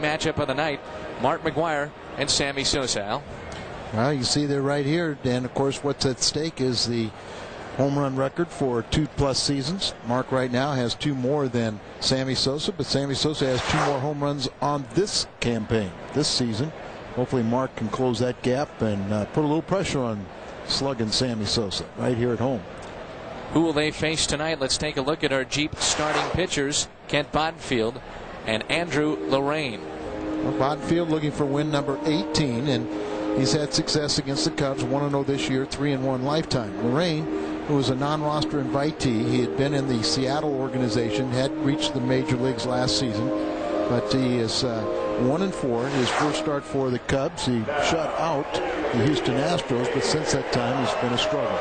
matchup of the night, Mark McGwire and Sammy Sosa. Al? Well, you see there right here, Dan, of course, what's at stake is the home run record for 2+ seasons. Mark right now has 2 more than Sammy Sosa, but Sammy Sosa has 2 more home runs on this campaign, this season. Hopefully Mark can close that gap and put a little pressure on slugging Sammy Sosa right here at home. Who will they face tonight? Let's take a look at our Jeep starting pitchers, Kent Boddenfield and Andrew Lorraine. Well, Boddenfield looking for win number 18, and he's had success against the Cubs, 1-0 this year, 3-1 lifetime. Lorraine, who was a non-roster invitee, he had been in the Seattle organization, had reached the major leagues last season, but he is 1-4. His first start for the Cubs, he shut out the Houston Astros, but since that time he's been a struggle.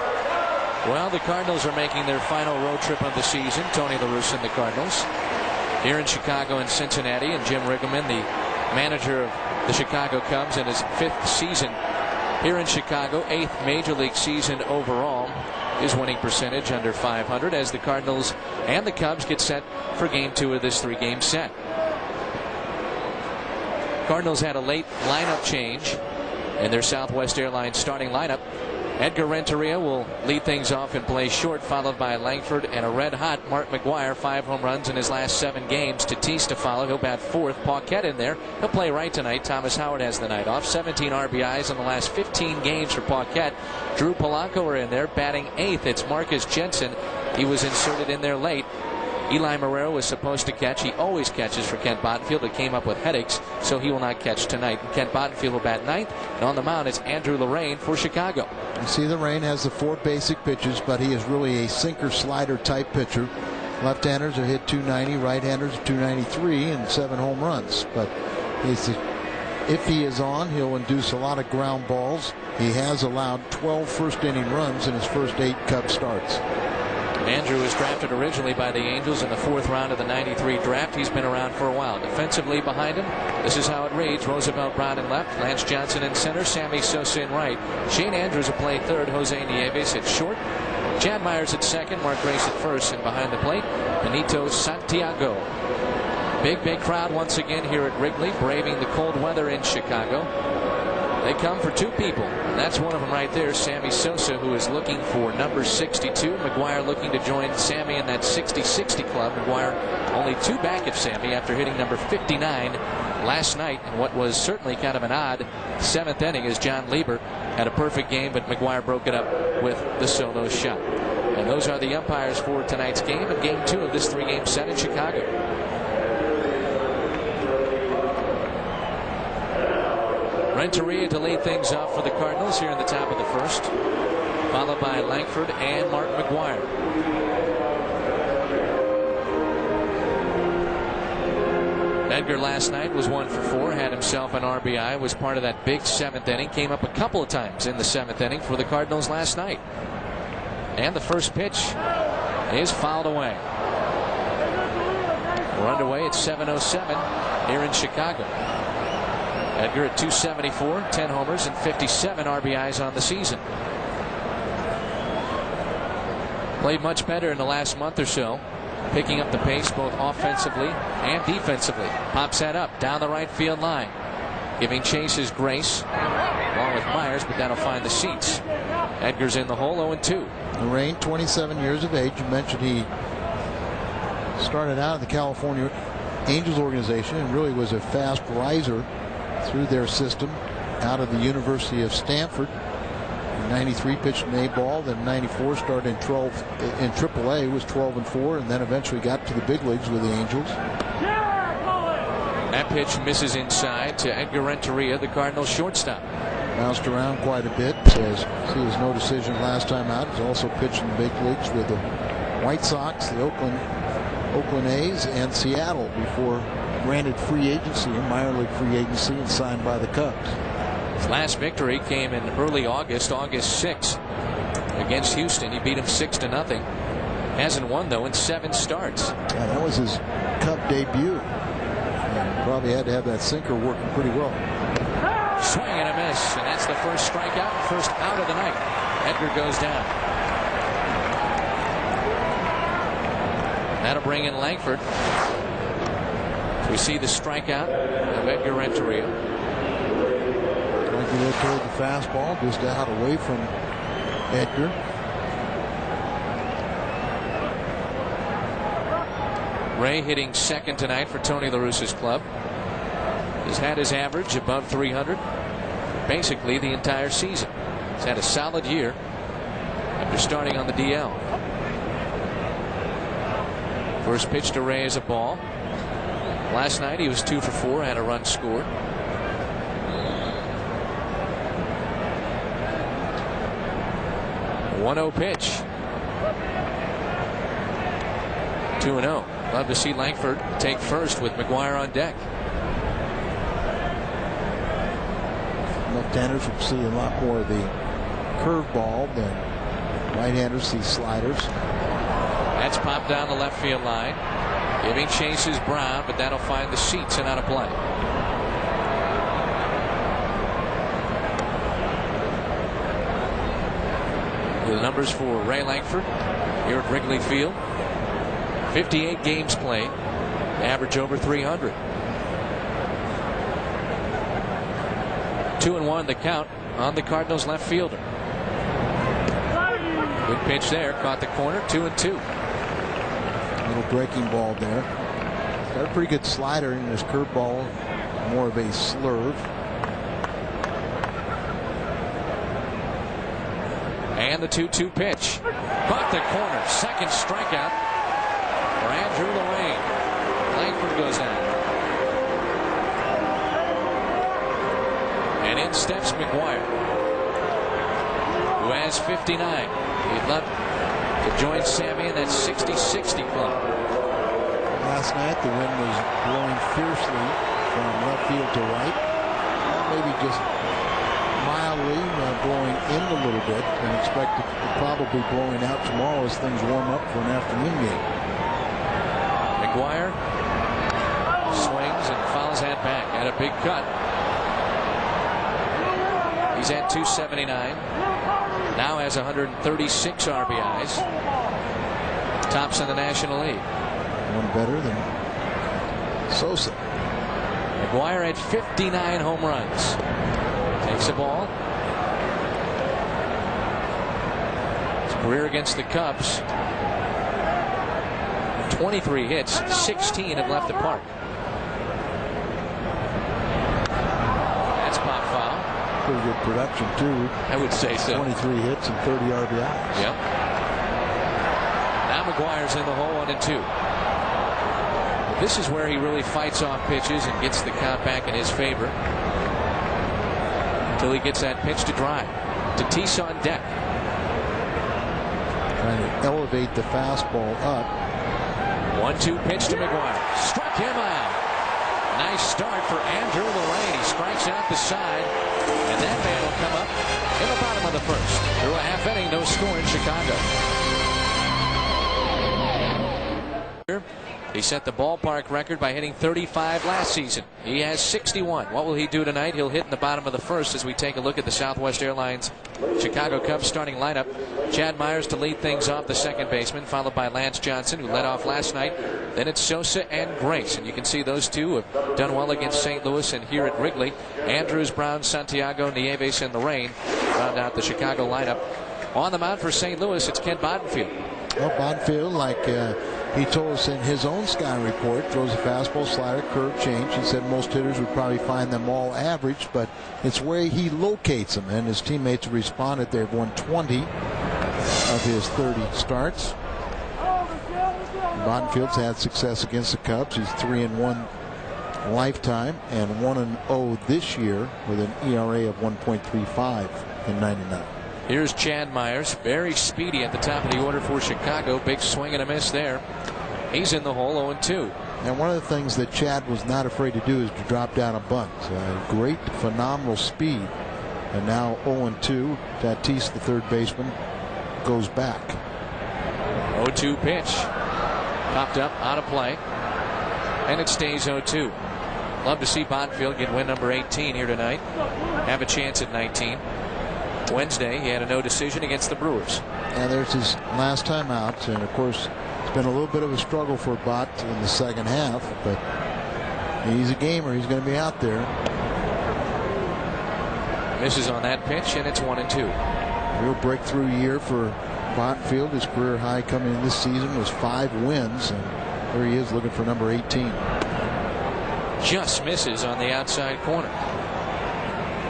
Well, the Cardinals are making their final road trip of the season. Tony La Russa and the Cardinals here in Chicago and Cincinnati, and Jim Riggleman, the manager of the Chicago Cubs in his 5th season here in Chicago, 8th major league season overall. His winning percentage under .500 as the Cardinals and the Cubs get set for game 2 of this 3-game set. Cardinals had a late lineup change in their Southwest Airlines starting lineup. Edgar Renteria will lead things off and play short, followed by Langford and a red-hot Mark McGwire. 5 home runs in his last 7 games. Tatis to follow. He'll bat 4th. Paquette in there. He'll play right tonight. Thomas Howard has the night off. 17 RBIs in the last 15 games for Paquette. Drew Polanco are in there, batting 8th. It's Marcus Jensen. He was inserted in there late. Eli Marrero was supposed to catch. He always catches for Kent Boddenfield. It came up with headaches, so he will not catch tonight. And Kent Boddenfield will bat 9th. And on the mound, it's Andrew Lorraine for Chicago. You see, Lorraine has the 4 basic pitches, but he is really a sinker-slider type pitcher. Left-handers have hit .290, right-handers 293, and 7 home runs. But if he is on, he'll induce a lot of ground balls. He has allowed 12 first-inning runs in his first 8 Cub starts. Andrew was drafted originally by the Angels in the 4th round of the '93 draft. He's been around for a while. Defensively behind him, this is how it reads. Roosevelt Brown in left, Lance Johnson in center, Sammy Sosa in right. Shane Andrews will play 3rd, Jose Nieves at short, Chad Myers at 2nd, Mark Grace at 1st, and behind the plate, Benito Santiago. Big crowd once again here at Wrigley, braving the cold weather in Chicago. They come for 2 people. That's one of them right there, Sammy Sosa, who is looking for number 62. McGwire looking to join Sammy in that 60-60 club. McGwire only 2 back of Sammy after hitting number 59 last night in what was certainly kind of an odd 7th inning as John Lieber had a perfect game, but McGwire broke it up with the solo shot. And those are the umpires for tonight's game and game 2 of this 3-game set in Chicago. Renteria to lead things off for the Cardinals here in the top of the 1st, followed by Langford and Mark McGwire. Edgar last night was 1 for 4, had himself an RBI, was part of that big 7th inning, came up a couple of times in the 7th inning for the Cardinals last night. And the first pitch is fouled away. We're underway at 7:07 here in Chicago. Edgar at 274, 10 homers and 57 RBIs on the season. Played much better in the last month or so, picking up the pace both offensively and defensively. Pops that up down the right field line, giving chase is Grace along with Myers, but that'll find the seats. Edgar's in the hole, 0-2. Lorraine, 27 years of age. You mentioned he started out in the California Angels organization and really was a fast riser through their system out of the University of Stanford. In 93 pitched in A-ball, then 94 started in AAA, was 12-4, and then eventually got to the big leagues with the Angels. That pitch misses inside to Edgar Renteria, the Cardinals shortstop. Bounced around quite a bit. Says he was no decision last time out. He's also pitched in the big leagues with the White Sox, the Oakland A's, and Seattle before granted free agency and minor league free agency and signed by the Cubs. His last victory came in early August 6th against Houston. He beat him 6-0. Hasn't won though in 7 starts. Yeah, that was his Cub debut. And probably had to have that sinker working pretty well. Swing and a miss, and that's the first strikeout and first out of the night. Edgar goes down. That'll bring in Langford. We see the strikeout of Edgar Renteria. Renteria toward the fastball, just out away from Edgar. Ray hitting second tonight for Tony La Russa's club. Has had his average above 300 basically the entire season. He's had a solid year after starting on the DL. First pitch to Ray is a ball. Last night he was 2 for 4, had a run scored. .1-0 pitch. 2-0. Love to see Langford take first with McGuire on deck. Left-handers will see a lot more of the curveball than right-handers see sliders. That's popped down the left field line. Giving chase is Brown, but that'll find the seats and out of play. The numbers for Ray Langford here at Wrigley Field. 58 games played, average over 300. 2-1 the count on the Cardinals left fielder. Good pitch there, caught the corner. 2-2. Little breaking ball there. Got a pretty good slider in his curveball, more of a slurve. And the 2-2 pitch. Caught the corner. Second strikeout for Andrew Lorraine. Langford goes out. And in steps McGuire, who has 59. He'd love to join Sammy in that 60-60 club. Last night the wind was blowing fiercely from left field to right. Maybe just mildly blowing in a little bit, and expected to probably blowing out tomorrow as things warm up for an afternoon game. McGuire swings and fouls that back at a big cut. He's at 279. Now has 136 RBIs. Tops in the National League. One better than Sosa. McGuire had 59 home runs. Takes the ball. His career against the Cubs, 23 hits, 16 have left the park. That's pop foul. Pretty good production too. I would say so. 23 hits and 30 RBIs. Yep. Now McGuire's in the hole, 1-2. This is where he really fights off pitches and gets the count back in his favor. Until he gets that pitch to drive. Tatis on deck. Trying to elevate the fastball up. 1-2 pitch to McGuire. Struck him out. Nice start for Andrew Lorraine. He strikes out the side, and that man will come up in the bottom of the first. Through a half inning, no score in Chicago. He set the ballpark record by hitting 35 last season. He has 61. What will he do tonight? He'll hit in the bottom of the first as we take a look at the Southwest Airlines Chicago Cubs starting lineup. Chad Myers to lead things off, the second baseman, followed by Lance Johnson, who led off last night. Then it's Sosa and Grace, and you can see those two have done well against St. Louis and here at Wrigley. Andrews, Brown, Santiago, Nieves, and Lorraine round out the Chicago lineup. On the mound for St. Louis, it's Ken Bodenfield. Well, Bodenfield, like he told us in his own scouting report, throws a fastball, slider, curve, change. He said most hitters would probably find them all average, but it's where he locates them, and his teammates have responded. They've won 20 of his 30 starts. Bodenfield's had success against the Cubs. He's 3-1 lifetime and 1-0 this year with an ERA of 1.35 in 99. Here's Chad Myers, very speedy at the top of the order for Chicago. Big swing and a miss there. He's in the hole, 0-2. And one of the things that Chad was not afraid to do is to drop down a bunt. Great, phenomenal speed. And now 0-2. Tatis, the third baseman, goes back. 0-2 pitch. Popped up, out of play. And it stays 0-2. Love to see Bodenfield get win number 18 here tonight. Have a chance at 19. Wednesday, he had a no decision against the Brewers. And there's his last time out, and of course it's been a little bit of a struggle for Bott in the second half, but He's a gamer. He's going to be out there. Misses on that pitch, and it's 1-2. Real breakthrough year for Bonfield. His career high coming in this season was 5 wins, and there he is looking for number 18. Just misses on the outside corner.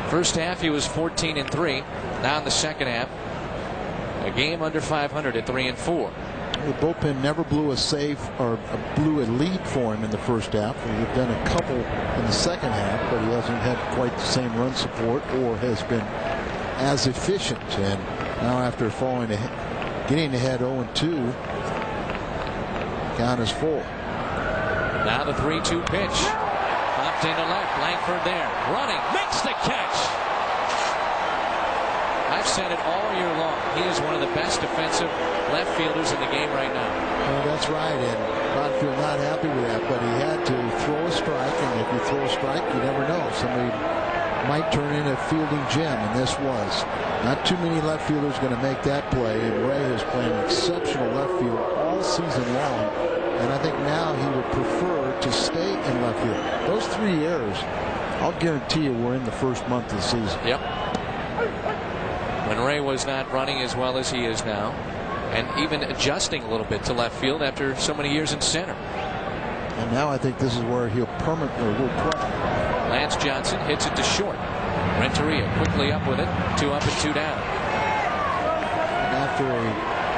First half he was 14-3. Now in the second half, a game under 500 at 3-4. The bullpen never blew a save or blew a lead for him in the first half. He's done a couple in the second half, but he hasn't had quite the same run support or has been as efficient. And now after getting ahead 0-2, count is full. Now the 3-2 pitch. Popped into left. Langford there. Running. Makes the catch. I've said it all year long. He is one of the best defensive left fielders in the game right now. Well, that's right. And Bonfield not happy with that, but he had to throw a strike. And if you throw a strike, you never know. Somebody might turn in a fielding gem, and this was. Not too many left fielders going to make that play. And Ray has played exceptional left field all season long. And I think now he would prefer to stay in left field. Those 3 errors, I'll guarantee you, were in the first month of the season. Yep. When Ray was not running as well as he is now, and even adjusting a little bit to left field after so many years in center. And now I think this is where he'll permanently will play. Lance Johnson hits it to short. Renteria quickly up with it. 2 up and 2 down. After a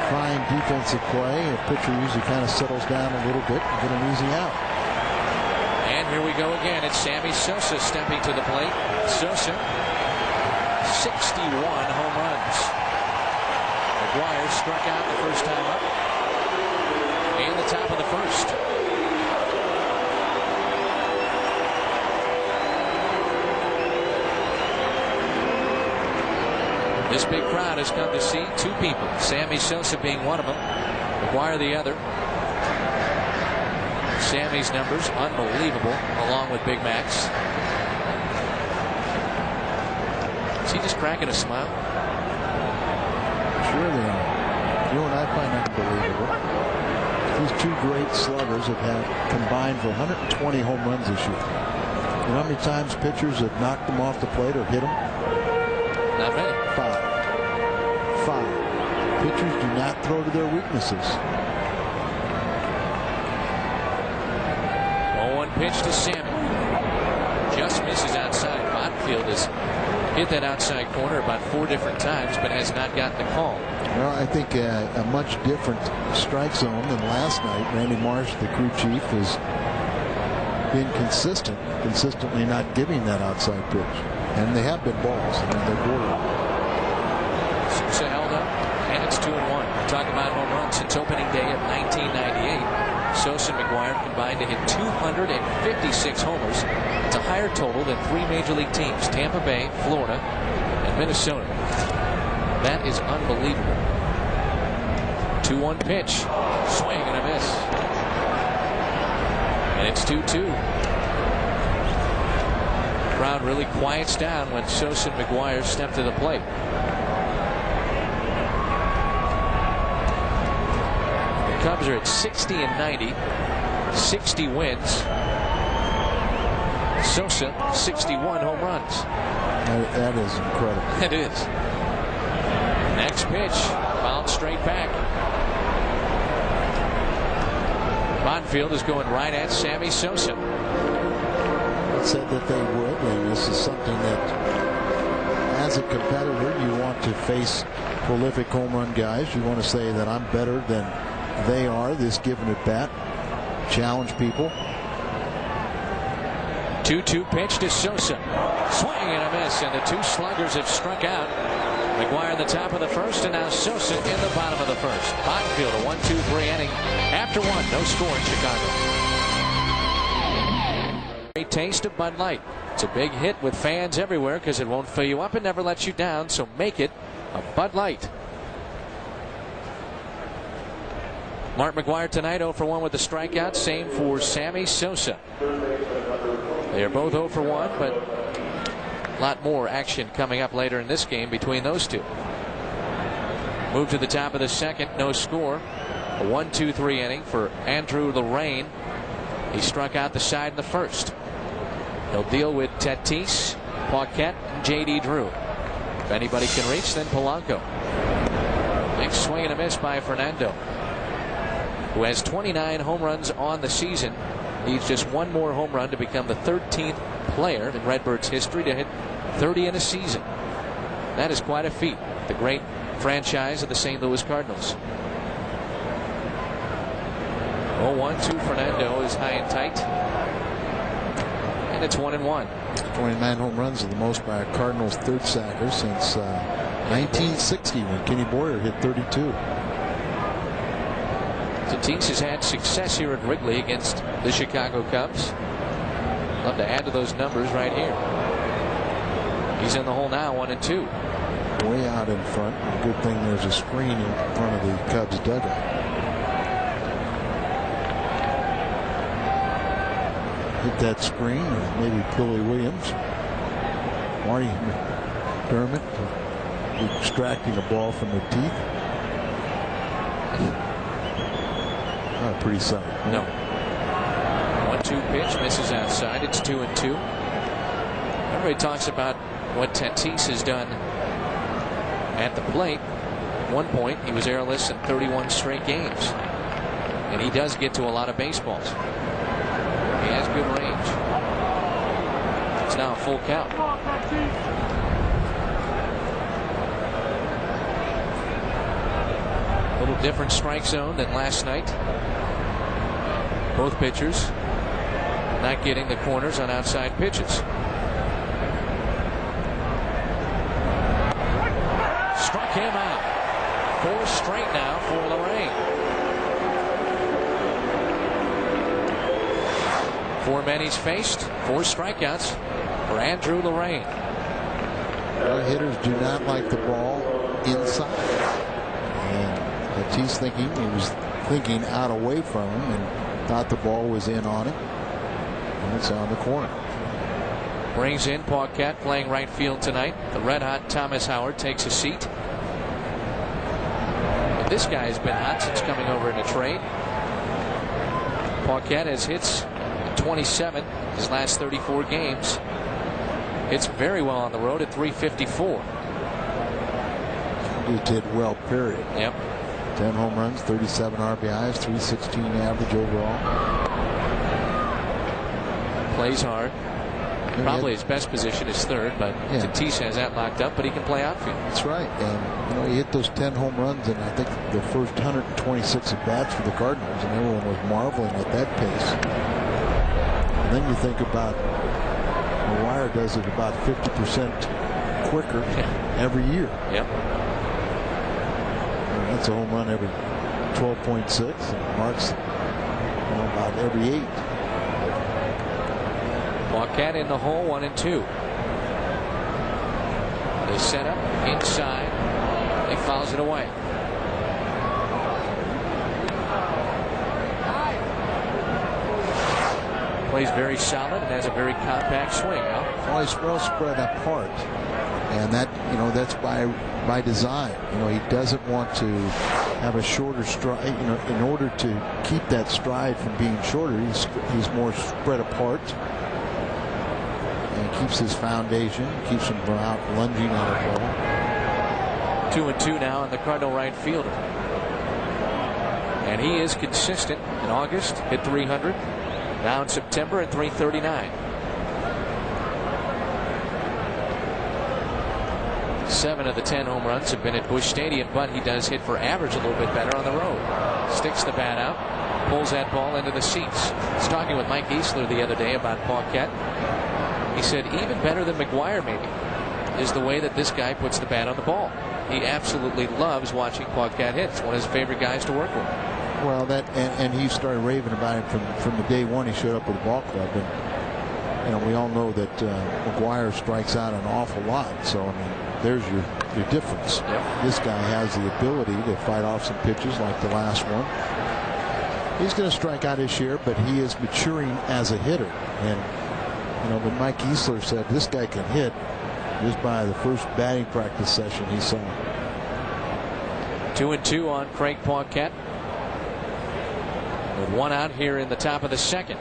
fine defensive play, a pitcher usually kind of settles down a little bit and get an easy out. And here we go again. It's Sammy Sosa stepping to the plate. Sosa, 61 home runs. McGuire struck out the first time up. And the top of the first. This big crowd has come to see 2 people. Sammy Sosa being one of them. McGuire the other. Sammy's numbers unbelievable, along with Big Mac's. Is he just cracking a smile? Sure they are. You know what I find unbelievable? These 2 great sluggers have combined for 120 home runs this year. You know how many times pitchers have knocked them off the plate or hit them? Not many. 5. Pitchers do not throw to their weaknesses. 0-1 pitch to Sammy. Just misses outside. Bonfield has hit that outside corner about 4 different times, but has not gotten the call. Well, I think a much different strike zone than last night. Randy Marsh, the crew chief, has been consistently not giving that outside pitch. And they have been balls. I mean, they're borderline. Sosa held up, and it's 2-1. Talk about home runs since opening day of 1998. Sosa and McGuire combined to hit 256 homers. It's a higher total than 3 major league teams: Tampa Bay, Florida, and Minnesota. That is unbelievable. 2-1 pitch. Swing and a miss. And it's 2-2. Crowd really quiets down when Sosa and McGuire step to the plate. The Cubs are at 60-90, 60 wins. Sosa, 61 home runs. That is incredible. It is. Next pitch, fouled straight back. Bonfield is going right at Sammy Sosa. Said that they would, and this is something that, as a competitor, you want to face prolific home run guys. You want to say that I'm better than they are this given at bat. Challenge people. 2-2 pitch to Sosa. Swing and a miss, and the 2 sluggers have struck out. McGuire in the top of the first, and now Sosa in the bottom of the first. Bonfield a 1-2-3 inning. After 1, no score in Chicago. Great taste of Bud Light. It's a big hit with fans everywhere because it won't fill you up and never lets you down, so make it a Bud Light. Mark McGuire tonight 0 for 1 with the strikeout. Same for Sammy Sosa. They are both 0 for 1, but a lot more action coming up later in this game between those 2. Move to the top of the second, no score. A 1-2-3 inning for Andrew Lorraine. He struck out the side in the first. He'll deal with Tatis, Paquette, and J.D. Drew. If anybody can reach, then Polanco. Big swing and a miss by Fernando, who has 29 home runs on the season. Needs just one more home run to become the 13th player in Redbirds history to hit 30 in a season. That is quite a feat. The great franchise of the St. Louis Cardinals. 0-1 to Fernando is high and tight. And it's 1-1. 29 home runs are the most by a Cardinals third sacker since 1960 when Kenny Boyer hit 32. Tatis has had success here at Wrigley against the Chicago Cubs. Love to add to those numbers right here. He's in the hole now, 1-2. Way out in front. Good thing there's a screen in front of the Cubs dugout. Hit that screen, or maybe Billy Williams. Marty McDermott extracting a ball from the teeth. Not a pretty sight. No. 1-2 pitch, misses outside. It's 2-2. Everybody talks about what Tatis has done at the plate. At one point, he was errorless in 31 straight games. And he does get to a lot of baseballs. He has good range. It's now a full count. A little different strike zone than last night. Both pitchers not getting the corners on outside pitches. Struck him out. 4 straight now for Lorraine. 4 men he's faced, 4 strikeouts for Andrew Lorraine. Our hitters do not like the ball inside. And Tatis he was thinking out away from him and thought the ball was in on him. And it's on the corner. Brings in Paquette playing right field tonight. The red hot Thomas Howard takes a seat. And this guy has been hot since coming over in a trade. Paquette has hits 27 his last 34 games. Hits very well on the road at 354. He did well, period. Yep. 10 home runs, 37 RBIs, 316 average overall. Plays hard. Probably his best position is third, but Tatis has that locked up, but he can play outfield. That's right. And he hit those 10 home runs in I think the first 126 at bats for the Cardinals, and everyone was marveling at that pace. And then you think about McGuire does it about 50% quicker every year. Yep. And that's a home run every 12.6, and Mark's about every 8. Paquette in the hole, 1-2. They set up inside. He fouls it away. Plays very solid and has a very compact swing. Well, he's well spread apart, and that's by design. He doesn't want to have a shorter stride. In order to keep that stride from being shorter, he's more spread apart. And keeps his foundation, keeps him from out lunging on the ball. 2-2 now on the Cardinal right fielder. And he is consistent. In August, hit 300. Now in September at 339. 7 of the 10 home runs have been at Busch Stadium, but he does hit for average a little bit better on the road. Sticks the bat out, pulls that ball into the seats. I was talking with Mike Easler the other day about Paquette. He said even better than McGuire maybe is the way that this guy puts the bat on the ball. He absolutely loves watching Paquette hit. It's one of his favorite guys to work with. Well, and he started raving about him from the day one he showed up with the ball club. And we all know that McGuire strikes out an awful lot. So there's your difference. Yep. This guy has the ability to fight off some pitches like the last one. He's going to strike out his share, but he is maturing as a hitter. And but Mike Easler said this guy can hit just by the first batting practice session he saw. 2-2 on Craig Paquette. With 1 out here in the top of the second.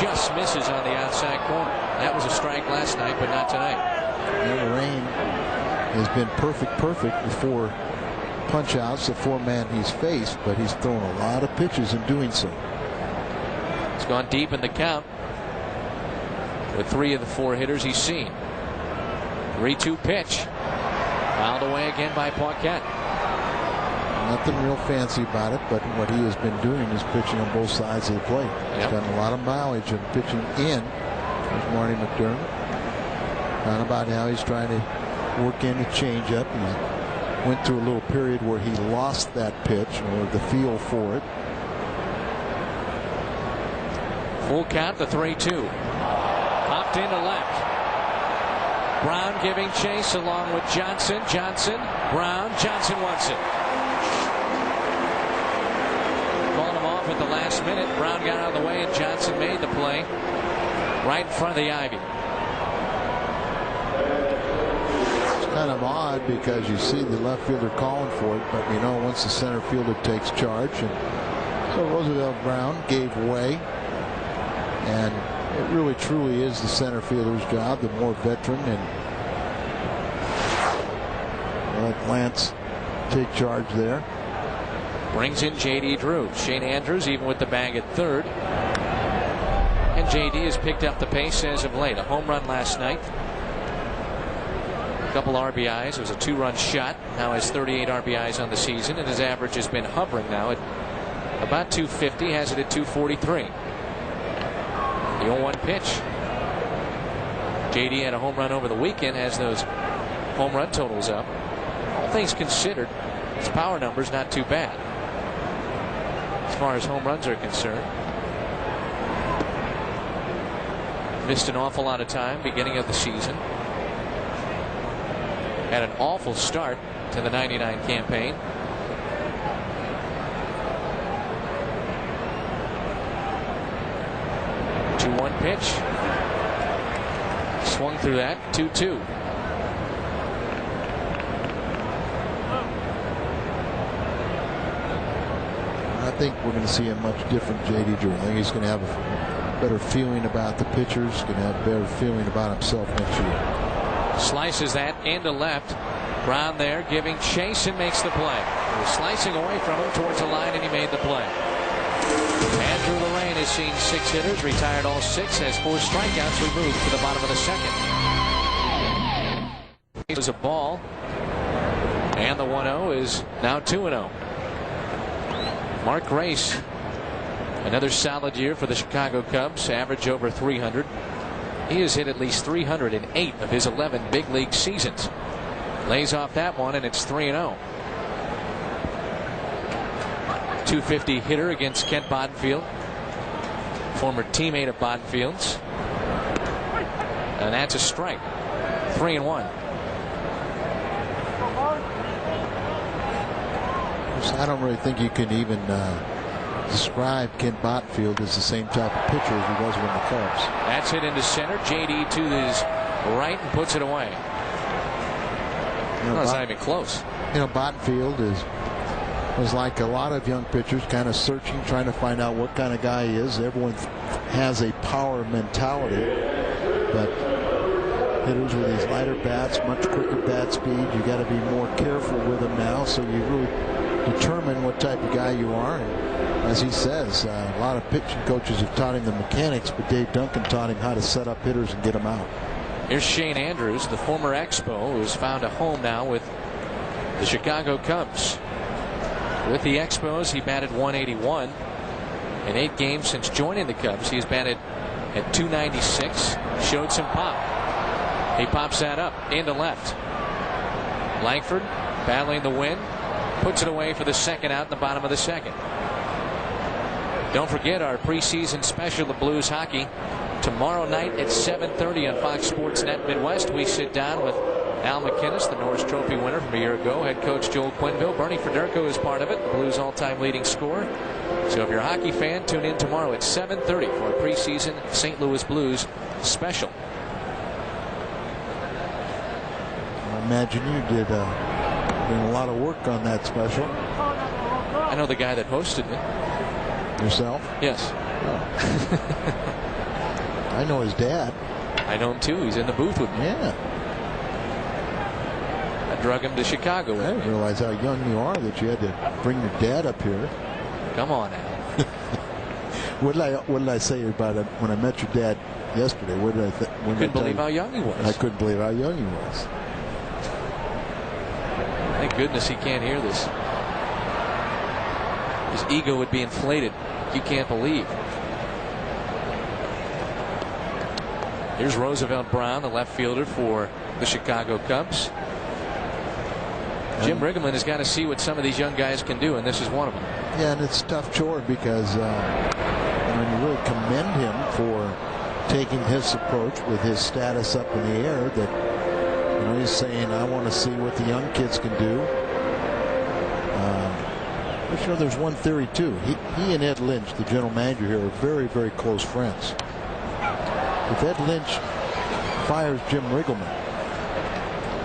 just misses on the outside corner. That was a strike last night, but not tonight. Lorraine has been perfect before punch outs, the 4-man he's faced, but he's thrown a lot of pitches in doing so. It's gone deep in the count with 3 of the 4 hitters he's seen. 3-2 pitch. Fouled away again by Paquette. Nothing real fancy about it, but what he has been doing is pitching on both sides of the plate. He's gotten a lot of mileage in pitching in. There's Marty McDermott. Not about how he's trying to work in a changeup. He went through a little period where he lost that pitch or the feel for it. Full count, the 3-2. Popped into left. Brown giving chase along with Johnson. Brown. Johnson wants it. Called him off at the last minute. Brown got out of the way and Johnson made the play right in front of the ivy. It's kind of odd because you see the left fielder calling for it, but once the center fielder takes charge, and so Roosevelt Brown gave way, and it really truly is the center fielder's job, the more veteran, and let Lance take charge there. Brings in J.D. Drew. Shane Andrews even with the bag at third. And J.D. has picked up the pace as of late. A home run last night. A couple RBIs. It was a 2-run shot. Now has 38 RBIs on the season, and his average has been hovering now at about 250. Has it at 243. The 0-1 pitch. J.D. had a home run over the weekend. Has those home run totals up. All things considered, his power number's not too bad as far as home runs are concerned. Missed an awful lot of time beginning of the season. Had an awful start to the '99 campaign. One pitch. Swung through that. 2-2. I think we're going to see a much different J.D. Drew. I think he's going to have a better feeling about the pitchers. Going to have a better feeling about himself next year. Slices that into left. Brown there giving chase and makes the play. He was slicing away from him towards the line, and he made the play. Andrew Lorraine has seen 6 hitters, retired all 6, has 4 strikeouts removed to the bottom of the second. It was a ball, and the 1-0 is now 2-0. Mark Grace, another solid year for the Chicago Cubs, average over 300. He has hit at least 308 of his 11 big league seasons. Lays off that one, and it's 3-0. 250 hitter against Kent Bodenfield, former teammate of Bodenfield's, and that's a strike. 3-1. I don't really think you can even describe Kent Bodenfield as the same type of pitcher as he was with the Cubs. That's hit into center. J.D. to his right and puts it away. It's not even close. Bodenfield was like a lot of young pitchers, kind of searching, trying to find out what kind of guy he is. Everyone has a power mentality, but hitters with these lighter bats, much quicker bat speed, you got to be more careful with them now, so you really determine what type of guy you are. And as he says, a lot of pitching coaches have taught him the mechanics, but Dave Duncan taught him how to set up hitters and get them out. Here's Shane Andrews, the former Expo, who's found a home now with the Chicago Cubs. With the Expos, he batted .181. In 8 games since joining the Cubs, he has batted at .296. Showed some pop. He pops that up into left. Langford battling the wind. Puts it away for the second out in the bottom of the second. Don't forget our preseason special of Blues hockey. Tomorrow night at 7:30 on Fox Sports Net Midwest, we sit down with Al McInnes, the Norris Trophy winner from a year ago, head coach Joel Quenneville. Bernie Federko is part of it, the Blues all-time leading scorer. So if you're a hockey fan, tune in tomorrow at 7:30 for a preseason St. Louis Blues special. I imagine you did a lot of work on that special. I know the guy that hosted it. Yourself? Yes. Oh. I know his dad. I know him too. He's in the booth with me. Yeah. I drug him to Chicago. I didn't realize how young you are that you had to bring your dad up here. Come on now. What did I say about it when I met your dad yesterday? What did I think? Couldn't believe how young he was. I couldn't believe how young he was. Thank goodness he can't hear this. His ego would be inflated. You can't believe. Here's Roosevelt Brown, the left fielder for the Chicago Cubs. Jim Riggleman has got to see what some of these young guys can do, and this is one of them. Yeah, and it's a tough chore because you really commend him for taking his approach with his status up in the air. That he's saying, I want to see what the young kids can do. I'm sure there's one theory too. He and Ed Lynch, the general manager here, are very, very close friends. If Ed Lynch fires Jim Riggleman,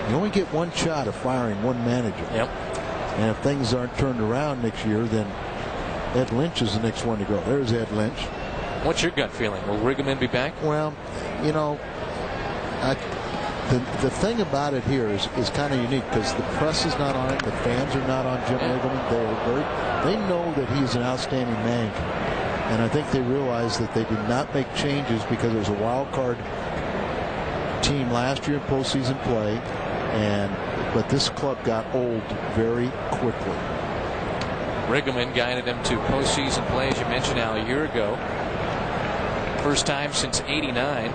you only get one shot of firing one manager. Yep. And if things aren't turned around next year, then Ed Lynch is the next one to go. There's Ed Lynch. What's your gut feeling? Will Riggleman be back? Well, the thing about it here is kind of unique because the press is not on him, the fans are not on Jim Riggleman. They know that he's an outstanding manager, and I think they realize that they did not make changes because it was a wild card team last year in postseason play, but this club got old very quickly. Riggleman guided them to postseason play, as you mentioned, now a year ago. First time since '89.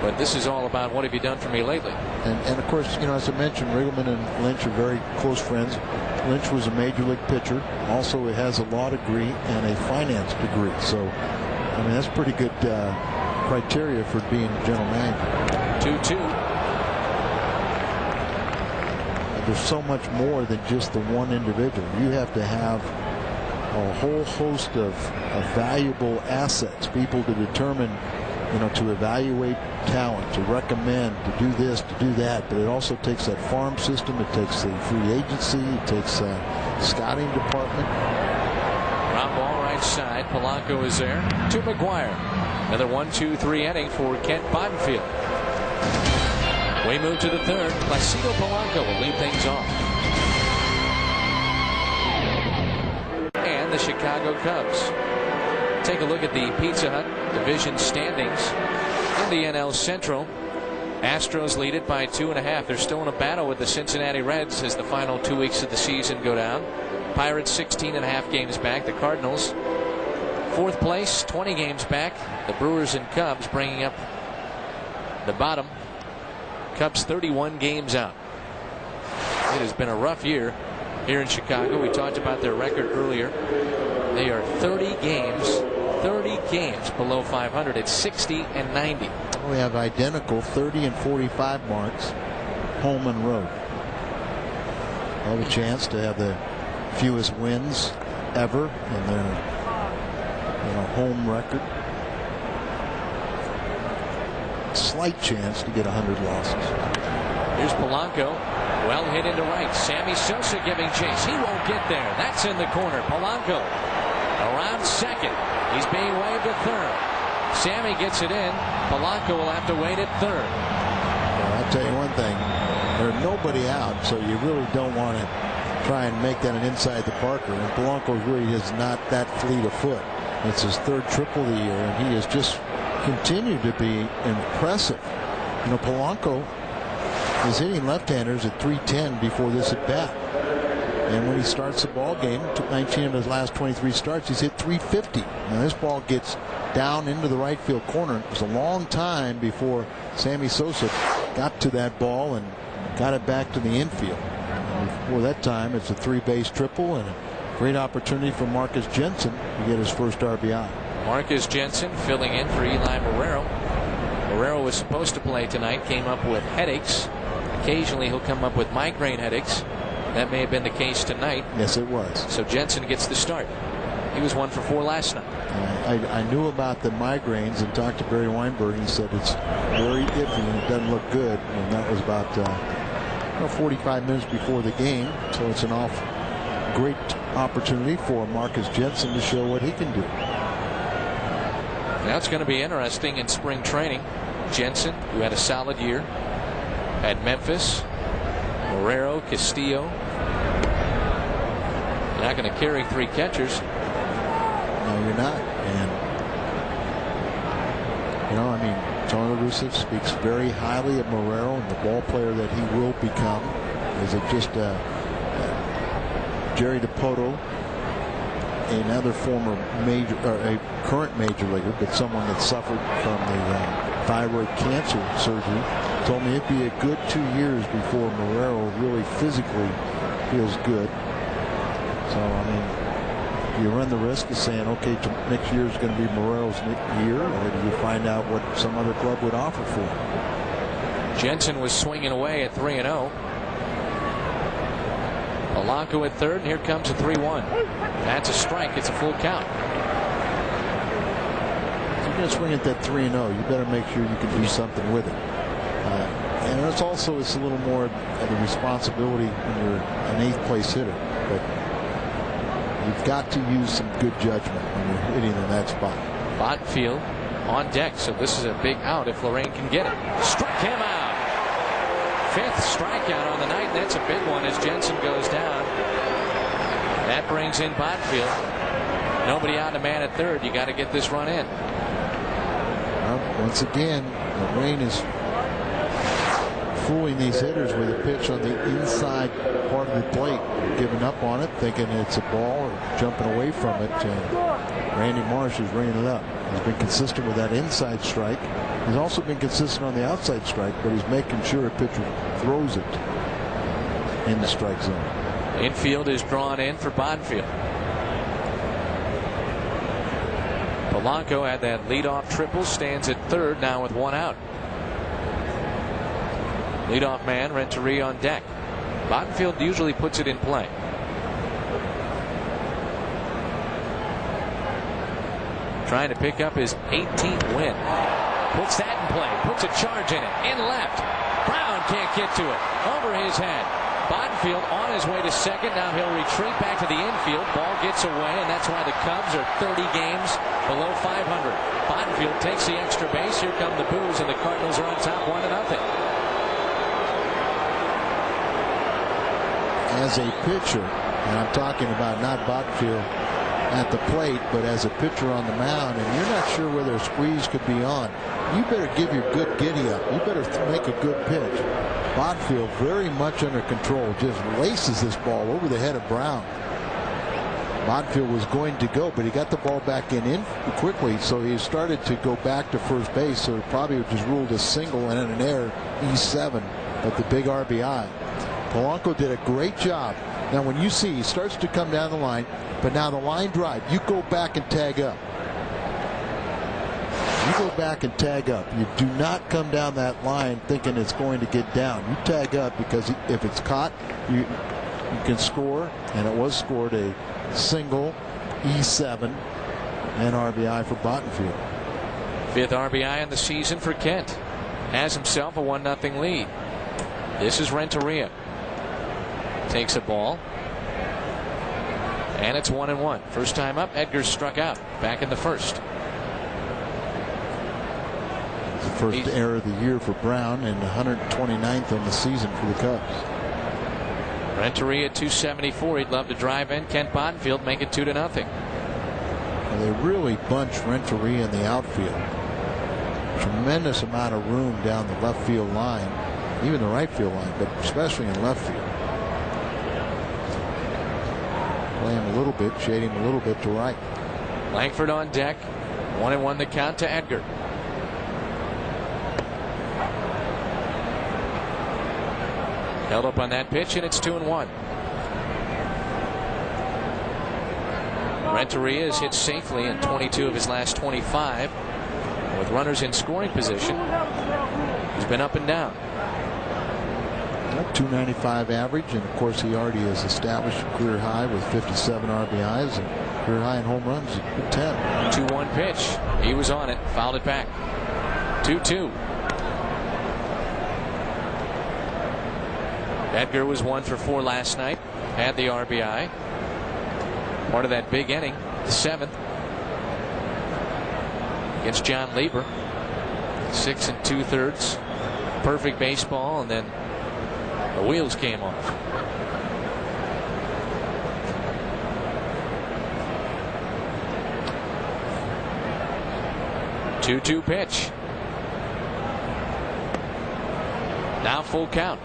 But this is all about what have you done for me lately. And of course, as I mentioned, Riggleman and Lynch are very close friends. Lynch was a major league pitcher. Also, he has a law degree and a finance degree. So, that's pretty good criteria for being general manager. 2-2. There's so much more than just the one individual. You have to have a whole host of valuable assets, people to determine, to evaluate talent, to recommend, to do this, to do that. But it also takes that farm system. It takes the free agency. It takes scouting department. Ground ball right side. Polanco is there to McGuire. Another 1-2-3 inning for Kent Bonfield. We move to the third. Placido Polanco will lead things off. And the Chicago Cubs. Take a look at the Pizza Hut division standings in the NL Central. Astros lead it by 2.5. They're still in a battle with the Cincinnati Reds as the final 2 weeks of the season go down. Pirates 16.5 games back. The Cardinals fourth place, 20 games back. The Brewers and Cubs bringing up the bottom. Cubs 31 games out. It has been a rough year here in Chicago. We talked about their record earlier. They are 30 games below 500 at 60-90. We have identical 30 and 45 marks, home and road. Have a chance to have the fewest wins ever in their home record. Slight chance to get 100 losses. Here's Polanco. Well hit into right. Sammy Sosa giving chase. He won't get there. That's in the corner. Polanco around second. He's being waved at third. Sammy gets it in. Polanco will have to wait at third. Well, I'll tell you one thing. There's nobody out, so you really don't want to try and make that an inside the Parker. And Polanco really is not that fleet of foot. It's his third triple of the year, and he has just continued to be impressive. Polanco is hitting left-handers at .310 before this at bat. And when he starts the ball game, 19 of his last 23 starts, he's hit .350. Now this ball gets down into the right field corner. It was a long time before Sammy Sosa got to that ball and got it back to the infield. And before that time, it's a 3-base triple and a great opportunity for Marcus Jensen to get his first RBI. Marcus Jensen filling in for Eli Marrero. Marrero was supposed to play tonight, came up with headaches. Occasionally he'll come up with migraine headaches. That may have been the case tonight. Yes, it was. So Jensen gets the start. He was 1 for 4 last night. I knew about the migraines and talked to Barry Weinberg. He said it's very iffy and it doesn't look good. And that was about 45 minutes before the game. So it's an great opportunity for Marcus Jensen to show what he can do. Now it's going to be interesting in spring training. Jensen, who had a solid year at Memphis, Marrero, Castillo. You're not going to carry 3 catchers. No, you're not. And I mean, Tony La Russa speaks very highly of Marrero and the ball player that he will become. Is it just Jerry DiPoto, another former major, or a current major leaguer, but someone that suffered from the thyroid cancer surgery, told me it'd be a good 2 years before Marrero really physically feels good. So, I mean, you run the risk of saying, okay, next year is going to be Marrero's year, or do you find out what some other club would offer for him? Jensen was swinging away at 3-0. Polanco at third, and here comes a 3-1. That's a strike. It's a full count. If you're going to swing at that 3-0, you better make sure you can do something with it. And it's also a little more of the responsibility when you're an 8th place hitter. But you've got to use some good judgment when you're hitting in that spot. Bottenfield on deck, so this is a big out if Lorraine can get it. Struck him out. 5th strikeout on the night, and that's a big one as Jensen goes down. That brings in Bottenfield. Nobody out, a man at third. You got to get this run in. Well, once again, Lorraine is fooling these hitters with a pitch on the inside part of the plate, giving up on it, thinking it's a ball or jumping away from it. Randy Marsh is ringing it up. He's been consistent with that inside strike. He's also been consistent on the outside strike, but he's making sure a pitcher throws it in the strike zone. Infield is drawn in for Bottenfield. Polanco had that leadoff triple, stands at third now with 1 out. Leadoff man Renteria on deck. Bottenfield usually puts it in play. Trying to pick up his 18th win. Puts that in play. Puts a charge in it. In left. Brown can't get to it. Over his head. Bottenfield on his way to second. Now he'll retreat back to the infield. Ball gets away, and that's why the Cubs are 30 games below 500. Bottenfield takes the extra base. Here come the boos, and the Cardinals are on top 1-0. As a pitcher, and I'm talking about not Bottenfield at the plate, but as a pitcher on the mound, and you're not sure whether a squeeze could be on, you better give your good giddy up. You better make a good pitch. Bottenfield very much under control, just laces this ball over the head of Brown. Bottenfield was going to go, but he got the ball back in quickly, so he started to go back to first base, so it probably just ruled a single and an error, E7, but the big RBI. Polanco did a great job. Now when you see he starts to come down the line, but now the line drive, you go back and tag up. You go back and tag up. You do not come down that line thinking it's going to get down. You tag up because if it's caught, you can score, and it was scored a single, E7, and RBI for Bottenfield. 5th RBI in the season for Kent. Has himself a 1-0 lead. This is Renteria. Takes a ball. And it's 1-1. First time up, Edgar struck out back in the first. The first error of the year for Brown and 129th on the season for the Cubs. Renteria 274. He'd love to drive in. Kent Bottenfield make it 2-0. Well, they really bunch Renteria in the outfield. Tremendous amount of room down the left field line, even the right field line, but especially in left field. Play him a little bit, shade him a little bit to right. Langford on deck. 1-1 the count to Edgar. Held up on that pitch, and it's 2-1. Renteria has hit safely in 22 of his last 25. With runners in scoring position, he's been up and down. 295 average, and of course he already has established a career high with 57 RBIs and career high in home runs at 10. 2-1 pitch. He was on it, fouled it back. 2-2. Edgar was 1 for 4 last night. Had the RBI. Part of that big inning, the 7th. against John Lieber. 6 2/3. Perfect baseball, and then the wheels came off. Two-two pitch. Now full count.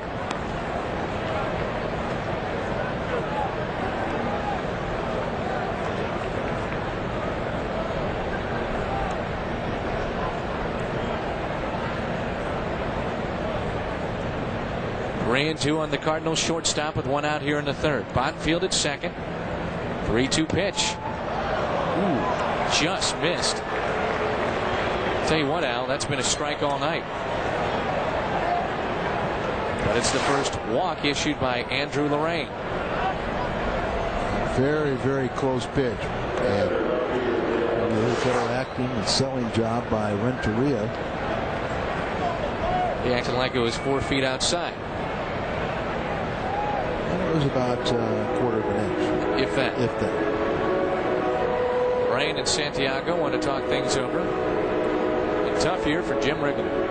Three and two on the Cardinals shortstop with one out here in the third. Bonfield at second. 3-2 pitch. Ooh, just missed. Tell you what, Al, that's been a strike all night. But it's the first walk issued by Andrew Lorraine. Very, very close pitch. And a little better acting and selling job by Renteria. He acted like it was 4 feet outside. And it was about a quarter of an inch. If that. If that. Lorraine and Santiago want to talk things over. A tough year for Jim Riggleman.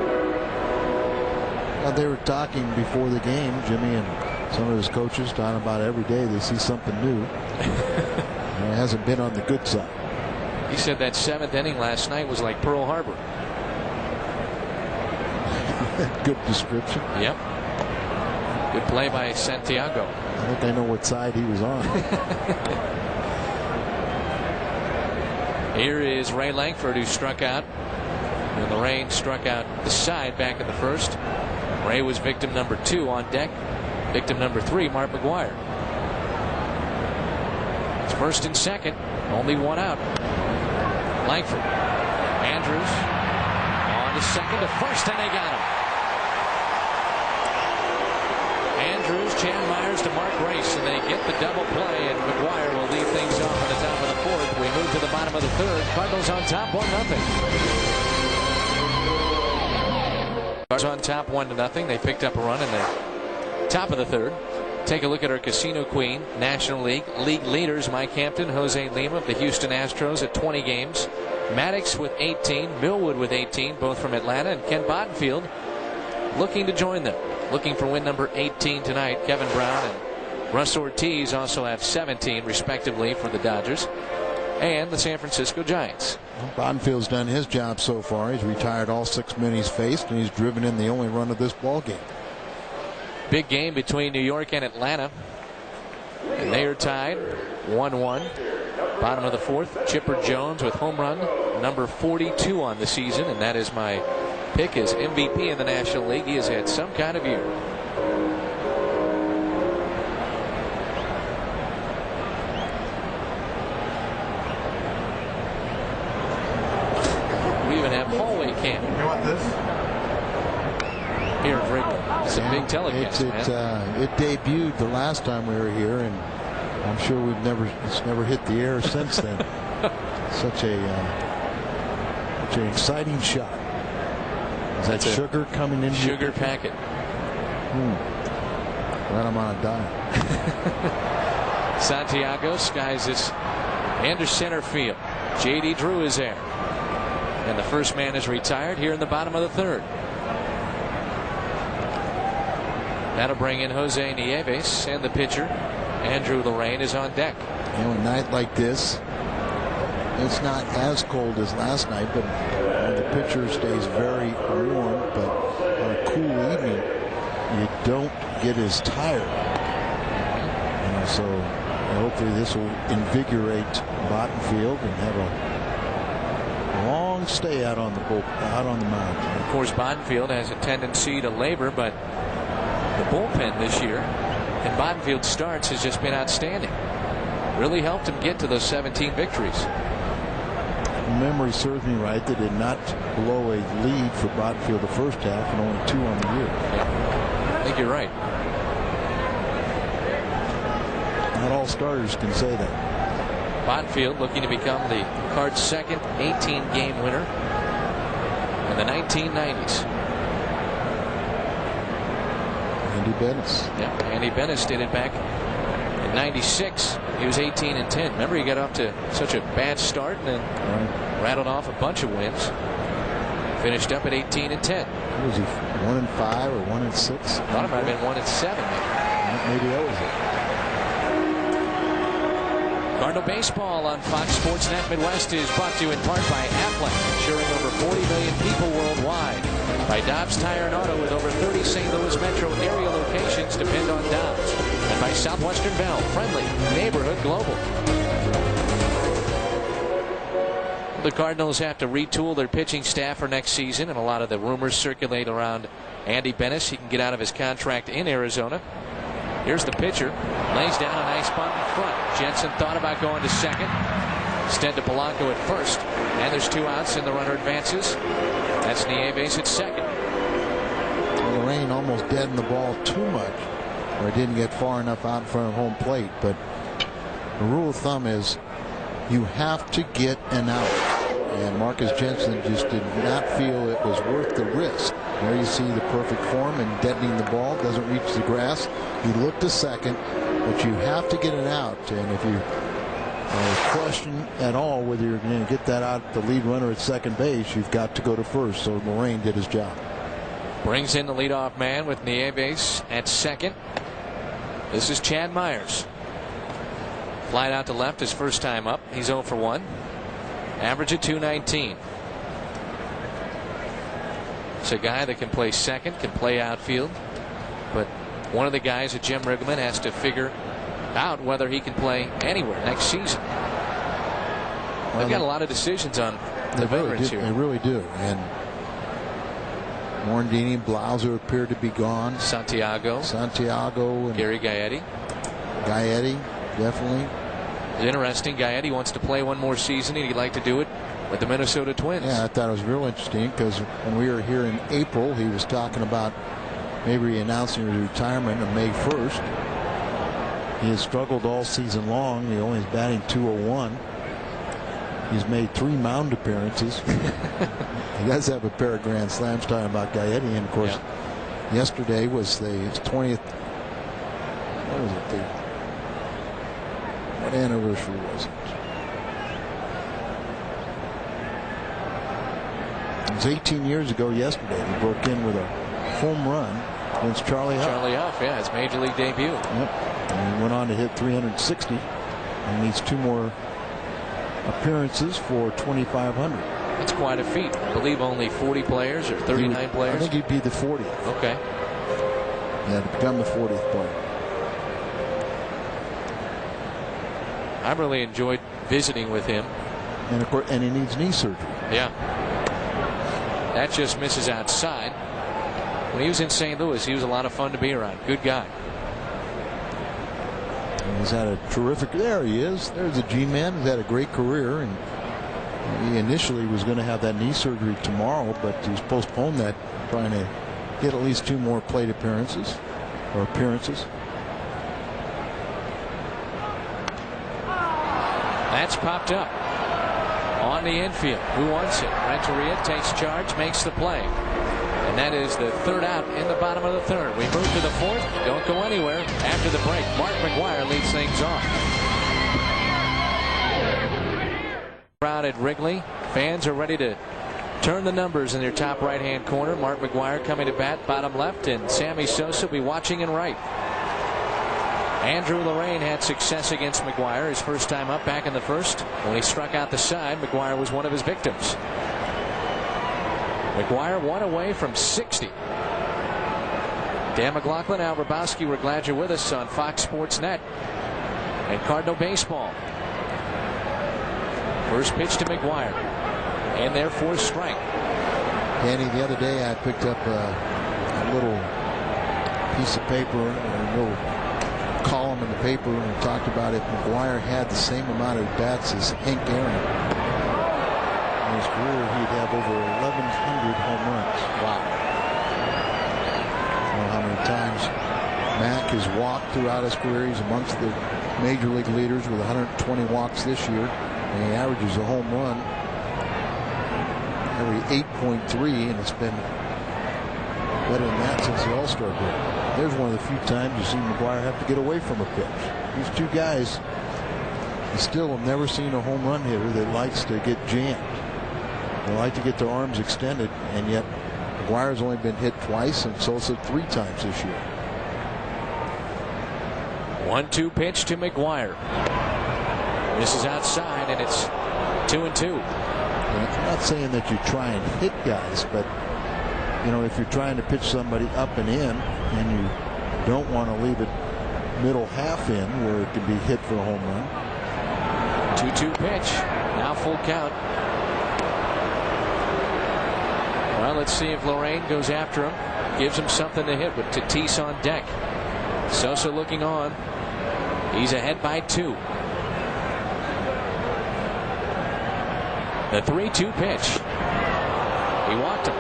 They were talking before the game, Jimmy and some of his coaches, talking about every day they see something new. And it hasn't been on the good side. He said that 7th inning last night was like Pearl Harbor. Good description. Yep. Good play by Santiago. I think I know what side he was on. Here is Ray Langford, who struck out. And Lorraine struck out the side back in the first. Ray was victim number 2 on deck. Victim number 3, Mark McGuire. It's first and second. Only one out. Langford. Andrews on to second to first, and they got him. Andrews, Chan Myers to Mark Grace, and they get the double play, and McGuire will lead things off at the top of the fourth. We move to the bottom of the third. Cardinals on top 1-0. On top 1-0. They picked up a run in the top of the third. Take a look at our Casino Queen, National League leaders: Mike Hampton, Jose Lima of the Houston Astros at 20 games, Maddox with 18, Millwood with 18, both from Atlanta, and Ken Boddenfield looking to join them, looking for win number 18 tonight. Kevin Brown and Russ Ortiz also have 17 respectively for the Dodgers and the San Francisco Giants. Well, Bonfield's done his job so far. He's retired all 6 men he's faced, and he's driven in the only run of this ball game. Big game between New York and Atlanta, and they are tied 1-1. Bottom of the fourth, Chipper Jones with home run number 42 on the season, and that is my pick as MVP in the National League. He has had some kind of year. We even have hallway cam. You want this? Here at Wrigley. It's a big telecast, it debuted the last time we were here, and I'm sure it's never hit the air since then. Such an exciting shot. Is that sugar coming in? Sugar packet. Right, I'm on a diet. Santiago skies this into center field. J.D. Drew is there, and the first man is retired here in the bottom of the third. That'll bring in Jose Nieves, and the pitcher Andrew Lorraine is on deck. A night like this, it's not as cold as last night, but the pitcher stays very warm. But on a cool evening, you don't get as tired. So hopefully this will invigorate Boddenfield and have a long stay out on the mound. And of course, Boddenfield has a tendency to labor, but the bullpen this year and Boddenfield's starts has just been outstanding. Really helped him get to those 17 victories. If memory serves me right, they did not blow a lead for Boddenfield the first half and only 2 on the year. Yeah, I think you're right. Not all starters can say that. Boddenfield looking to become the Cards' second 18-game winner in the 1990s. Andy Bennis. Yeah, Andy Bennis did it back In '96, he was 18-10. Remember, he got off to such a bad start and then rattled off a bunch of wins. Finished up at 18-10. What was he, 1-5 or 1-6? I thought it might have been 1-7. Maybe that was it. Cardinal baseball on Fox Sports Net Midwest is brought to you in part by Aflac, insuring over 40 million people worldwide. By Dobbs Tire and Auto, with over 30 St. Louis metro area locations, depend on Dobbs. And by Southwestern Bell, friendly, neighborhood, global. The Cardinals have to retool their pitching staff for next season, and a lot of the rumors circulate around Andy Bennis. He can get out of his contract in Arizona. Here's the pitcher. Lays down a nice bunt in front. Jensen thought about going to second. Instead to Polanco at first. And there's 2 outs, and the runner advances. That's Nieves at second. Well, the rain almost deadened the ball too much, or it didn't get far enough out in front of home plate. But the rule of thumb is you have to get an out. And Marcus Jensen just did not feel it was worth the risk. There you see the perfect form and deadening the ball. Doesn't reach the grass. He looked to second, but you have to get it out. And if you question at all whether you're going to get that out, the lead runner at second base, you've got to go to first. So Lorraine did his job. Brings in the leadoff man with Nieves at second. This is Chad Myers. Flied out to left his first time up. He's 0 for 1. Average of 219. It's a guy that can play second, can play outfield, but one of the guys that Jim Riggleman has to figure out whether he can play anywhere next season. They've got a lot of decisions on the veterans here. They really do. And Morandini, Blauser appear to be gone. Santiago. And Gary Gaetti. Gaetti, definitely. It's interesting. Gaetti wants to play one more season, and he'd like to do it with the Minnesota Twins. Yeah, I thought it was real interesting because when we were here in April, he was talking about maybe announcing his retirement on May 1st. He has struggled all season long. He only is batting .201. He's made 3 mound appearances. He does have a pair of grand slams, talking about Gaetti. And of course, yesterday was his 20th. What was it? What anniversary was it? It was 18 years ago yesterday. He broke in with a home run against Charlie Huff. Charlie Huff, yeah, his major league debut. Yep. And he went on to hit 360 and needs 2 more appearances for 2,500. That's quite a feat. I believe only 40 players or 39 players. I think he'd be the 40th. Okay. Yeah, to become the 40th player. I've really enjoyed visiting with him. And of course, and he needs knee surgery. Yeah. That just misses outside. When he was in St. Louis, he was a lot of fun to be around. Good guy. And he's had a terrific. There he is. There's a G-man. He's had a great career, and he initially was going to have that knee surgery tomorrow, but he's postponed that, trying to get at least 2 more plate appearances. That's popped up on the infield. Who wants it? Renteria takes charge, makes the play. And that is the 3rd out in the bottom of the 3rd. We move to the 4th. Don't go anywhere after the break. Mark McGwire leads things off. Crowd at Wrigley. Fans are ready to turn the numbers in their top right-hand corner. Mark McGwire coming to bat, bottom left, and Sammy Sosa will be watching in right. Andrew Lorraine had success against McGwire his first time up back in the 1st. When he struck out the side, McGwire was one of his victims. McGwire 1 away from 60. Dan McLaughlin, Al Rabowski, we're glad you're with us on Fox Sports Net and Cardinal Baseball. First pitch to McGwire. And there for strike. Danny, the other day I picked up a little piece of paper, a little column in the paper, and talked about if McGwire had the same amount of bats as Hank Aaron in his career, he'd have over 1,100 home runs. Wow. I don't know how many times Mac has walked throughout his career. He's amongst the major league leaders with 120 walks this year, and he averages a home run every 8.3, and it's been better than that since the All-Star break. There's one of the few times you see McGuire have to get away from a pitch. These two guys, you still have never seen a home run hitter that likes to get jammed. They like to get their arms extended, and yet McGuire's only been hit twice and Sosa 3 times this year. 1-2 pitch to McGuire. This is outside, and it's 2-2. I'm not saying that you try and hit guys, but you know, if you're trying to pitch somebody up and in, and you don't want to leave it middle half in where it can be hit for a home run. 2-2 pitch. Now full count. Well, let's see if Lorraine goes after him. Gives him something to hit with Tatis on deck. Sosa looking on. He's ahead by 2. The 3-2 pitch. He walked him.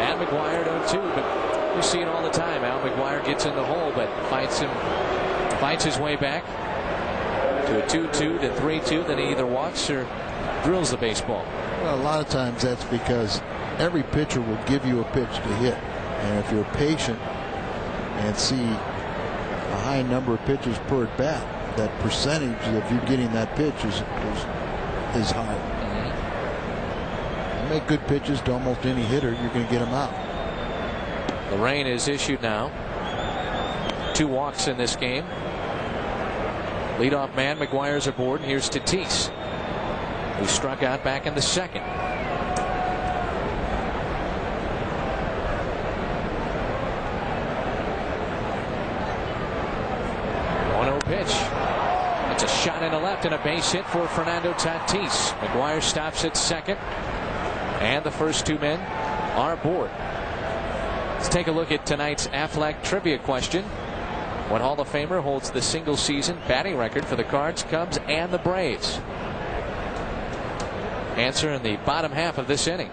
And McGuire 0-2, but we see it all the time. Al McGuire gets in the hole, but fights his way back to a 2-2 to 3-2. Then he either walks or drills the baseball. Well, a lot of times that's because every pitcher will give you a pitch to hit, and if you're patient and see a high number of pitches per at bat, that percentage of you getting that pitch is high. You make good pitches to almost any hitter, you're going to get them out. The rain is issued now. 2 walks in this game. Leadoff man McGuire's aboard, and here's Tatis, who struck out back in the second. 1-0 pitch. It's a shot in the left and a base hit for Fernando Tatis. McGuire stops at second, and the first 2 men are aboard. Let's take a look at tonight's Aflac trivia question. What Hall of Famer holds the single season batting record for the Cards, Cubs, and the Braves? Answer in the bottom half of this inning.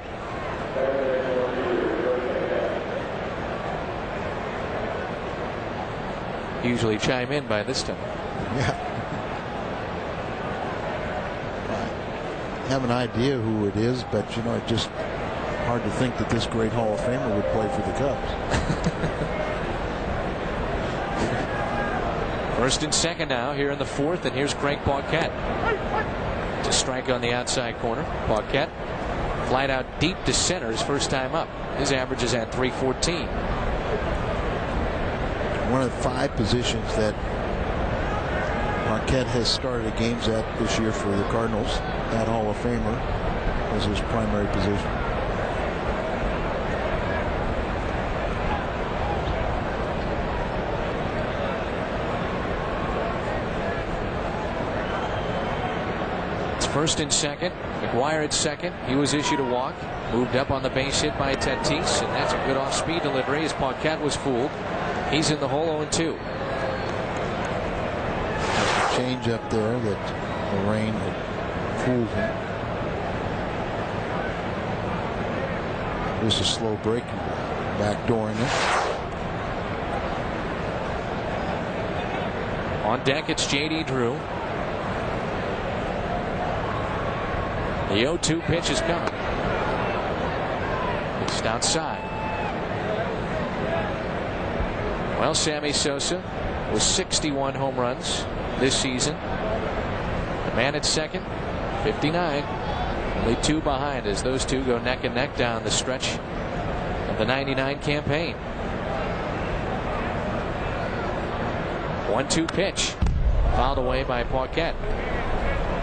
Usually chime in by this time. Yeah. I have an idea who it is, but you know, it's just hard to think that this great Hall of Famer would play for the Cubs. First and second now here in the 4th, and here's Craig Paquette to strike on the outside corner. Paquette flied out deep to center his first time up. His average is at .314. One of the 5 positions that Paquette has started games at this year for the Cardinals. That Hall of Famer was his primary position. First and second. McGuire at second. He was issued a walk. Moved up on the base hit by Tatis, and that's a good off-speed delivery as Paquette was fooled. He's in the hole 0-2. That's a change up there that Lorraine had fooled him. This is a slow break, backdooring it. On deck, it's J.D. Drew. The 0-2 pitch is coming. It's outside. Well, Sammy Sosa with 61 home runs this season. The man at second, 59. Only 2 behind as those 2 go neck and neck down the stretch of the '99 campaign. 1-2 pitch. Fouled away by Paquette.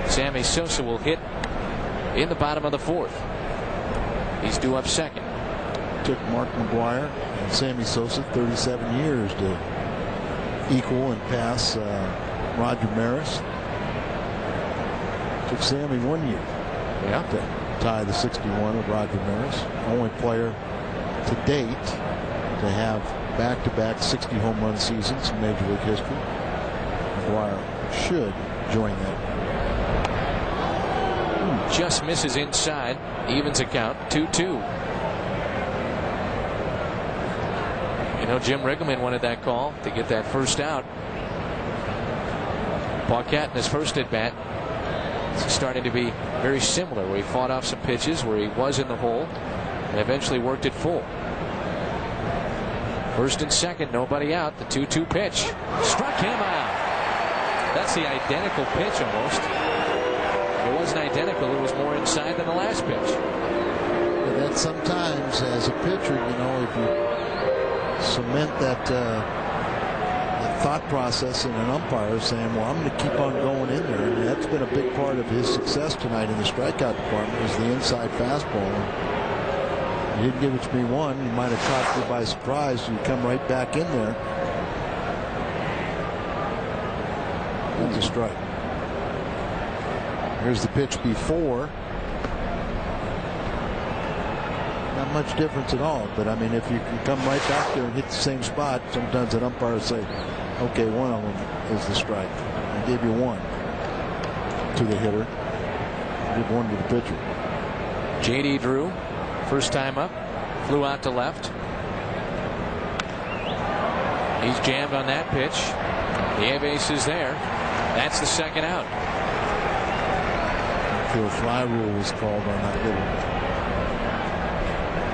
Sammy Sosa will hit in the bottom of the 4th. He's due up second. Took Mark McGuire and Sammy Sosa 37 years to equal and pass Roger Maris. Took Sammy 1 year to tie the 61 of Roger Maris. Only player to date to have back-to-back 60 home run seasons in Major League history. McGuire should join that. Just misses inside. Evens a count. 2-2. You know, Jim Riggleman wanted that call to get that first out. Paquette in his first at bat, it's starting to be very similar, where he fought off some pitches where he was in the hole and eventually worked it full. First and second, nobody out. The 2-2 pitch. Struck him out. That's the identical pitch almost. It wasn't identical. It was more inside than the last pitch. But that sometimes, as a pitcher, if you cement that thought process in an umpire saying, well, I'm going to keep on going in there. And that's been a big part of his success tonight in the strikeout department, is the inside fastball. And he didn't give it to me one. You might have caught me by surprise. You come right back in there. That's a strike. Here's the pitch before. Not much difference at all, but I mean, if you can come right back there and hit the same spot, sometimes an umpire will say, okay, one of them is the strike. I gave you one to the hitter, give one to the pitcher. J.D. Drew, first time up, flew out to left. He's jammed on that pitch. The A base is there. That's the second out. The fly rule was called on that little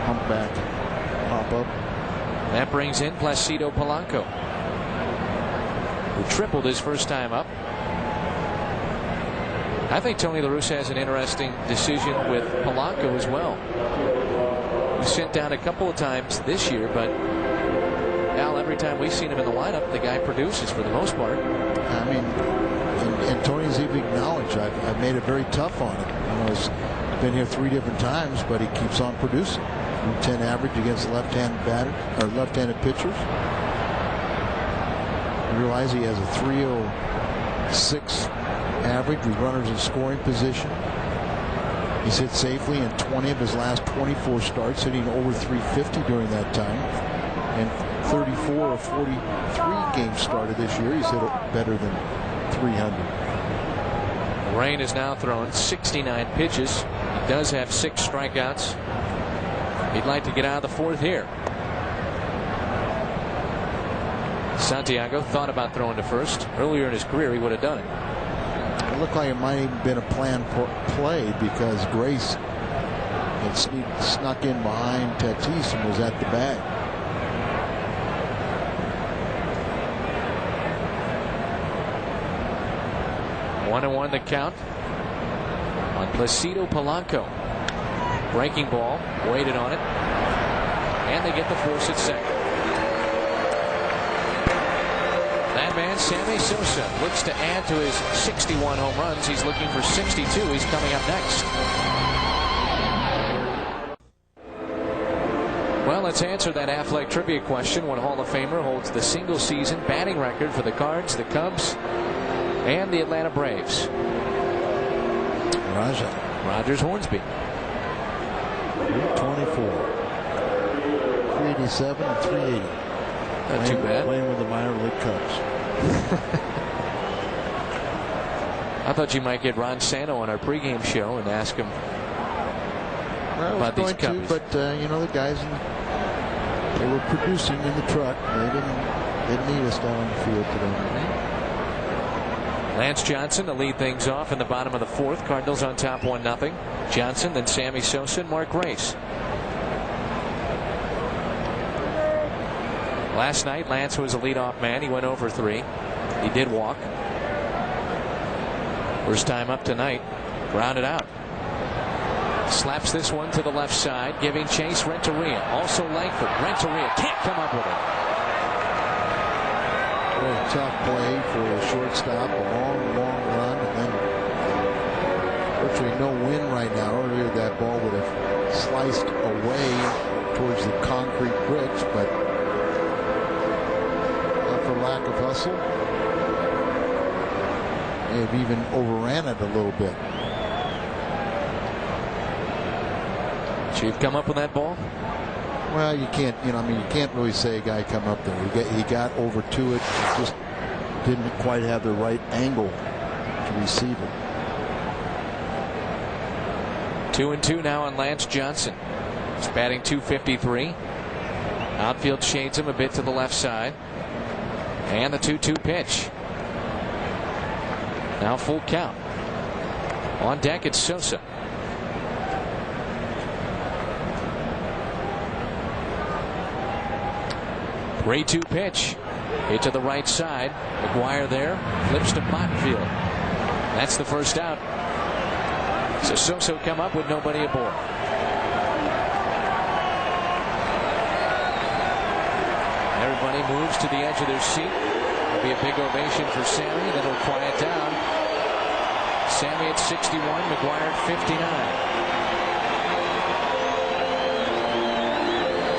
humpback pop up. That brings in Placido Polanco, who tripled his first time up. I think Tony La Russa has an interesting decision with Polanco as well. He sent down a couple of times this year, but Al, every time we've seen him in the lineup, the guy produces for the most part. I mean, and Tony's even acknowledged I've made it very tough on him. He's been here 3 different times, but he keeps on producing. 10 average against left-handed batters or left-handed pitchers. You realize he has a 306 average with runners in scoring position. He's hit safely in 20 of his last 24 starts, hitting over 350 during that time. And 34 of 43 games started this year, he's hit better than 300. Rain is now thrown 69 pitches. He does have 6 strikeouts. He'd like to get out of the 4th here. Santiago thought about throwing to first. Earlier in his career, he would have done it. It looked like it might have even been a planned play because Grace had snuck in behind Tatis and was at the bag. One and one the count on Placido Polanco. Breaking ball, waited on it, and they get the force at second. That man, Sammy Sosa, looks to add to his 61 home runs. He's looking for 62. He's coming up next. Well, let's answer that Affleck trivia question. What Hall of Famer holds the single season batting record for the Cards, the Cubs, and the Atlanta Braves? Rogers Hornsby. 324, 387, and 380. Not too bad. Playing with the minor league Cubs. I thought you might get Ron Santo on our pregame show and ask him about these Cubs. But the guys, they were producing in the truck. They didn't need us down on the field today. Lance Johnson to lead things off in the bottom of the 4th. Cardinals on top 1-0. Johnson, then Sammy Sosa and Mark Grace. Last night, Lance was a leadoff man. He went over 3. He did walk. First time up tonight. Grounded out. Slaps this one to the left side, giving chase Renteria. Also Langford. Renteria can't come up with it. A tough play for a shortstop, a long run, and then virtually no wind right now. Earlier that ball would have sliced away towards the concrete bricks, but not for lack of hustle. They've even overran it a little bit. Should have come up with that ball? Well, you can't, you can't really say a guy come up there. He got over to it, just didn't quite have the right angle to receive it. 2-2 now on Lance Johnson. He's batting .253. Outfield shades him a bit to the left side. And the 2-2 pitch. Now full count. On deck, it's Sosa. 3-2 pitch. Hit to the right side. McGuire there. Flips to Bonfield. That's the first out. So Sosa come up with nobody aboard. Everybody moves to the edge of their seat. There'll be a big ovation for Sammy. Then it'll quiet down. Sammy at 61. McGuire at 59.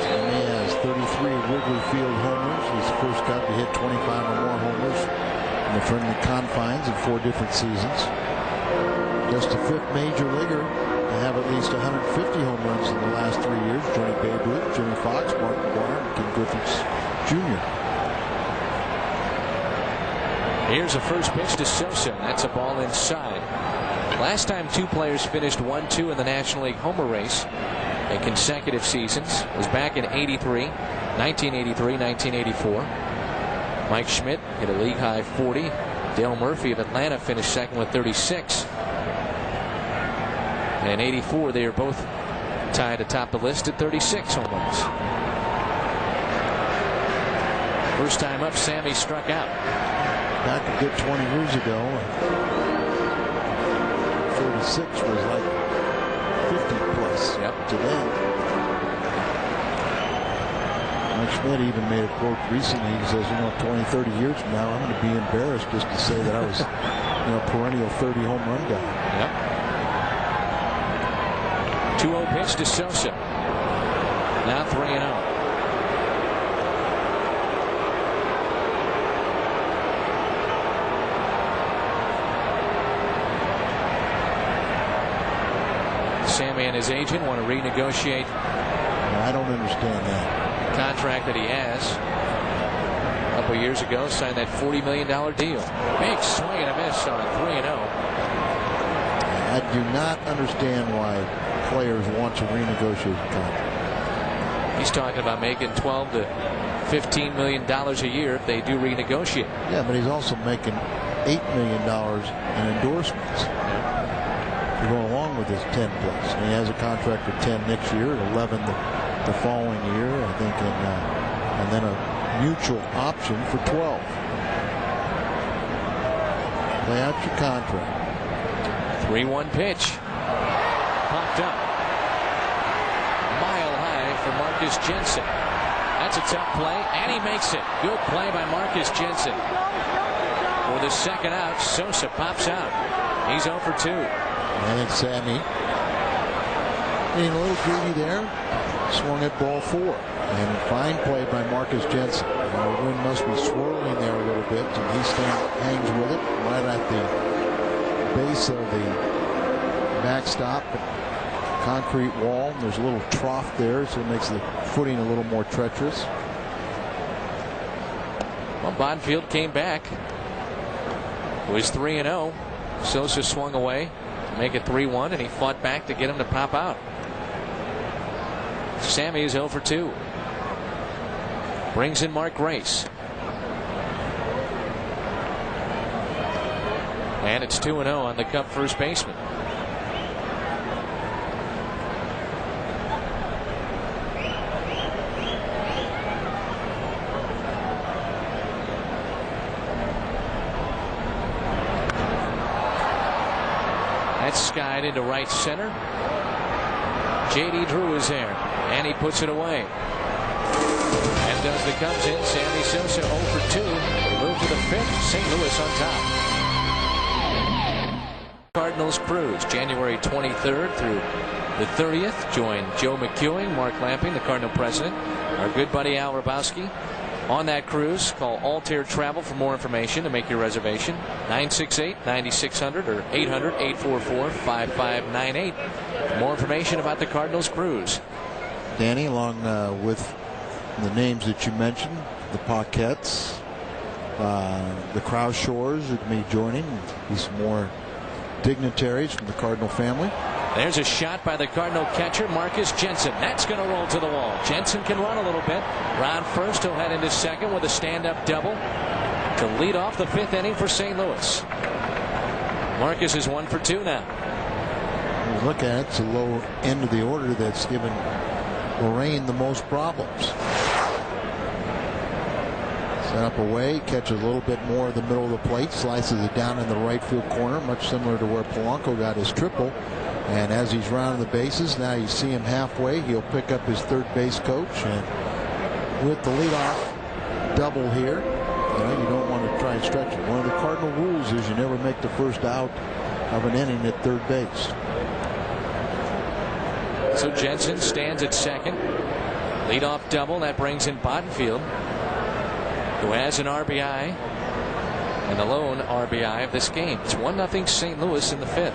Sammy has 33 Wrigley Field homers. He's the first guy to hit 25 or more homers in the friendly confines in 4 different seasons. Just the 5th major leaguer to have at least 150 home runs in the last 3 years. Joining Babe Ruth, Jimmy Fox, Mark McGuire, and Ken Griffiths Jr. Here's a first pitch to Sosa. That's a ball inside. Last time 2 players finished 1-2 in the National League homer race in consecutive seasons was back in 1983, 1984. Mike Schmidt hit a league high 40. Dale Murphy of Atlanta finished second with 36. And in 84, they are both tied atop the list at 36 home runs. First time up, Sammy struck out. Back a good 20 years ago, 36 was like 50 plus today. Mike Schmidt even made a quote recently. He says, 20, 30 years from now, I'm going to be embarrassed just to say that I was, perennial 30 home run guy. Yep. 2-0 pitch to Sosa. Now 3-0. Sammy and his agent want to renegotiate. I don't understand that. The contract that he has. A couple years ago, signed that $40 million deal. Big swing and a miss on 3-0. I do not understand why players want to renegotiate the contract. He's talking about making $12 to $15 million a year if they do renegotiate. Yeah, but he's also making $8 million in endorsements. To go along with his 10 plus. And he has a contract for 10 next year, 11 the following year, I think, and then a mutual option for 12. Play out your contract. 3-1 pitch. Popped up. Mile high for Marcus Jensen. That's a tough play, and he makes it. Good play by Marcus Jensen. For the second out, Sosa pops out. He's 0 for 2. And Sammy being a little greedy there, swung at ball 4. And a fine play by Marcus Jensen. The wind must be swirling there a little bit, and he hangs with it right at the base of the backstop, concrete wall. And there's a little trough there, so it makes the footing a little more treacherous. Well, Bonfield came back. It was 3-0. Sosa swung away. Make it 3-1, and he fought back to get him to pop out. Sammy is 0 for 2. Brings in Mark Grace. And it's 2-0 on the Cub first baseman. Skied into right center. J.D. Drew is there, and he puts it away. And does the Cubs in. Sammy Sosa 0 for 2. They move to the 5th. St. Louis on top. Cardinals cruise January 23rd through the 30th. Join Joe McEwing, Mark Lamping, the Cardinal president, our good buddy Al Rabowski. On that cruise, call Altair Travel for more information to make your reservation. 968-9600 or 800-844-5598. For more information about the Cardinals cruise. Danny, along with the names that you mentioned, the Paquettes, the Krause Shores are going to be joining. Be some more dignitaries from the Cardinal family. There's a shot by the Cardinal catcher, Marcus Jensen. That's going to roll to the wall. Jensen can run a little bit. Round first, he'll head into second with a stand-up double to lead off the 5th inning for St. Louis. Marcus is 1 for 2 now. When you look at it, it's the low end of the order that's given Lorraine the most problems. Set up away, catches a little bit more of the middle of the plate, slices it down in the right field corner, much similar to where Polanco got his triple. And as he's rounding the bases, now you see him halfway. He'll pick up his third base coach, and with the leadoff double here, you don't want to try and stretch it. One of the cardinal rules is you never make the first out of an inning at third base. So Jensen stands at second. Leadoff double, that brings in Bonfield, who has an RBI and the lone RBI of this game. It's 1-0 St. Louis in the fifth.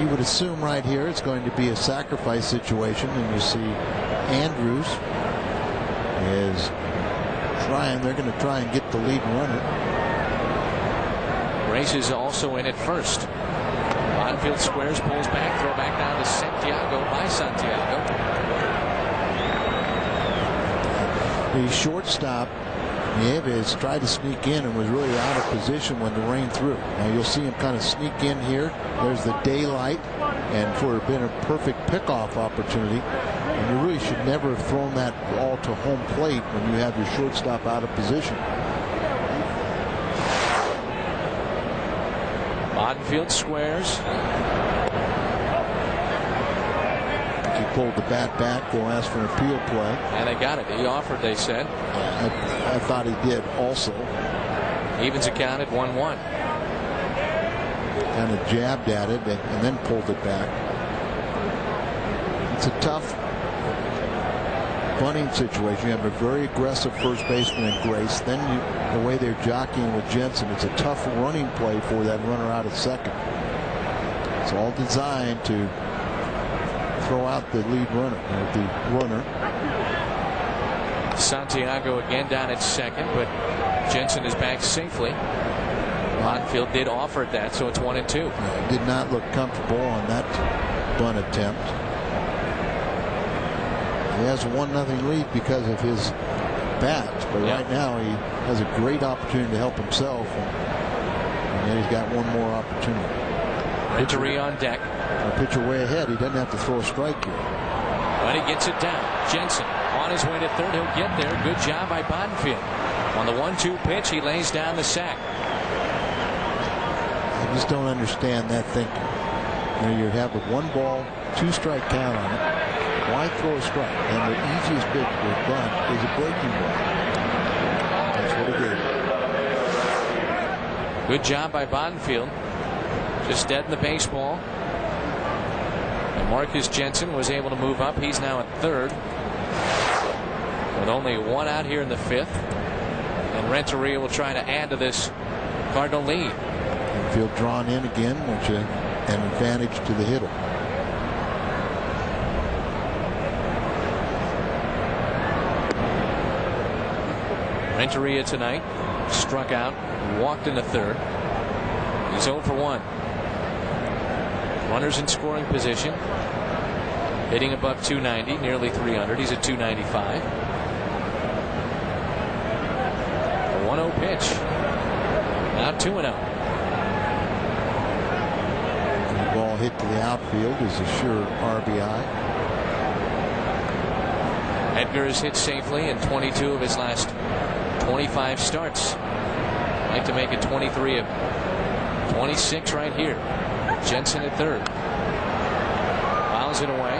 You would assume right here it's going to be a sacrifice situation, and you see Andrews is trying. They're going to try and get the lead runner. Grace is also in at first. Bonfield squares, pulls back, throw back down to Santiago by Santiago. The shortstop Nieves tried to sneak in and was really out of position when the rain threw. Now you'll see him kind of sneak in here. There's the daylight, and for been a perfect pickoff opportunity. And you really should never have thrown that ball to home plate when you have your shortstop out of position. Bonfield squares. He pulled the bat back. They'll ask for an appeal play. And they got it. He offered, they said. I thought he did also. Evens it count at 1-1. Kind of jabbed at it and then pulled it back. It's a tough bunting situation. You have a very aggressive first baseman in Grace. Then the way they're jockeying with Jensen, it's a tough running play for that runner out at second. It's all designed to throw out the lead runner, or the runner. Santiago again down at second, but Jensen is back safely. Bonfield did offer that, so it's 1-2. Did not look comfortable on that bunt attempt. He has a 1-0 lead because of his bat, but right now he has a great opportunity to help himself, and then he's got one more opportunity. Victory on deck. A pitcher way ahead. He doesn't have to throw a strike here. But he gets it down. Jensen on his way to third. He'll get there. Good job by Bonfield. On the 1-2 pitch, he lays down the sack. I just don't understand that thinking. You have a 1 ball, 2 strike count on it. Why throw a strike? And the easiest pitch to bunt is a breaking ball. That's what he did. Good job by Bonfield. Just dead in the baseball. And Marcus Jensen was able to move up. He's now at third, with only 1 out here in the fifth. And Renteria will try to add to this Cardinal lead. Field drawn in again, which is an advantage to the hitter. Renteria tonight struck out, walked in the third. He's 0 for 1. Runners in scoring position. Hitting above 290, nearly 300. He's at 295. A 1-0 pitch. Now 2-0. The ball hit to the outfield is a sure RBI. Edgar has hit safely in 22 of his last 25 starts. Like to make it 23 of 26 right here. Jensen at third. Fouls it away.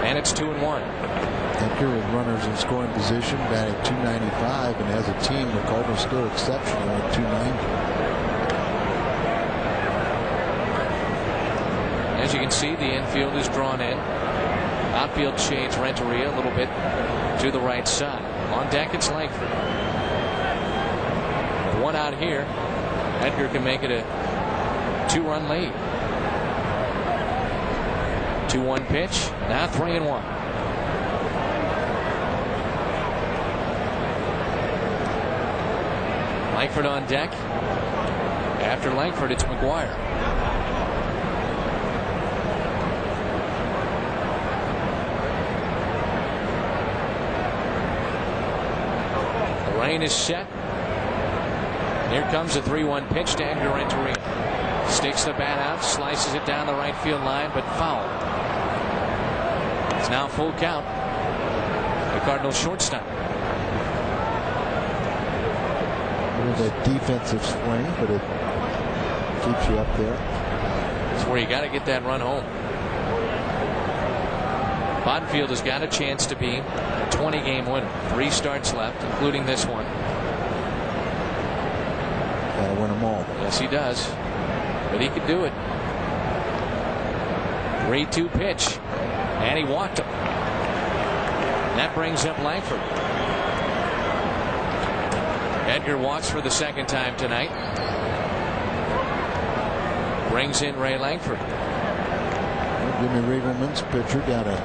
And it's 2-1. Edgar with runners in scoring position, batting .295, and as a team, the Cardinals still exceptional at .290. As you can see, the infield is drawn in. Outfield shades Renteria a little bit to the right side. On deck, it's Langford. With 1 out here, Edgar can make it a 2-run lead. 2-1 pitch. Now 3-1. Langford on deck. After Langford, it's McGuire. The rain is set. Here comes a 3-1 pitch to Edgar Renteria. Sticks the bat out, slices it down the right field line, but foul. It's now full count. The Cardinals shortstop. that defensive swing, but it keeps you up there. It's where you got to get that run home. Bonfield has got a chance to be a 20-game winner. 3 starts left, including this one. Got to win them all. Yes, he does. But he could do it. 3-2 pitch. And he walked him. That brings up Langford. Edgar walks for the second time tonight. Brings in Ray Langford. Jimmy Riegelman's pitcher got a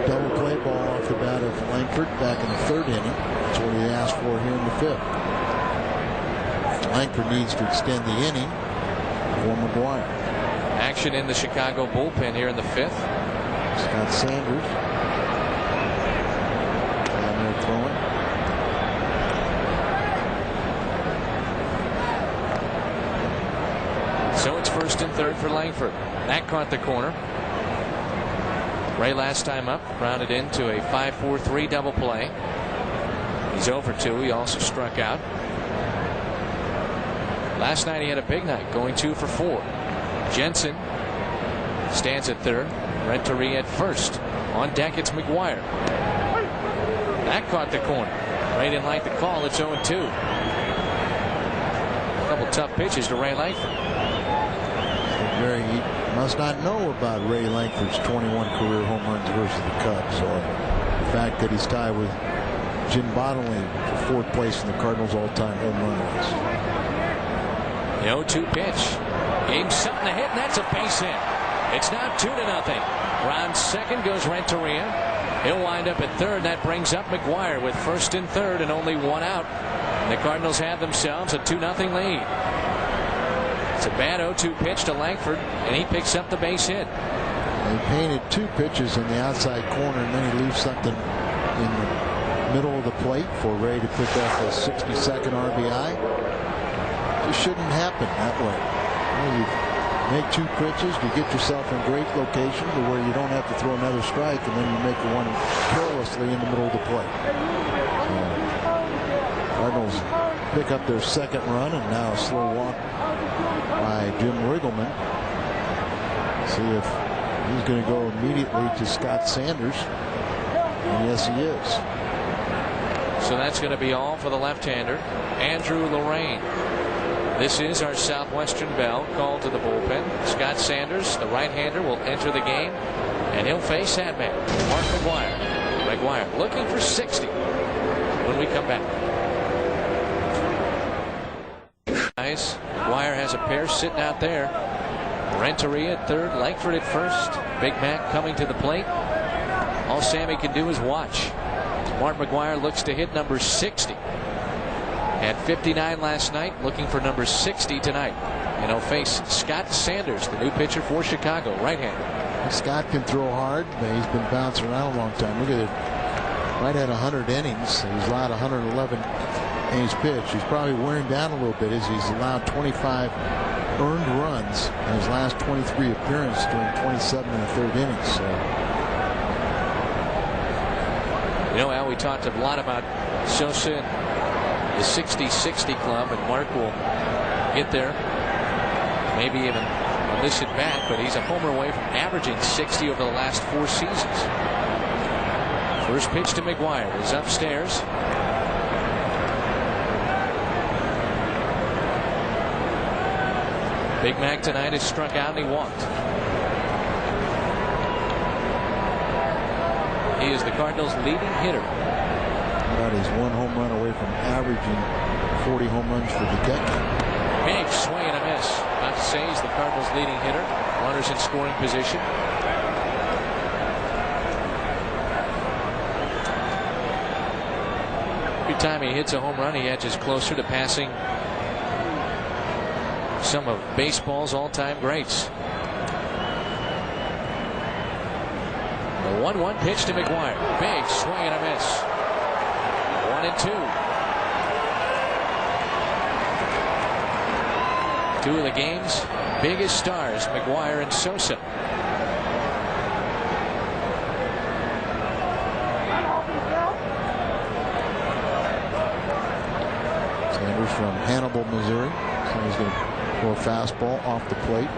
double play ball off the bat of Langford back in the 3rd inning. That's what he asked for here in the 5th. Langford needs to extend the inning for McGuire. Action in the Chicago bullpen here in the 5th. Scott Sanders down there throwing. So it's 1st and 3rd for Langford. That caught the corner. Ray last time up grounded into a 5-4-3 double play. He's 0 for 2. He also struck out. Last night he had a big night, going 2 for 4. Jensen stands at 3rd. Renteria at 1st. On deck it's McGuire. That caught the corner. Ray didn't like the call. It's 0-2. A couple tough pitches to Ray Langford. He must not know about Ray Langford's 21 career home runs versus the Cubs, or the fact that he's tied with Jim Bottomley for 4th place in the Cardinals all-time home run race. The 0-2 pitch. Gave something to hit, and that's a base hit. It's now 2-0. Round second goes Renteria. He'll wind up at 3rd. That brings up McGuire with 1st and 3rd and only 1 out. And the Cardinals have themselves a 2-0 lead. It's a bad 0-2 pitch to Langford, and he picks up the base hit. He painted 2 pitches in the outside corner, and then he leaves something in the middle of the plate for Ray to pick up a 62nd RBI. It shouldn't happen that way. You make 2 pitches, you get yourself in great location to where you don't have to throw another strike, and then you make the one carelessly in the middle of the plate. Cardinals pick up their 2nd run, and now a slow walk by Jim Riegelman. See if he's going to go immediately to Scott Sanders. And yes, he is. So that's going to be all for the left-hander, Andrew Lorraine. This is our Southwestern Bell called to the bullpen. Scott Sanders, the right-hander, will enter the game, and he'll face that man, Mark McGuire. McGuire looking for 60 when we come back. McGuire has a pair sitting out there. Renteria at 3rd, Langford at 1st. Big Mac coming to the plate. All Sammy can do is watch. Mark McGuire looks to hit number 60. Had 59 last night, looking for number 60 tonight. And he'll face Scott Sanders, the new pitcher for Chicago, right-hander. Scott can throw hard, but he's been bouncing around a long time. Look at it. Right at 100 innings. He's allowed 111 innings pitched. He's probably wearing down a little bit as he's allowed 25 earned runs in his last 23 appearances during 27 and a 3rd innings. So. You know, Al, we talked a lot about Sosa and the 60-60 club, and Mark will get there. Maybe even on this at bat, but he's a homer away from averaging 60 over the last 4 seasons. First pitch to McGuire is upstairs. Big Mac tonight has struck out and he walked. He is the Cardinals' leading hitter. About his 1 home run away from averaging 40 home runs for the decade. Big swing and a miss. About to say he's the Cardinals' leading hitter. Runners in scoring position. Every time he hits a home run, he edges closer to passing some of baseball's all-time greats. The 1-1 pitch to McGuire. Big swing and a miss. 1-2. 2 of the game's biggest stars, McGuire and Sosa. Sanders from Hannibal, Missouri. So he's going to throw a fastball off the plate.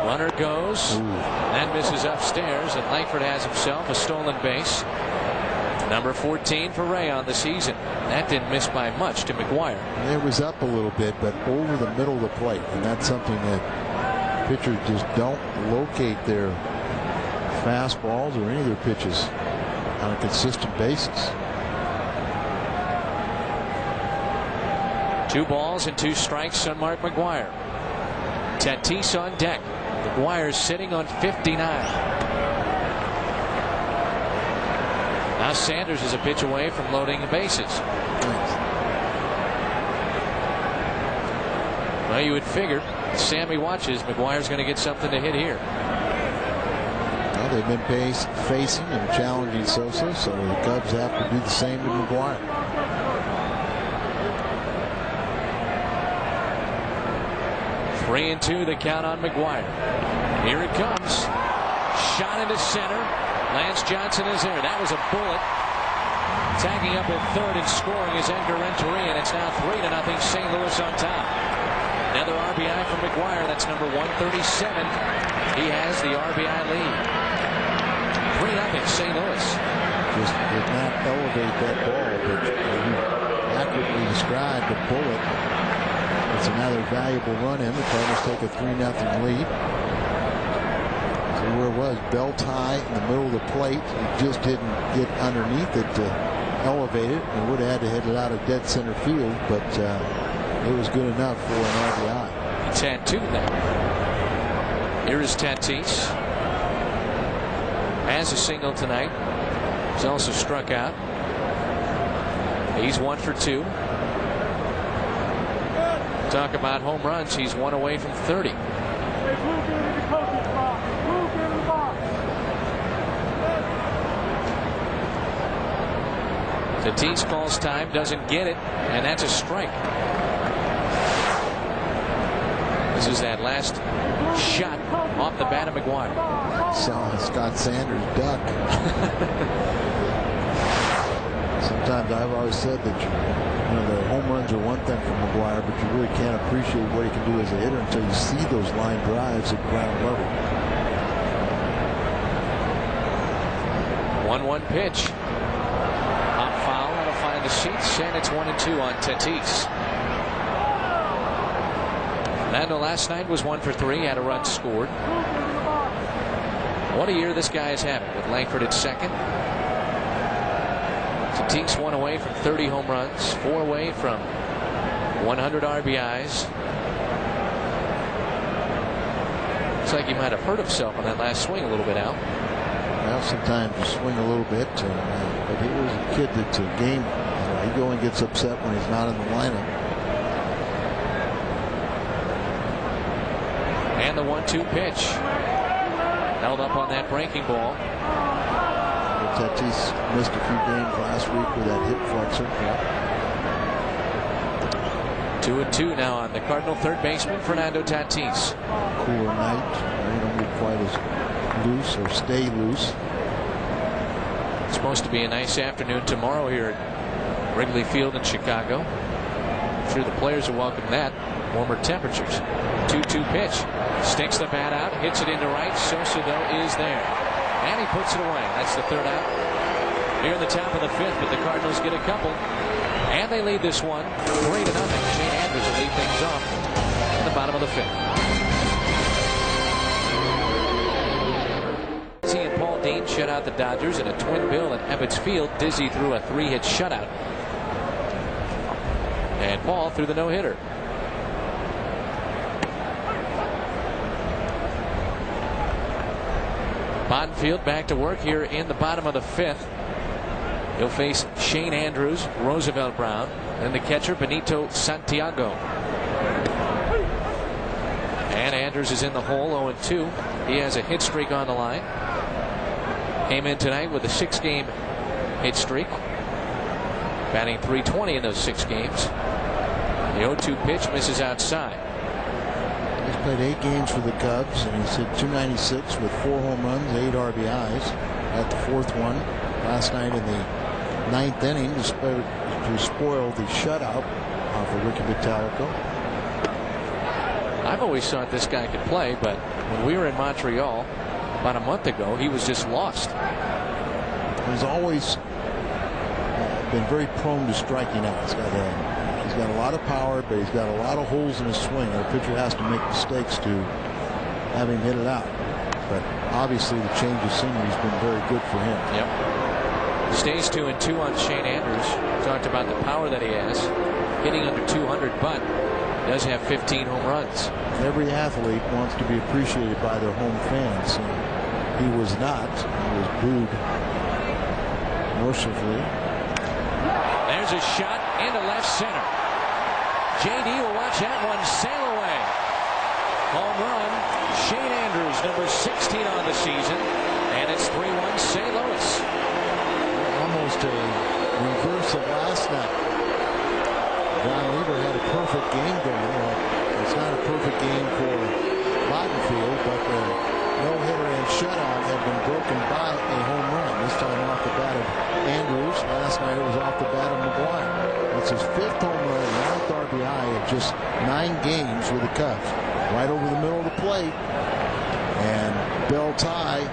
Runner goes. Ooh. And misses upstairs, and Langford has himself a stolen base. Number 14 for Ray on the season. That didn't miss by much to McGuire. It was up a little bit, but over the middle of the plate, and that's something that pitchers just don't locate their fastballs or any of their pitches on a consistent basis. 2 balls and 2 strikes on Mark McGuire. Tatis on deck. McGuire sitting on 59. Now Sanders is a pitch away from loading the bases. Well, you would figure Sammy watches. McGuire's going to get something to hit here. Well, they've been facing and challenging Sosa, so the Cubs have to do the same to McGuire. Three and 2 the count on McGuire. Here it comes. Shot into center. Lance Johnson is there. That was a bullet. Tagging up at third and scoring is Edgar Renteria, and it's now 3-0 St. Louis on top. Another RBI from McGuire. That's number 137. He has the RBI lead. 3-0 St. Louis. Just did not elevate that ball, but you accurately described the bullet. It's another valuable run in. The Cardinals take a 3-0 lead. See where it was, belt high in the middle of the plate. He just didn't get underneath it to elevate it. He would have had to hit it out of dead center field, but it was good enough for an RBI. It's had 2 now. Here is Tatis. Has a single tonight. He's also struck out. He's 1 for 2. Talk about home runs. He's 1 away from 30. Tatis calls time, doesn't get it, and that's a strike. This is that last shot off the bat of McGuire. Saw Scott Sanders duck. Sometimes I've always said that the home runs are one thing from McGuire, but you really can't appreciate what he can do as a hitter until you see those line drives at ground level. 1-1 pitch. Pop foul. That'll find the seats, and it's 1-2 on Tatis. Fernando last night was 1 for 3, had a run scored. What a year this guy is having with Langford at second. Tatis 1 away from 30 home runs, 4 away from 100 RBIs. Looks like he might have hurt himself on that last swing a little bit, Al. Well, sometimes you swing a little bit, but he was a kid that's a game. He only gets upset when he's not in the lineup. And the 1-2 pitch. Held up on that breaking ball. Tatis missed a few games last week with that hip flexor. 2-2 now on the Cardinal third baseman, Fernando Tatis. Cooler night. They don't get quite as loose or stay loose. It's supposed to be a nice afternoon tomorrow here at Wrigley Field in Chicago. I'm sure the players will welcome that. Warmer temperatures. 2-2 pitch. Sticks the bat out, hits it into right. Sosa, though, is there. And he puts it away. That's the third out. Here in the top of the 5th, but the Cardinals get a couple. And they lead this one 3-0. Shane Andrews will lead things off in the bottom of the 5th. Dizzy and Paul Dean shut out the Dodgers in a twin bill at Ebbets Field. Dizzy threw a 3-hit shutout. And Paul threw the no-hitter. Bonfield back to work here in the bottom of the 5th. He'll face Shane Andrews, Roosevelt Brown, and the catcher Benito Santiago. And Andrews is in the hole, 0-2. He has a hit streak on the line. Came in tonight with a 6-game hit streak. Batting .320 in those 6 games. The 0-2 pitch misses outside. He's played 8 games for the Cubs, and he's hit .296 with 4 home runs, 8 RBIs. At the 4th one last night in the ninth inning to spoil the shutout for Ricky Vitalico. I've always thought this guy could play, but when we were in Montreal about a month ago, he was just lost. He's always been very prone to striking out. He's got a lot of power, but he's got a lot of holes in his swing. The pitcher has to make mistakes to have him hit it out. But obviously the change of scenery has been very good for him. Yep. Stays 2-2 on Shane Andrews. Talked about the power that he has, hitting under 200, but does have 15 home runs. Every athlete wants to be appreciated by their home fans. He was not. He was booed mercifully. There's a shot into left center. JD will watch that one sail away. Home run, Shane Andrews, number 16 on the season, and it's 3-1 St. Louis. Almost a reverse of last night. John Lieber had a perfect game going. It's not a perfect game for Bottenfield, but the no-hitter and shutout have been broken by a home run. This time off the bat of Andrews. Last night it was off the bat of McGuire. That's his 5th home run, 9th RBI in just 9 games with the Cubs. Right over the middle of the plate. And bell tie.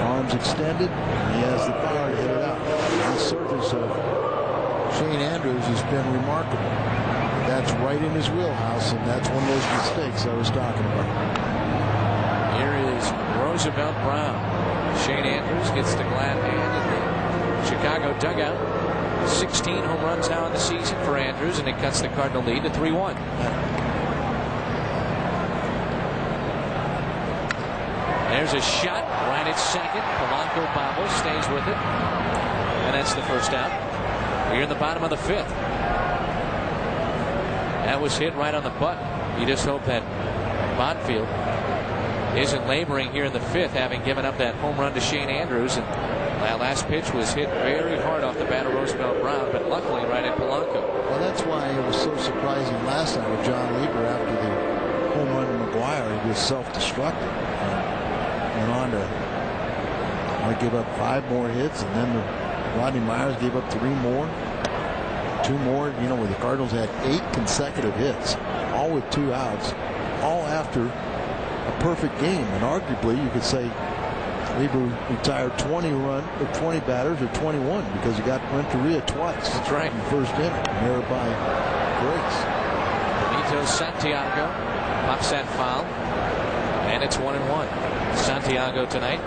Arms extended. He has the power to hit it out. The surface of Shane Andrews has been remarkable. That's right in his wheelhouse, and that's one of those mistakes I was talking about. Here is Roosevelt Brown. Shane Andrews gets the glad hand in the Chicago dugout. 16 home runs now in the season for Andrews, and it cuts the Cardinal lead to 3-1. There's a shot right at second. Polanco bobbles, stays with it, and that's the first out. We're in the bottom of the 5th. That was hit right on the button. You just hope that Bottenfield isn't laboring here in the 5th, having given up that home run to Shane Andrews. And that last pitch was hit very hard off the bat of Roosevelt Brown, but luckily right at Polanco. Well, that's why it was so surprising last night with John Lieber after the home run to McGuire. He was self-destructive. Went on to give up 5 more hits, and then Rodney Myers gave up 3 more. 2 more, where the Cardinals had 8 consecutive hits, all with 2 outs, all after a perfect game. And arguably, you could say Lieber retired 20 batters or 21 because he got Renteria twice. That's right. In the first inning, there by Grace. Benito Santiago pops that foul, and it's 1-1. Santiago tonight,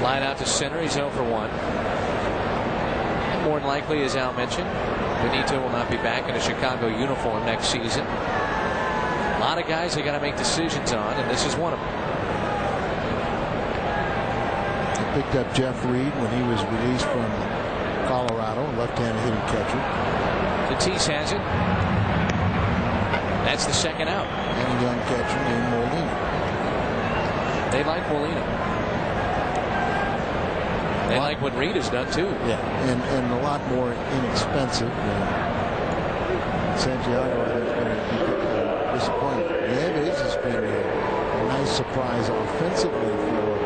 flying out to center. He's 0 for 1. More than likely, as Al mentioned, Benito will not be back in a Chicago uniform next season. A lot of guys they got to make decisions on, and this is one of them. They picked up Jeff Reed when he was released from Colorado, left-handed hitting catcher. Tatis has it. That's the second out. And a young catcher named Molina. They like Molina. They like what Reed has done too. Yeah, and a lot more inexpensive. Santiago has been a disappointment. Nieves has been a nice surprise offensively for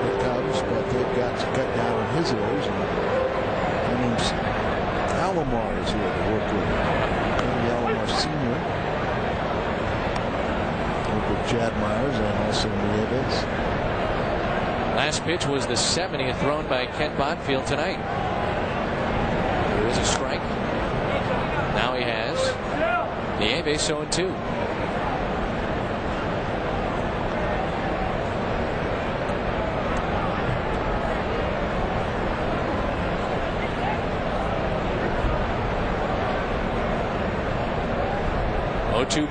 the Cubs, but they've got to cut down on his errors. And Alomar is here to work with. Alomar Sr. Work with Chad Myers and also Nieves. Last pitch was the 70th thrown by Ken Bottenfield tonight. There is a strike. Now he has Nieves 0-2.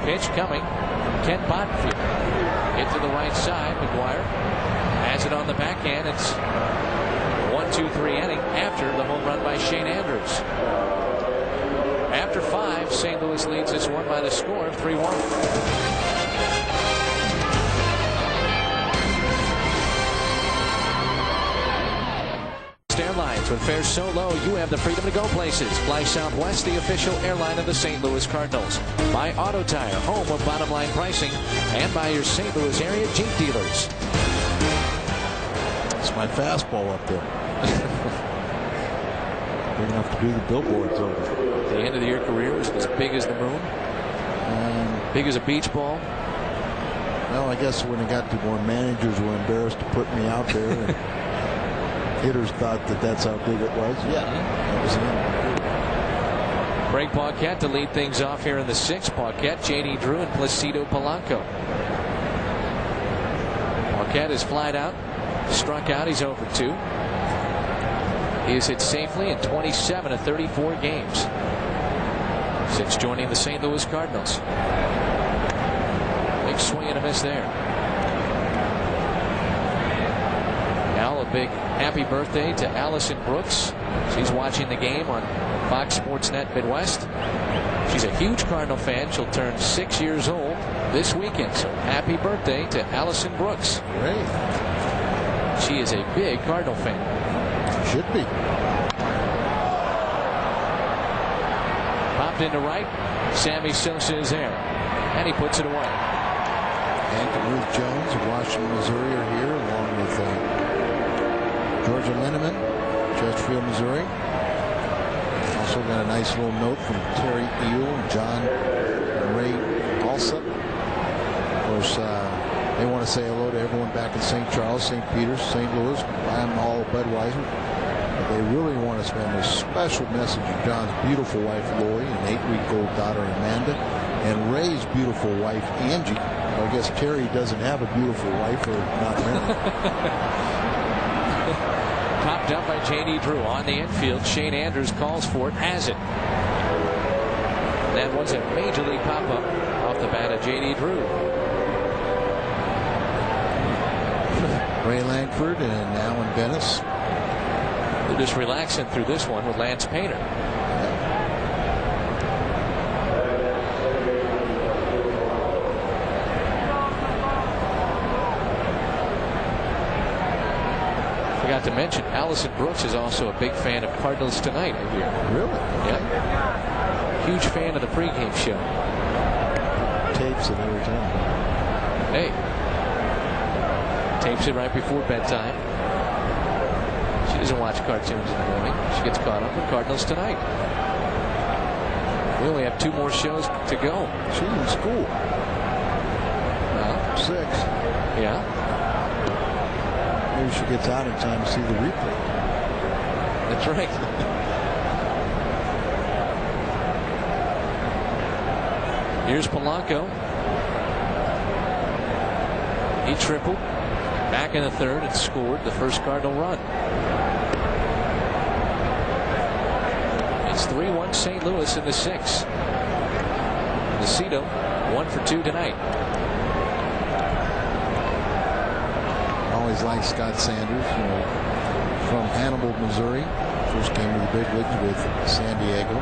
Pitch coming. Ken Bottenfield hit to the right side. McGuire has it on the backhand. It's 1-2-3 inning after the home run by Shane Andrews. After 5, St. Louis leads this one by the score of 3-1. Airlines. When fares so low, you have the freedom to go places. Fly Southwest, the official airline of the St. Louis Cardinals. By Auto Tire, home of bottom line pricing, and by your St. Louis area Jeep dealers. It's my fastball up there. Big enough to do the billboards over. The end of the year career was as big as the moon. Big as a beach ball. Well, I guess when it got to where managers were embarrassed to put me out there, and hitters thought that that's how big it was. Yeah, that was it. Greg Paquette to lead things off here in the 6th. Paquette, J.D. Drew, and Placido Polanco. Paquette is flied out, struck out. He's over 2. He has hit safely in 27 of 34 games since joining the St. Louis Cardinals. Big swing and a miss there. Now a big happy birthday to Allison Brooks. She's watching the game on Fox Sports Net Midwest. She's a huge Cardinal fan. She'll turn 6 years old this weekend. So happy birthday to Allison Brooks. Great. She is a big Cardinal fan. Should be. Popped into right. Sammy Sosa is there. And he puts it away. And Ruth Jones of Washington, Missouri are here, along with Georgia Linneman, Chesterfield, Missouri. Also got a nice little note from Terry Eel and John and Ray Alsop. Of course, they want to say hello to everyone back in St. Charles, St. Peter's, St. Louis, buy them all Budweiser. But they really want to spend a special message to John's beautiful wife, Lori, and 8-week-old daughter, Amanda, and Ray's beautiful wife, Angie. Well, I guess Terry doesn't have a beautiful wife, or not married. Popped up by J.D. Drew on the infield. Shane Andrews calls for it, has it. That was a major league pop-up off the bat of J.D. Drew. Ray Langford and Alan Venice. They're just relaxing through this one with Lance Painter. Forgot to mention, Allison Brooks is also a big fan of Cardinals Tonight, I hear. Really? Yeah. Huge fan of the pregame show. Tapes it every time. Hey. Tapes it right before bedtime. She doesn't watch cartoons in the morning. She gets caught up with Cardinals Tonight. We only have 2 more shows to go. She's in school. 6. Yeah. Maybe she gets out in time to see the replay. That's right. Here's Polanco. He tripled back in the 3rd and scored the first Cardinal run. It's 3-1 St. Louis in the 6th. Placido 1 for 2 tonight. Always liked Scott Sanders, from Hannibal, Missouri. First came to the big leagues with San Diego.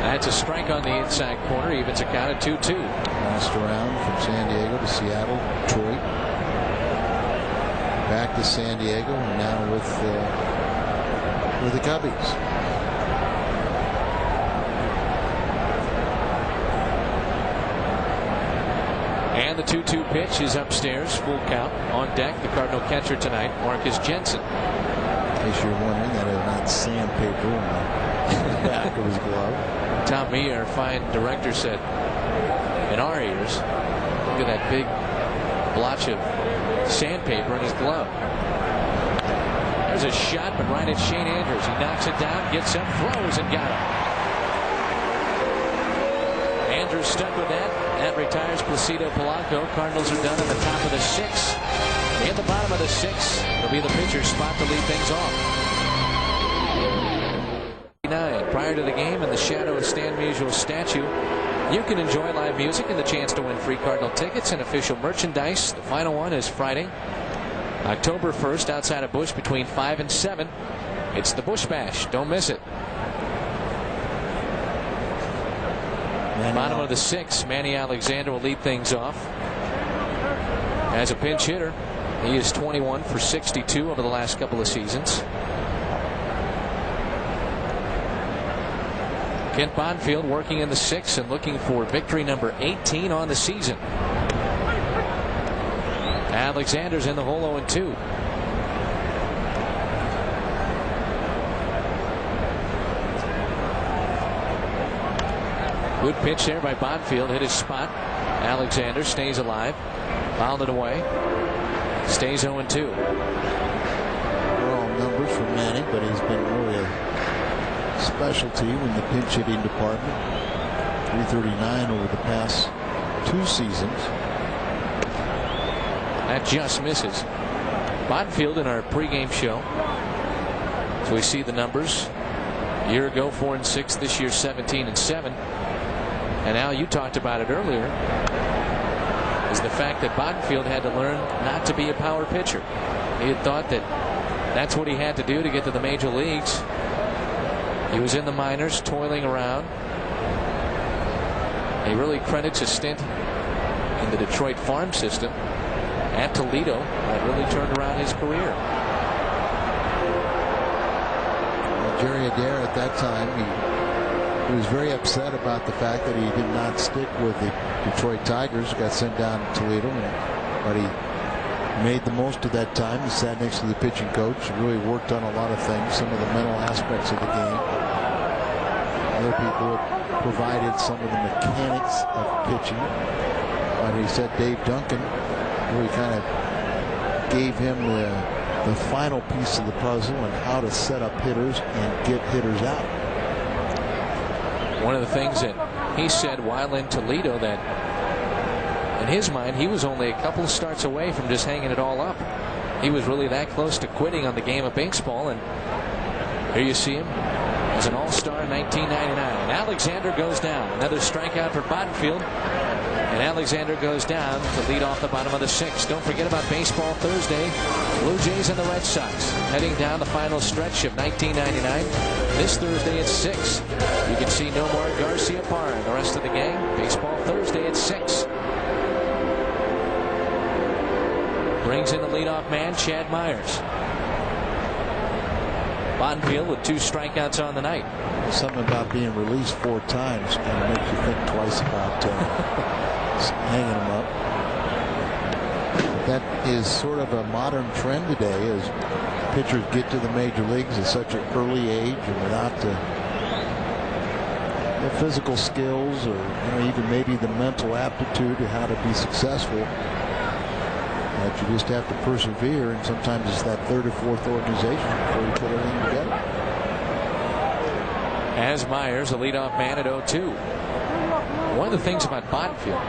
That's a strike on the inside corner. Evens a count at 2-2. Bounced around from San Diego to Seattle, Detroit, back to San Diego, and now with the Cubbies. And the 2-2 pitch is upstairs. Full count. On deck, the Cardinal catcher tonight, Marcus Jensen. In case you're wondering, that is not sandpaper on the back of his glove. Tom Mee, our fine director, said in our ears, look at that big blotch of sandpaper in his glove. There's a shot, but right at Shane Andrews. He knocks it down, gets up, throws, and got him. Andrews stuck with that. That retires Placido Polanco. Cardinals are done in the top of the 6th. In the bottom of the 6th, it'll be the pitcher's spot to lead things off. Prior to the game, in the shadow of Stan Musial's statue, you can enjoy live music and the chance to win free Cardinal tickets and official merchandise. The final one is Friday, October 1st, outside of Busch between 5 and 7. It's the Busch Bash. Don't miss it. Bottom of the 6th, Manny Alexander will lead things off. As a pinch hitter, he is 21 for 62 over the last couple of seasons. Kent Bonfield working in the 6th and looking for victory number 18 on the season. Alexander's in the hole 0-2. Good pitch there by Bonfield. Hit his spot. Alexander stays alive. Fouled it away. Stays 0-2. Well, numbers for Manning, but he's been really a specialty in the pinch hitting department. 339 over the past 2 seasons. That just misses. Bonfield in our pregame show. So we see the numbers. A year ago 4-6. This year 17-7. And Al, you talked about it earlier, is the fact that Bonfield had to learn not to be a power pitcher. He had thought that that's what he had to do to get to the major leagues. He was in the minors toiling around. He really credits a stint in the Detroit farm system at Toledo that really turned around his career. Well, Jerry Adair at that time, he was very upset about the fact that he did not stick with the Detroit Tigers. Got sent down to Toledo, but he made the most of that time. He sat next to the pitching coach. He really worked on a lot of things, some of the mental aspects of the game. Other people provided some of the mechanics of pitching. But he said Dave Duncan really kind of gave him the final piece of the puzzle and how to set up hitters and get hitters out. One of the things that he said while in Toledo, that in his mind he was only a couple of starts away from just hanging it all up. He was really that close to quitting on the game of baseball, and here you see him as an all-star in 1999. Alexander goes down. Another strikeout for Bonfield, and Alexander goes down to lead off the bottom of the 6th. Don't forget about Baseball Thursday. Blue Jays and the Red Sox heading down the final stretch of 1999 this Thursday at 6. You can see Nomar Garciaparra and the rest of the gang. Baseball Thursday at 6. Brings in the leadoff man, Chad Myers. Bonfield with 2 strikeouts on the night. Something about being released 4 times kind of makes you think twice about hanging them up. That is sort of a modern trend today, as pitchers get to the major leagues at such an early age and without the physical skills, or even maybe the mental aptitude to how to be successful. That you just have to persevere, and sometimes it's that 3rd or 4th organization before you put everything together. As Myers, a leadoff man at 0-2. One of the things about Bonfield,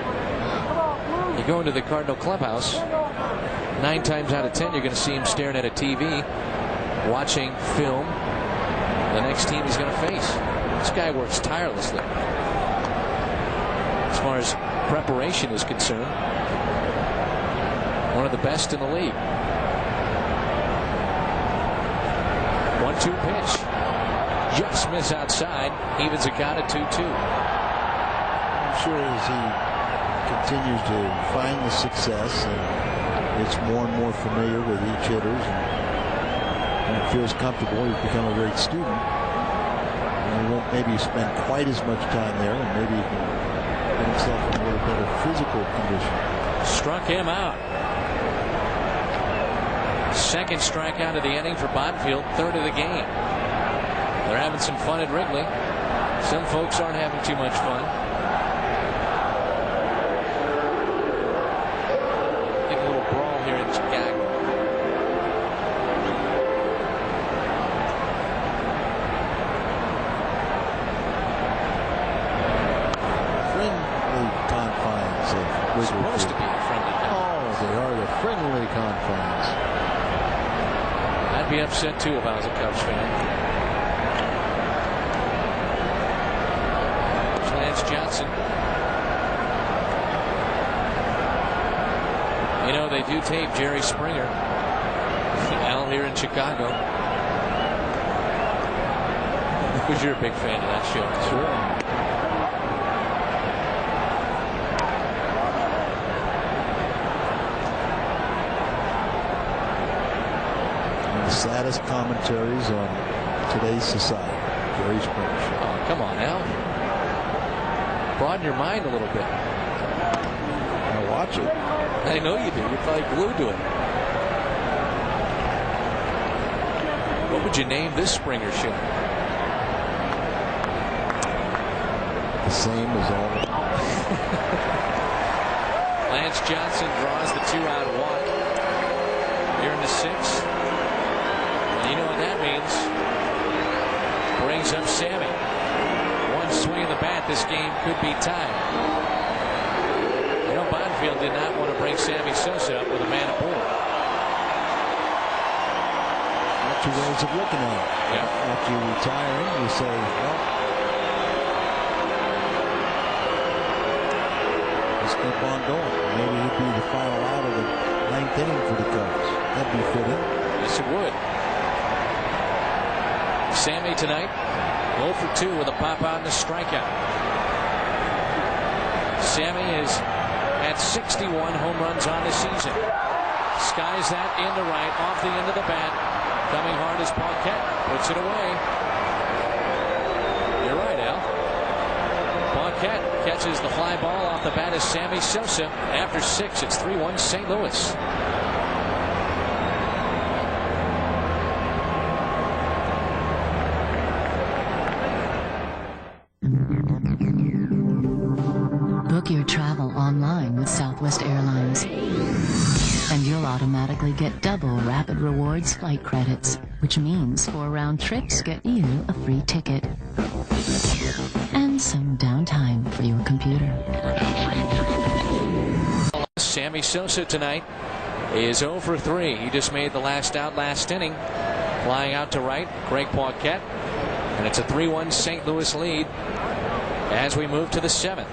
you go into the Cardinal clubhouse, 9 times out of 10 you're going to see him staring at a TV, watching film the next team he's going to face. This guy works tirelessly as far as preparation is concerned. One of the best in the league. 1-2 pitch. Just miss outside. Evens a count at 2-2. I'm sure as he continues to find the success and gets more and more familiar with each hitters and feels comfortable, he's become a great student. And he won't maybe spend quite as much time there, and maybe he can get himself in a little better physical condition. Struck him out. 2nd strikeout of the inning for Bonfield, 3rd of the game. They're having some fun at Wrigley. Some folks aren't having too much fun. I think a little brawl here in Chicago. Friendly confines of Wrigley. Supposed to be a friendly confines. Oh, they are the friendly confines. I'd be upset too if I was a Cubs fan. Johnson. You know, they do tape Jerry Springer. Al here in Chicago. Because you're a big fan of that show. Sure. One of the saddest commentaries on today's society. Jerry Springer show. Oh, come on, Al. Broaden your mind a little bit. I watch it. I know you do. You're probably glued to it. What would you name this Springer show? The same as all. Lance Johnson draws the 2-out walk here in the 6th. And you know what that means. Brings up Sammy. One swing of the bat, this game could be tied. You know, Bonfield did not want to bring Sammy Sosa up with a man aboard. Two ways of looking at it. Yeah. After you retire, you say, well, let's keep on going. Maybe he'd be the final out of the 9th inning for the Cubs. That'd be fitting. Yes, it would. Sammy tonight, 0 for 2 with a pop out and a strikeout. Sammy is at 61 home runs on the season. Skies that into right, off the end of the bat. Coming hard as Paquette puts it away. You're right, Al. Paquette catches the fly ball off the bat of Sammy Sosa. After 6, it's 3-1 St. Louis. Book your travel online with Southwest Airlines. And you'll automatically get double Rapid Rewards flight credits, which means 4 round trips get you a free ticket. And some downtime for your computer. Sammy Sosa tonight is 0 for 3. He just made the last out last inning. Flying out to right, Greg Paquette. And it's a 3-1 St. Louis lead as we move to the 7th.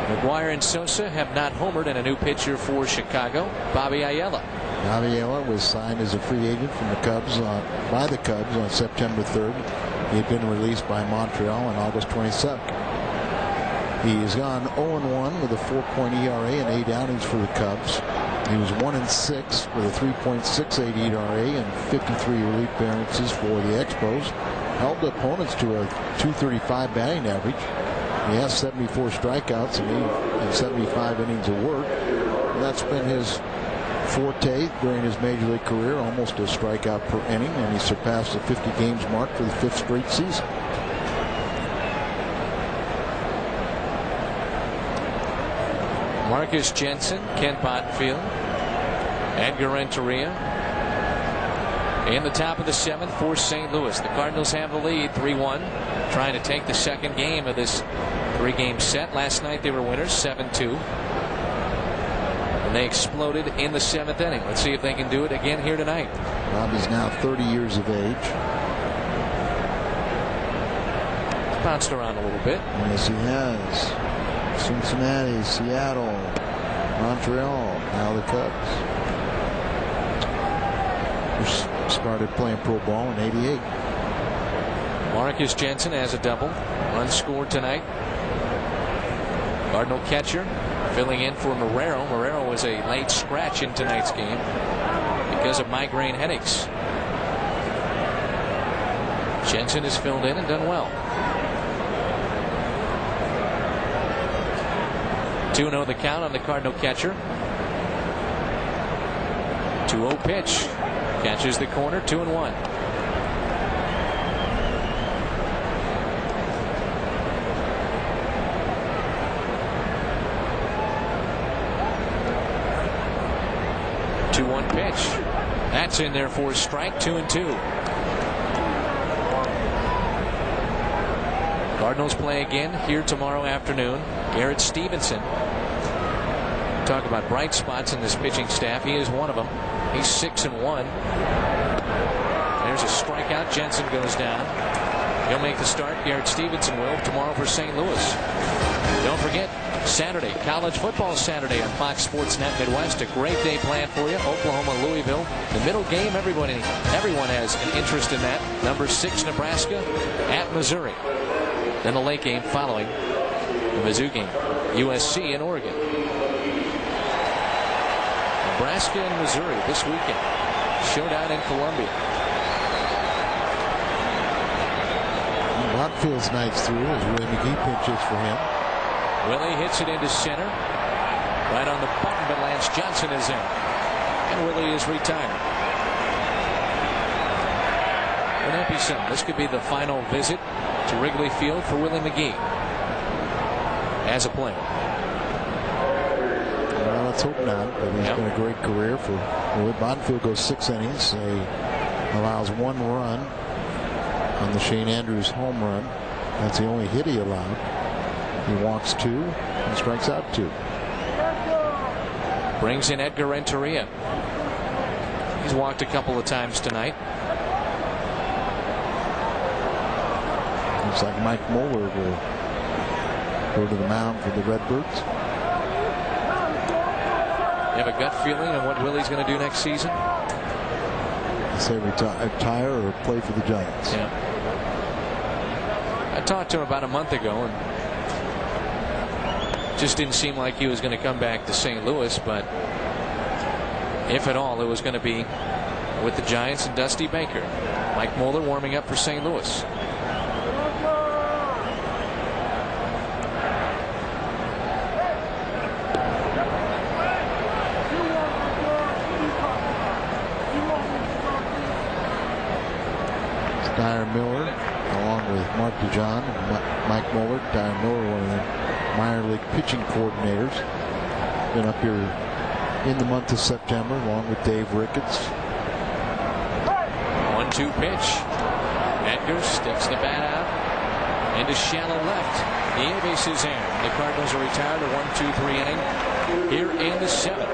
McGuire and Sosa have not homered, and a new pitcher for Chicago, Bobby Ayala. Bobby Ayala was signed as a free agent from the Cubs by the Cubs on September 3rd. He had been released by Montreal on August 22nd. He has gone 0-1 with a 4.0 ERA and 8 outings for the Cubs. He was 1-6 with a 3.68 ERA and 53 relief appearances for the Expos. Held opponents to a .235 batting average. He has 74 strikeouts and 75 innings of work. That's been his forte during his major league career, almost a strikeout per inning, and he surpassed the 50 games mark for the 5th straight season. Marcus Jensen, Kent Bottenfield, Edgar Renteria in the top of the 7th for St. Louis. The Cardinals have the lead 3-1, trying to take the second game of this 3-game set. Last night they were winners 7-2, and they exploded in the 7th inning. Let's see if they can do it again here tonight. Bobby's now 30 years of age. Bounced around a little bit. Yes, he has. Cincinnati, Seattle, Montreal, now the Cubs. Started playing pro ball in '88. Marcus Jensen has a double. Run scored tonight. Cardinal catcher filling in for Marrero. Marrero was a late scratch in tonight's game because of migraine headaches. Jensen has filled in and done well. 2-0 the count on the Cardinal catcher. 2-0 pitch. Catches the corner, 2-1. Pitch. That's in there for a strike, 2-2. Cardinals play again here tomorrow afternoon. Garrett Stevenson. Talk about bright spots in this pitching staff. He is one of them. He's 6-1. There's a strikeout. Jensen goes down. He'll make the start. Garrett Stevenson will tomorrow for St. Louis. Don't forget, Saturday, college football Saturday on Fox Sports Net Midwest. A great day planned for you. Oklahoma, Louisville. The middle game, everyone has an interest in that. Number 6, Nebraska at Missouri. Then the late game following the Mizzou game. USC and Oregon. Nebraska and Missouri this weekend. Showdown in Columbia. Botfield's nights through as Willie McGee pitches for him. Willie hits it into center. Right on the button, but Lance Johnson is in. And Willie is retired. Wouldn't that be something? This could be the final visit to Wrigley Field for Willie McGee. as a player. Well, let's hope not, but he's been a great career for Bonfield. Goes 6 innings. He allows 1 run on the Shane Andrews home run. That's the only hit he allowed. He walks 2 and strikes out 2. Brings in Edgar Renteria. He's walked a couple of times tonight. Looks like Mike Moeller will go to the mound for the Redbirds. You have a gut feeling on what Willie's going to do next season? I say retire or play for the Giants. Yeah. I talked to him about a month ago, and just didn't seem like he was going to come back to St. Louis, but if at all, it was going to be with the Giants and Dusty Baker. Mike Moeller warming up for St. Louis. Dyer Miller, along with Mark DeJohn and Mike Moeller. Dyer Miller, one of the minor league pitching coordinators, been up here in the month of September along with Dave Ricketts. 1-2 pitch. Edgar sticks the bat out into shallow left. Nieves is in. The Cardinals are retired a 1-2-3 inning here in the 7th.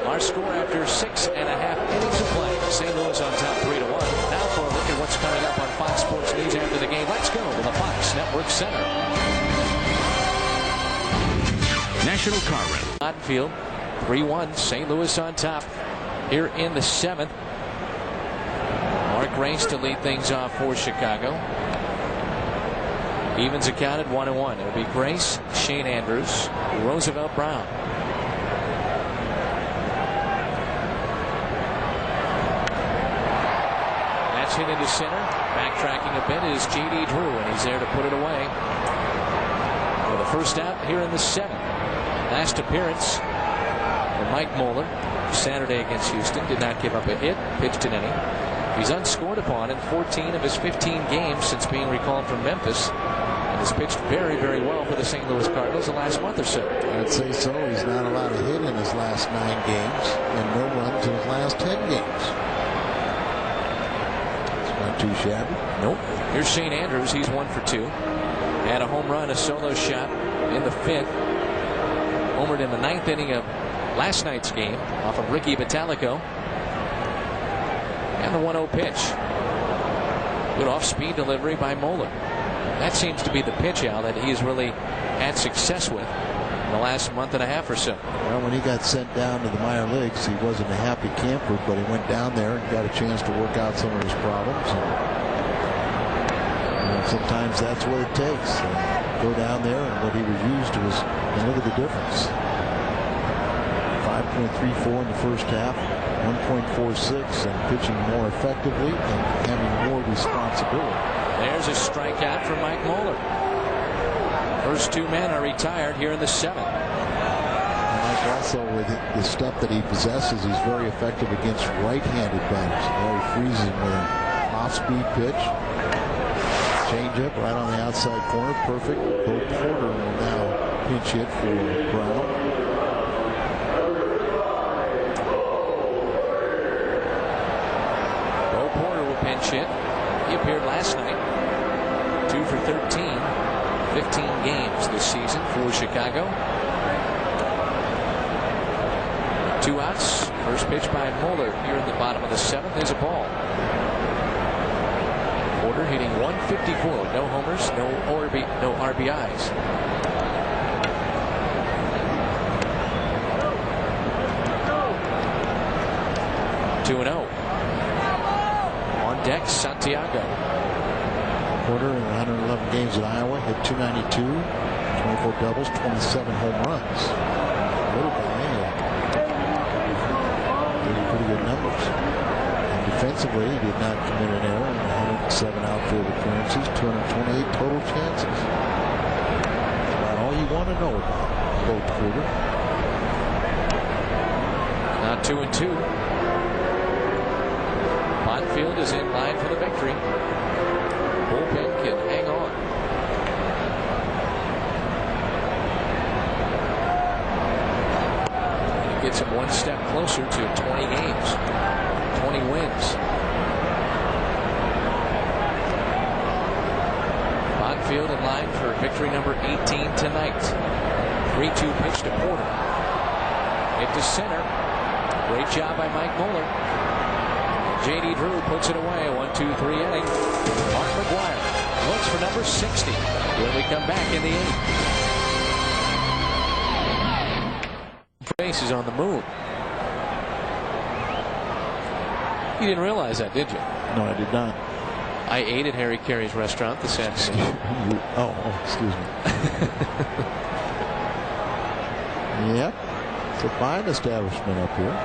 Our score after 6.5 innings of play. St. Louis on top 3-1. Now for a look at what's coming up on Fox Sports News after the game. Let's go to the Fox Network Center. National Car Rental. Cottonfield 3-1. St. Louis on top here in the 7th. Mark Grace to lead things off for Chicago. Evens accounted 1-1. It'll be Grace, Shane Andrews, Roosevelt Brown. That's hit into center. Backtracking a bit is J.D. Drew, and he's there to put it away. For the first out here in the 7th. Last appearance for Mike Moeller Saturday against Houston. Did not give up a hit. Pitched an inning. He's unscored upon in 14 of his 15 games since being recalled from Memphis. And has pitched very, very well for the St. Louis Cardinals the last month or so. I'd say so. He's not allowed a hit in his last 9 games and no runs in his last 10 games. It's not too shabby. Nope. Here's Shane Andrews. He's 1 for 2. Had a home run, a solo shot in the 5th. Homered in the 9th inning of last night's game off of Ricky Batalico. And the 1-0 pitch. Good off-speed delivery by Moeller. That seems to be the pitch, Al, that he's really had success with in the last month and a half or so. Well, when he got sent down to the minor leagues, he wasn't a happy camper, but he went down there and got a chance to work out some of his problems. And sometimes that's what it takes. Go down there, and what he was used to was, and look at the difference. 5.34 in the first half, 1.46, and pitching more effectively and having more responsibility. There's a strikeout for Mike Moeller. First 2 men are retired here in the 7th. And Mike, also with the stuff that he possesses, he's very effective against right-handed batters. He freezes him with an off-speed pitch. Changeup right on the outside corner, perfect. Bo Porter will now pinch hit for Brown. Bo Porter will pinch hit. He appeared last night. 2 for 13. 15 games this season for Chicago. 2 outs. First pitch by Moeller here in the bottom of the 7th. There's a ball. Porter hitting 154. No homers, no RBIs. Two and 0. On deck, Santiago. Porter in 111 games at Iowa hit 292, 24 doubles, 27 home runs. Little guy, pretty good numbers. And defensively, he did not commit an error in 107 outfield appearances, 228 total chances. That's about all you want to know about Bo Porter. Now 2-2. Bonfield is in line for the victory. Bullpen can hang on. gets him one step closer to 20 games, 20 wins. Bonfield in line for victory number 18 tonight. 3-2 pitch to Porter. Hit to center. Great job by Mike Mueller. J.D. Drew puts it away. 1-2-3 inning. Mark McGwire looks for number 60 when we come back in the 8th. Face is on the move. You didn't realize that, did you? No, I did not. I ate at Harry Carey's restaurant this afternoon. Excuse me. Yep. It's a fine establishment up here.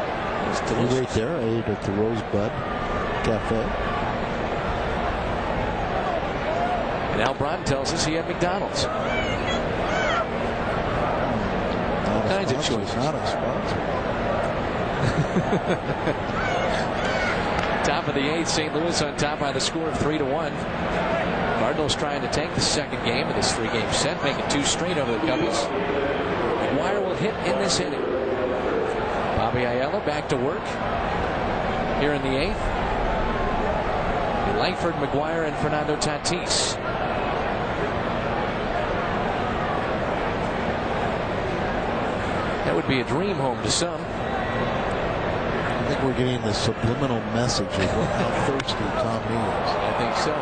It's We delicious. ate there. I ate at the Rosebud Cafe. And Al Brown tells us he had McDonald's. All kinds of choices. Not a sponsor. Top of the 8th, St. Louis on top by the score of 3-1. Cardinals trying to take the second game of this 3-game set, making 2 straight over the Cubbies. McGwire will hit in this inning. Bobby Ayala back to work here in the 8th. Langford, McGwire, and Fernando Tatis. That would be a dream home to some. I think we're getting the subliminal message of how thirsty Tommy is. I think so.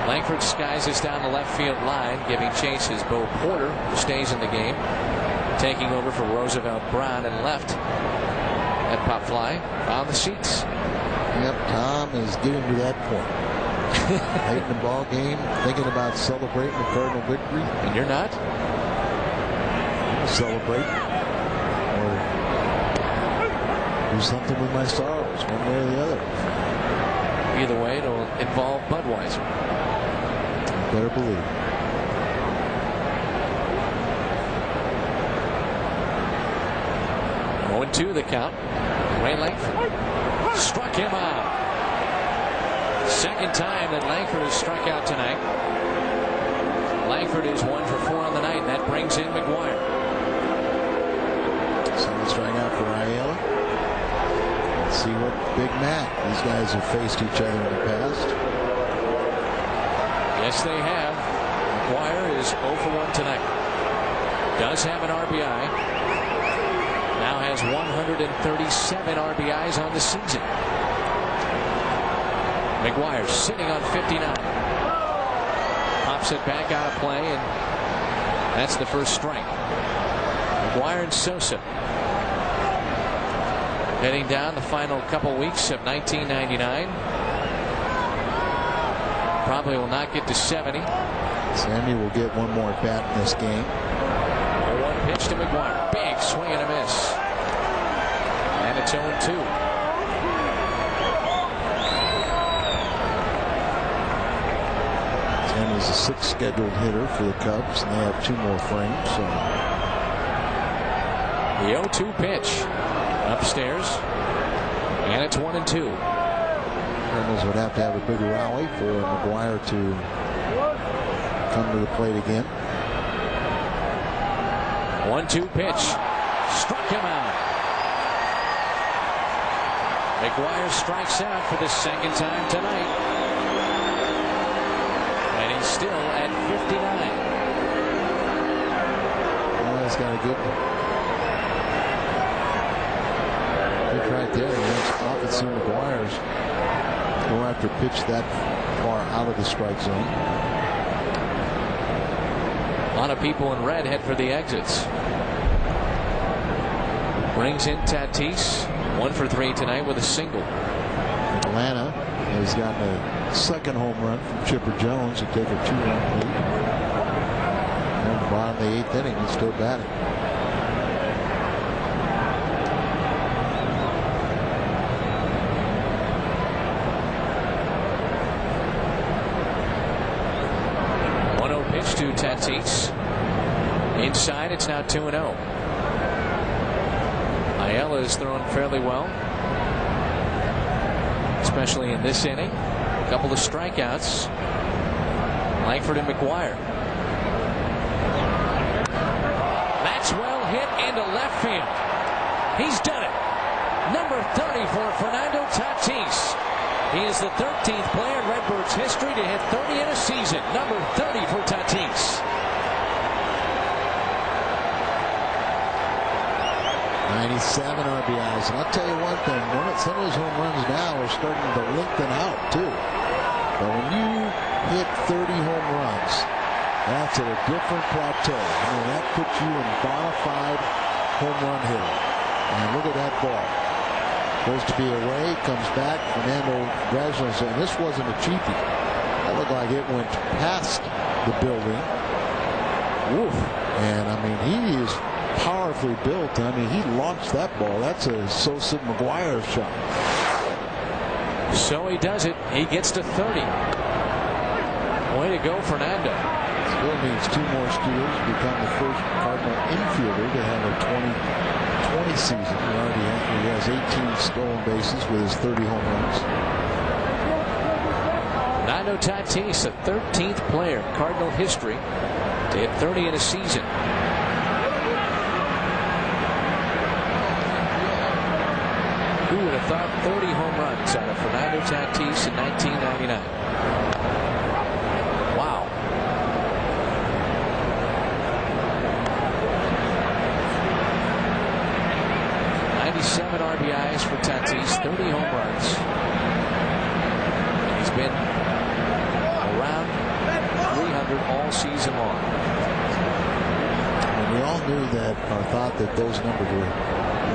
Langford skies us down the left field line, giving chase is Bo Porter, who stays in the game, taking over for Roosevelt Brown and left. That pop fly found the seats. Yep, Tom is getting to that point. Late in the ball game, thinking about celebrating the Cardinal victory. And you're not? Celebrate or do something with my sorrows, one way or the other. Either way, it'll involve Budweiser. Better believe. Going to the count. Ray Langford struck him out. Second time that Langford has struck out tonight. Langford is 1 for 4 on the night. That brings in McGwire. Second strikeout for Ayala. Let's see what Big Mac. These guys have faced each other in the past. Yes, they have. McGwire is 0 for 1 tonight. Does have an RBI. Now has 137 RBIs on the season. McGwire sitting on 59. Pops it back out of play, and that's the first strike. McGwire and Sosa heading down the final couple weeks of 1999. Probably will not get to 70. Sammy will get one more at bat in this game. 1 pitch to McGwire. Big swing and a miss. And it's 0-2. Sammy's the 6th scheduled hitter for the Cubs, and they have 2 more frames. So the 0-2 pitch upstairs, and it's 1-2. Cardinals would have to have a big rally for McGwire to come to the plate again. 1-2 pitch. Struck him out. McGwire strikes out for the second time tonight. And he's still at 59. Well, he's got a good right there. You've often seen McGwire's go after a pitch that far out of the strike zone. A lot of people in red head for the exits. Brings in Tatis. 1 for 3 tonight with a single. Atlanta has gotten a second home run from Chipper Jones to take a 2-run lead. And bottom of the 8th inning, he's still batting. Pitch to Tatis. Inside, it's now 2-0. Ayala is thrown fairly well, especially in this inning. A couple of strikeouts. Langford and McGwire. That's well hit into left field. He's done it. Number 30 for Fernando Tatis. He is the 13th player in Redbirds history to hit 30 in a season. Number 30 for Tatis. 97 RBIs. And I'll tell you one thing, some of those home runs now are starting to lengthen out too. But when you hit 30 home runs, that's at a different plateau. I mean, that puts you in bona fide home run hitter. And look at that ball. Goes to be away, comes back. Fernando Grajales, and this wasn't a cheapie. That looked like it went past the building. Woof. And I mean, he is powerfully built. I mean, he launched that ball. That's a Sosa McGuire shot. So he does it. He gets to 30. Way to go, Fernando. Still needs 2 more steals to become the first Cardinal infielder to have a 20 season. He has 18 stolen bases with his 30 home runs. Fernando Tatis, the 13th player in Cardinal history to hit 30 in a season. Who would have thought 30 home runs out of Fernando Tatis in 1999? Wow. RBIs for Tatis, 30 home runs. He's been around 300 all season long. And we all knew that, or thought that those numbers were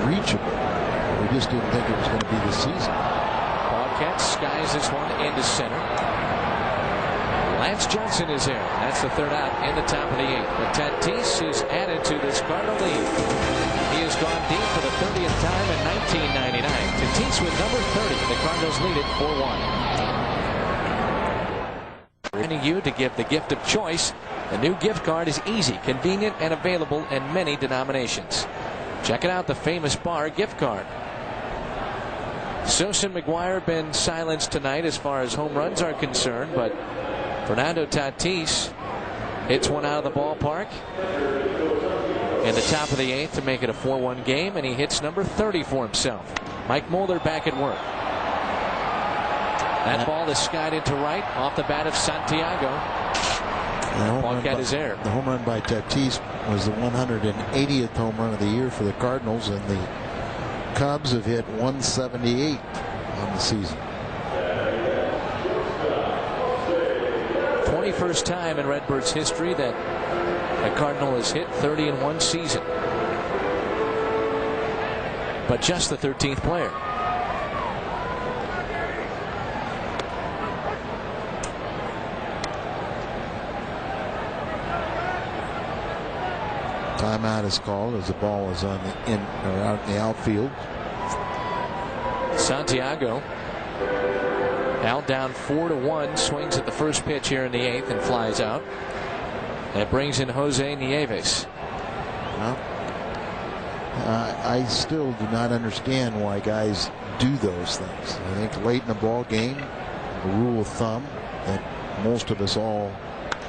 reachable. We just didn't think it was going to be the season. Paquette skies this one into center. Lance Johnson is there. That's the third out in the top of the 8th. But Tatis is added to this Cardinal lead. He has gone deep for the 30th time in 1999. Tatis with number 30. The Cardinals lead it 4-1. Reminding you to give the gift of choice. The new gift card is easy, convenient, and available in many denominations. Check it out, the famous bar gift card. Sosa and McGuire been silenced tonight as far as home runs are concerned, but Fernando Tatis hits one out of the ballpark in the top of the 8th to make it a 4-1 game, and he hits number 30 for himself. Mike Mulder back at work. That ball is skied into right off the bat of Santiago. Paquette is there. The home run by Tatis was the 180th home run of the year for the Cardinals, and the Cubs have hit 178 on the season. 21st time in Redbirds history that a Cardinal has hit 30 in one season, but just the 13th player. Timeout is called as the ball is on the out in the outfield. Santiago out down 4-1, swings at the first pitch here in the 8th and flies out. That brings in Jose Nieves. Well, I still do not understand why guys do those things. I think late in the ball game, the rule of thumb that most of us all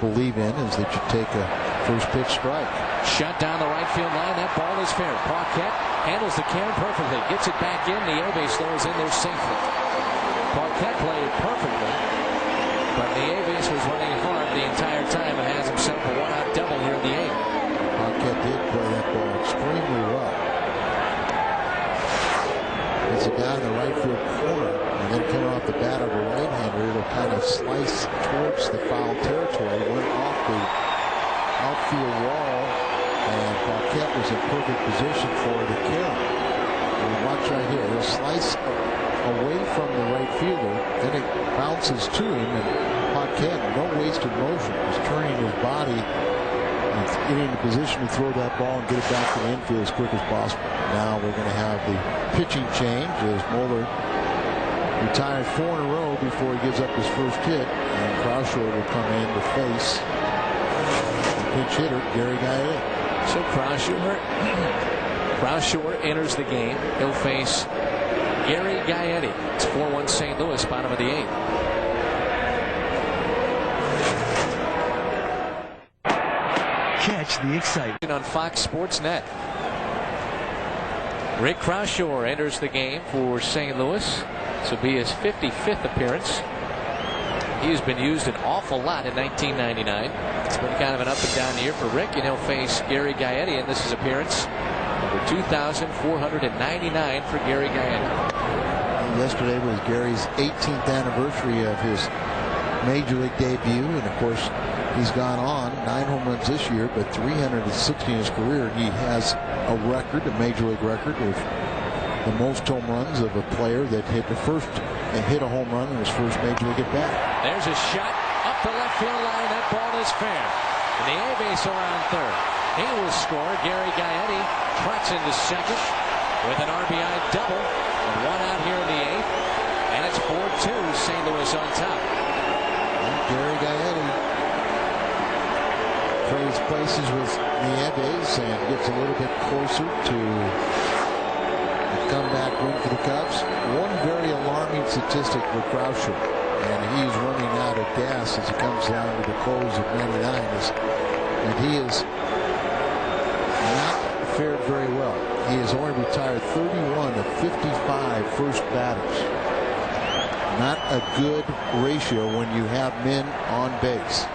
believe in is that you take a first pitch strike. Shut down the right field line. That ball is fair. Paquette handles the can perfectly. Gets it back in. Nieves throws in there safely. Paquette played it perfectly, but Nieves was running hard the entire time and has himself a one-out double here in the 8th. Paquette did play that ball extremely well. It's a guy in the right field corner, and then coming off the bat of a right-hander, it'll kind of slice towards the foul territory. Went off the outfield wall, and Paquette was in perfect position for the carry. And watch right here. He'll slice away from the right fielder, then it bounces to him, and Paquette, no wasted motion, is turning his body and getting in position to throw that ball and get it back to the infield as quick as possible. Now we're going to have the pitching change as Muller retired 4 in a row before he gives up his first hit, and Croucher will come in to face the pinch hitter, Gary Gaetti. So Croucher enters the game. He'll face Gary Gaetti. It's 4-1 St. Louis, bottom of the 8th. Catch the excitement on Fox Sports Net. Rick Crawshaw enters the game for St. Louis. This will be his 55th appearance. He has been used an awful lot in 1999. It's been kind of an up and down year for Rick, and he'll face Gary Gaetti in this is appearance number 2,499 for Gary Gaetti. Yesterday was Gary's 18th anniversary of his Major League debut, and of course he's gone on 9 home runs this year, but 360 in his career. He has a record, a Major League record, of the most home runs of a player that hit a home run in his first Major League at bat. There's a shot up the left field line. That ball is fair. And the A base around third. He will score. Gary Gaetti trots into second with an RBI double. And 1 out here in the 8th. And it's 4-2. St. Louis on top. And Gary Gaetti trades places with Nieves and gets a little bit closer to a comeback win for the Cubs. One very alarming statistic for Crawshaw, and he's running out of gas as he comes down to the close of 99, is that he has not fared very well. He has only retired 31 of 55 first batters. Not a good ratio when you have men on base.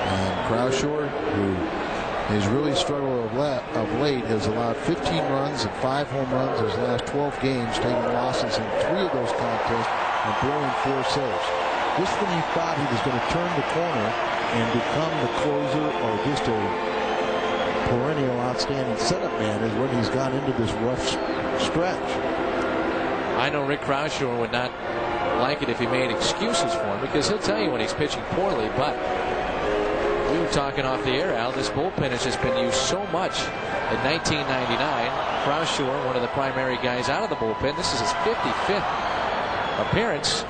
And Crawshaw, who has really struggled of late, has allowed 15 runs and 5 home runs in his last 12 games, taking losses in 3 of those contests and blowing 4 saves. Just when you thought he was going to turn the corner and become the closer or just a perennial outstanding setup man, is when he's gone into this rough stretch. I know Rick Crawshaw would not like it if he made excuses for him, because he'll tell you when he's pitching poorly, but we were talking off the air, Al, this bullpen has just been used so much. In 1999, Crawshaw, one of the primary guys out of the bullpen, this is his 55th appearance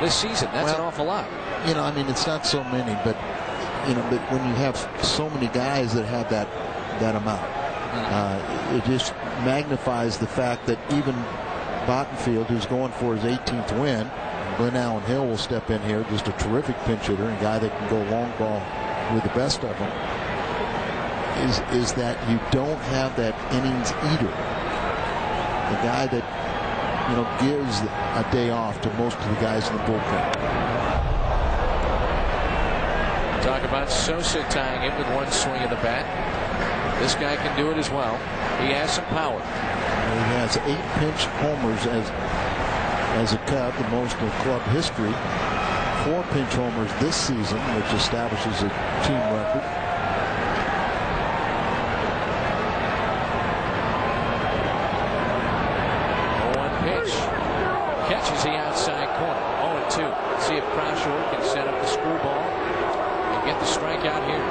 this season. That's an awful lot. You know, I mean, it's not so many, but but when you have so many guys that have that amount, it just magnifies the fact that even Bottenfield, who's going for his 18th win, Glenn Allen Hill will step in here, just a terrific pinch hitter, and a guy that can go long ball with the best of them, is that you don't have that innings eater, the guy that gives a day off to most of the guys in the bullpen. Talk about Sosa tying it with one swing of the bat. This guy can do it as well. He has some power. He has 8 pinch homers as a Cub, the most in club history. 4 pinch homers this season, which establishes a team record. One pitch. Catches the outside corner. 0-2. See if Crawshaw can set up the screwball and get the strikeout here.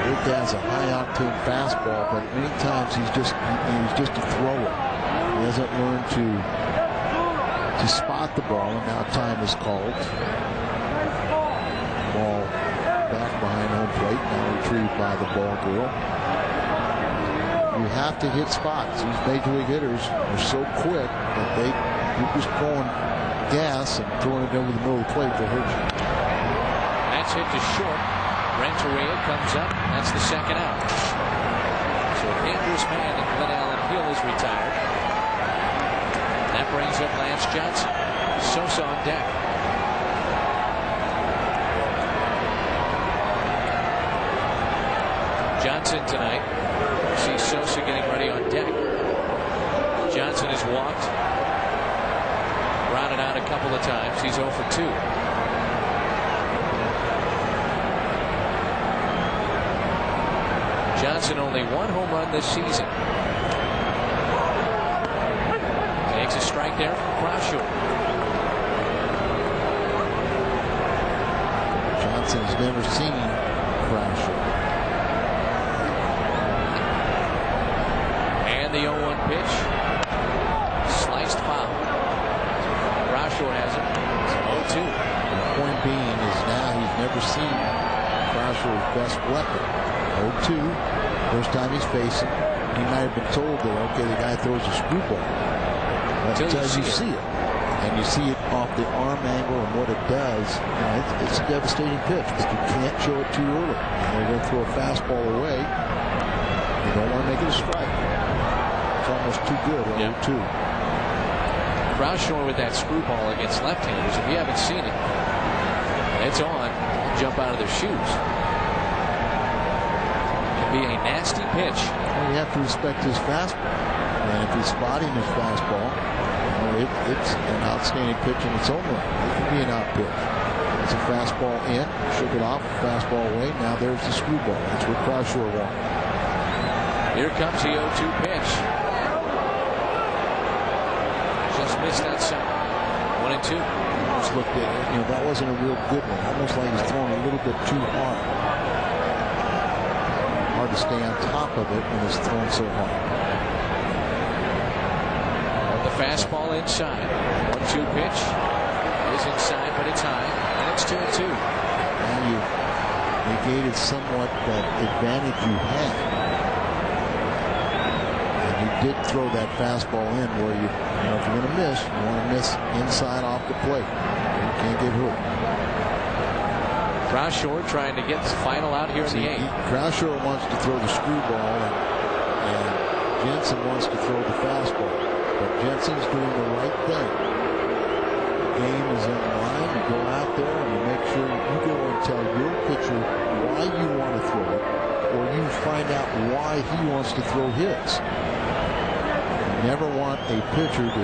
Rick has a high-octane fastball, but many times he's just a thrower. He hasn't learned to spot the ball, and now time is called. Ball back behind home plate, now retrieved by the ball girl. You have to hit spots. These major league hitters are so quick that you're just throwing gas and throwing it over the middle of the plate to hurt you. That's hit to short. Renteria comes up. That's the second out. So a dangerous man in Glenn Allen Hill is retired. That brings up Lance Johnson. Sosa on deck. Johnson tonight. See Sosa getting ready on deck. Johnson has walked. Grounded out a couple of times. He's 0 for 2. Johnson only 1 home run this season. Takes a strike there from Crawshaw. Johnson's never seen Crawshaw. And the 0-1 pitch. Sliced foul. Crawshaw has it. It's 0-2. The point being is now he's never seen Crawshaw's best weapon. 0-2. First time he's facing. He might have been told that, okay, the guy throws a screwball. Until you see it. And you see it off the arm angle and what it does. You know, it's a devastating pitch, but you can't show it too early. And they're going to throw a fastball away. You don't want to make it a strike. It's almost too good. 0-2. Croushore with that screwball against left-handers. If you haven't seen it, it's on. Jump out of their shoes. Can be a nasty pitch. Well, you have to respect his fastball. And if he's spotting his fastball, it's an outstanding pitch in its own right. It can be an out pitch. It's a fastball in, shook it off, fastball away. Now there's the screwball. That's what Croushore wanted. Here comes the 0-2 pitch. Just missed outside. 1-2. Just looked at it. You know, that wasn't a real good one. Almost like he's throwing a little bit too hard. Hard to stay on top of it when it's thrown so hard. Fastball inside. 1-2 pitch is inside, but it's high, and it's 2-2. Now you negated somewhat that advantage you had, and you did throw that fastball in where you know if you're going to miss, you want to miss inside off the plate. You can't get hooked. Croushore trying to get the final out here in the 8th. Croushore wants to throw the screwball, and Jensen wants to throw the fastball. But Jensen's doing the right thing. The game is in line. You go out there and you make sure you go and tell your pitcher why you want to throw it, or you find out why he wants to throw his. You never want a pitcher to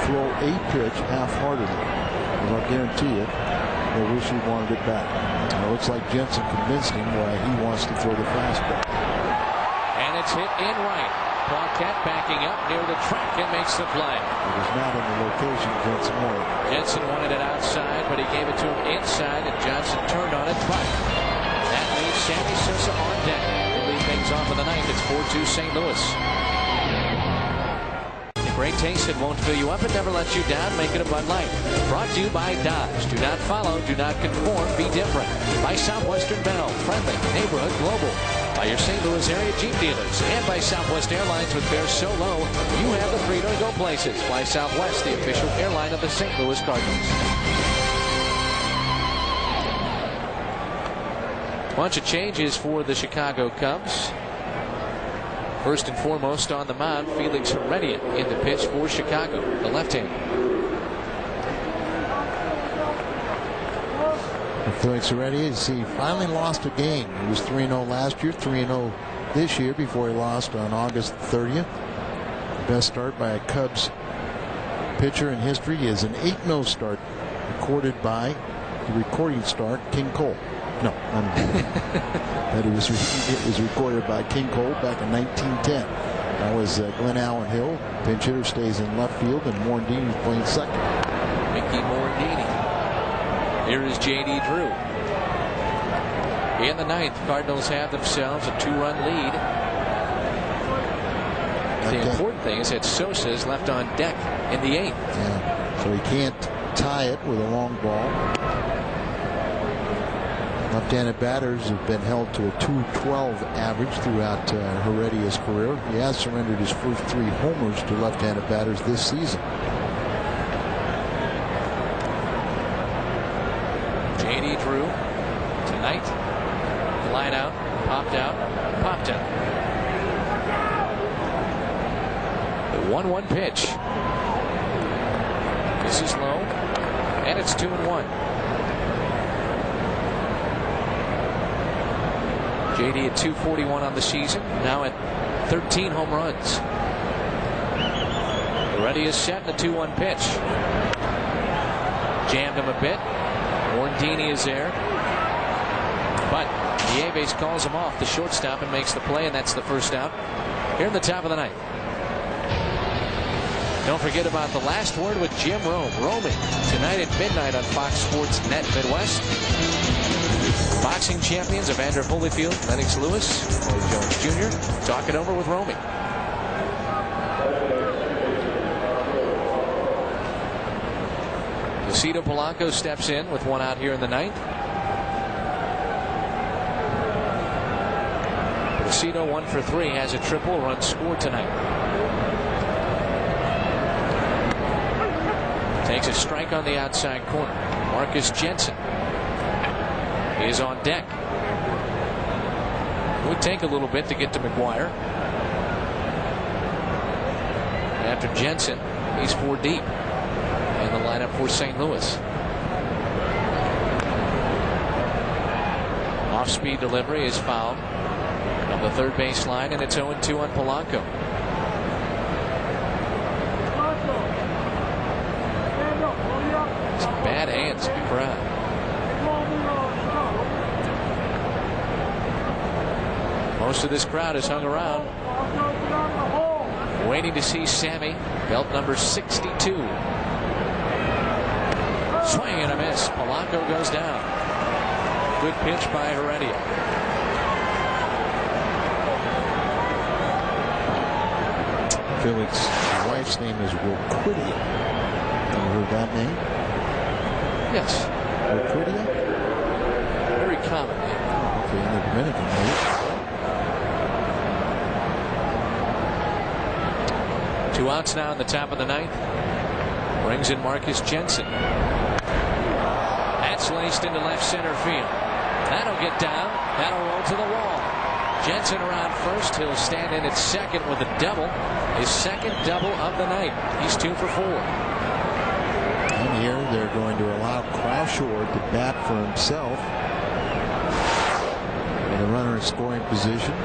throw a pitch half-heartedly, because I'll guarantee you they'll wish he wanted it back. It looks like Jensen convinced him why he wants to throw the fastball. And it's hit in right. Paquette backing up near the track and makes the play. It was not in the location Jensen wanted. Jensen wanted it outside, but he gave it to him inside, and Johnson turned on it. But that leaves Sammy Sosa on deck. He'll lead things off in the 9th. It's 4-2 St. Louis. A great taste that won't fill you up and never let you down. Make it a Bud Light. Brought to you by Dodge. Do not follow, do not conform, be different. By Southwestern Bell, friendly, neighborhood, global. By your St. Louis area Jeep dealers, and by Southwest Airlines. With fares so low, you have the freedom to go places. Fly Southwest, the official airline of the St. Louis Cardinals. Bunch of changes for the Chicago Cubs. First and foremost on the mound, Felix Heredia in the pitch for Chicago, the left-hander. Felix Heredia, he finally lost a game. He was 3-0 last year, 3-0 this year before he lost on August 30th. The best start by a Cubs pitcher in history is an 8-0 start recorded by the recording start King Cole. No, that it was recorded by King Cole back in 1910. That was Glenn Allen Hill. Pinch hitter stays in left field, and Morandini is playing second. Mickey Morandini. Here is J.D. Drew. In the 9th, Cardinals have themselves a 2-run lead. The important thing is that Sosa is left on deck in the 8th. Yeah, so he can't tie it with a long ball. Left-handed batters have been held to a .212 average throughout Heredia's career. He has surrendered his first 3 homers to left-handed batters this season. J.D. Drew tonight. Line out, popped out, popped out. The 1-1 pitch. This is low, and it's 2-1. J.D. at 241 on the season, now at 13 home runs. Ready is set, the 2-1 pitch. Jammed him a bit. Morandini is there, but Nieves calls him off, the shortstop, and makes the play, and that's the first out here in the top of the 9th. Don't forget about the last word with Jim Rome. Roaming tonight at midnight on Fox Sports Net Midwest. Boxing champions Evander Holyfield, Lennox Lewis, Roy Jones Jr. Talk it over with Romy. Lucido Polanco steps in with 1 out here in the 9th. Lucido 1 for 3, has a triple, run scored tonight. Takes a a strike on the outside corner. Marcus Jensen is on deck. It would take a little bit to get to McGuire. After Jensen, he's 4 deep in the lineup for St. Louis. Off-speed delivery is fouled on the third base line, and it's 0-2 on Polanco. Some bad hands in the crowd. Most of this crowd is hung around, waiting to see Sammy, belt number 62. Swing and a miss. Polanco goes down. Good pitch by Heredia. Felix's wife's name is Wilquidia. Have you heard that name? Yes. Wilquidia? Very common name. Okay, in the Dominican, maybe. 2 outs now in the top of the 9th. Brings in Marcus Jensen. That's laced into left center field. That'll get down. That'll roll to the wall. Jensen around first. He'll stand in at second with a double. His second double of the night. He's 2 for 4. And here they're going to allow Crawford to bat for himself. With a runner in scoring position.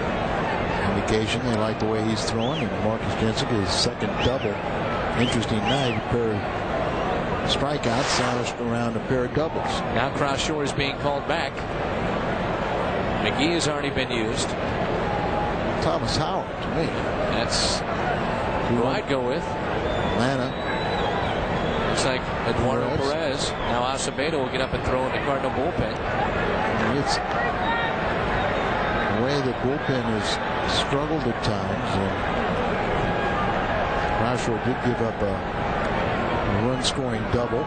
Indication they like the way he's throwing, and Marcus Jensen gets his second double. Interesting night. A pair of strikeouts sandwiched around a pair of doubles. Now Crawford is being called back. McGee has already been used. Thomas Howard to me. That's who I'd go with. Atlanta. Looks like Eduardo Perez. Now Acevedo will get up and throw in the Cardinal bullpen. It's the way the bullpen has struggled at times. Crawford did give up a run-scoring double.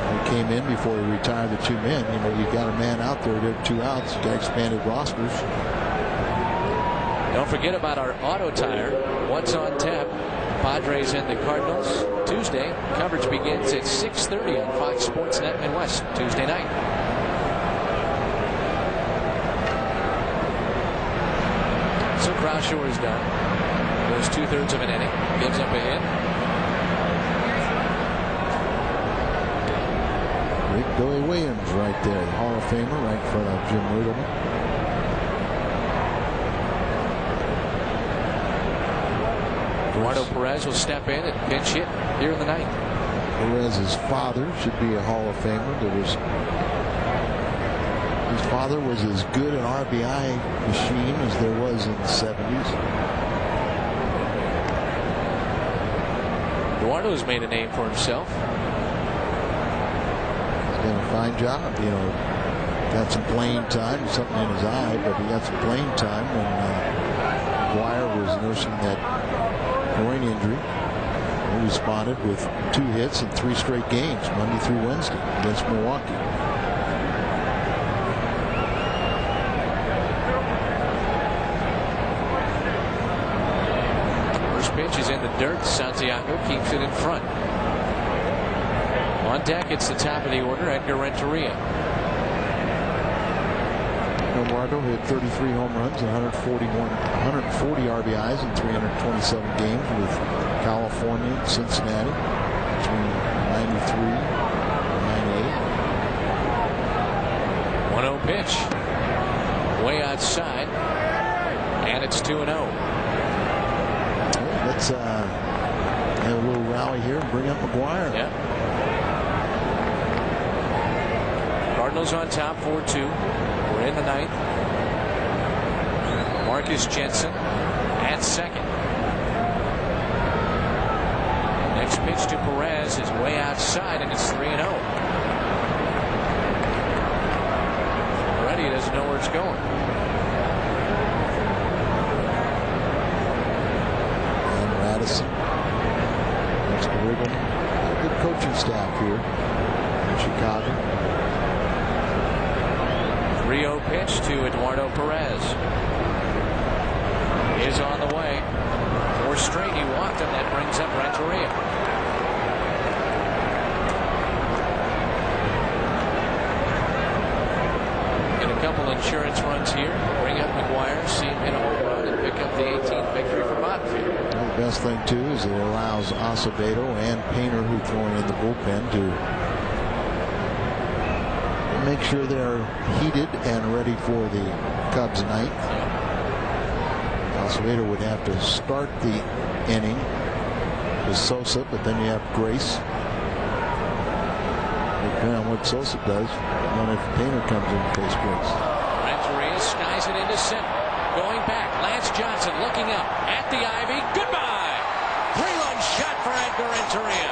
He came in before he retired the 2 men. You know, you got a man out there to 2 outs. You got expanded rosters. Don't forget about our auto tire. What's on tap? Padres and the Cardinals Tuesday. Coverage begins at 6:30 on Fox Sports Net Midwest Tuesday night. So Crawford is done. Goes 2/3 of an inning. Gives up a hit. Billy Williams right there, the Hall of Famer, right in front of Jim Riddleman. Eduardo Perez will step in and pinch hit here in the 9th. Perez's father should be a Hall of Famer. His father was as good an RBI machine as there was in the 70s. Eduardo's made a name for himself. Done a fine job, you know. Got some playing time, something in his eye, but he got some playing time when McGuire was nursing that groin injury. He responded with 2 hits in 3 straight games, Monday through Wednesday against Milwaukee. First pitch is in the dirt. Santiago keeps it in front. On deck, it's the top of the order, Edgar Renteria. Eduardo hit 33 home runs and 140 RBIs in 327 games with California and Cincinnati between 93 and 98. 1-0 pitch. Way outside. And it's 2-0. Let's have a little rally here and bring up McGuire. Yeah. Cardinals on top 4-2. We're in the 9th. Marcus Jensen at second. Next pitch to Perez is way outside, and it's 3-0. Already he doesn't know where it's going. And Radisson. Next to Riggin. Good coaching staff here in Chicago. 3-0 pitch to Eduardo Perez. Is on the way. 4 straight. He walked him. That brings up Renteria. couple insurance runs here. Bring up McGuire, see him hit a home run, and pick up the 18th victory for Bottenfield. Well, the best thing too is it allows Acevedo and Painter, who throwing in the bullpen, to make sure they're heated and ready for the Cubs ninth. Acevedo would have to start the inning with Sosa, but then you have Grace. Depending on what Sosa does, and if Painter comes in to face Grace. Renteria skies it into center. Going back, Lance Johnson looking up at the ivy. Goodbye! 3-run shot for Edgar Renteria.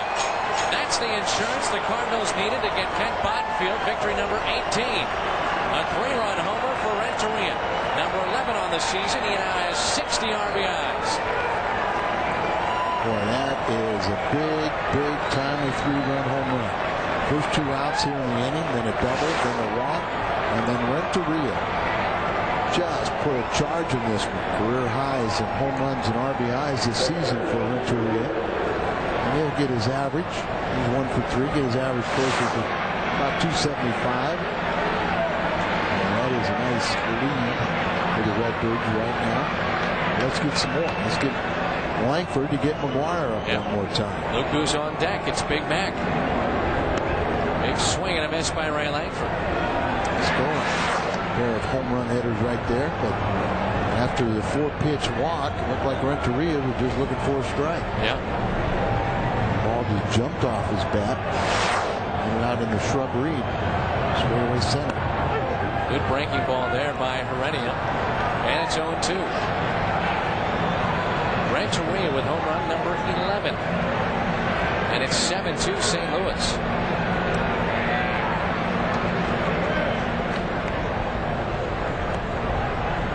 That's the insurance the Cardinals needed to get Kent Bottenfield victory number 18. A 3-run homer for Renteria. Number 11 on the season. He now has 60 RBIs. Boy, that is a big timely 3-run home run. First 2 outs here in the inning, then a double, then a walk, and then Renteria just put a charge in this one. Career highs in home runs and RBIs this season for Renteria. And he'll get his average. He's 1 for 3, get his average closer to about 275. And that is a nice lead for the Redbirds right now. Let's get some more. Let's get Langford to get McGuire up one more time. Look who's on deck. It's Big Mac. Big swing and a miss by Ray Langford. Scoring. A pair of home run hitters right there, but after the 4-pitch walk, it looked like Renteria was just looking for a strike. Yeah. The ball just jumped off his bat and out in the shrubbery, straightaway center. Good breaking ball there by Heredia, and it's 0-2. Renteria with home run number 11, and it's 7-2 St. Louis.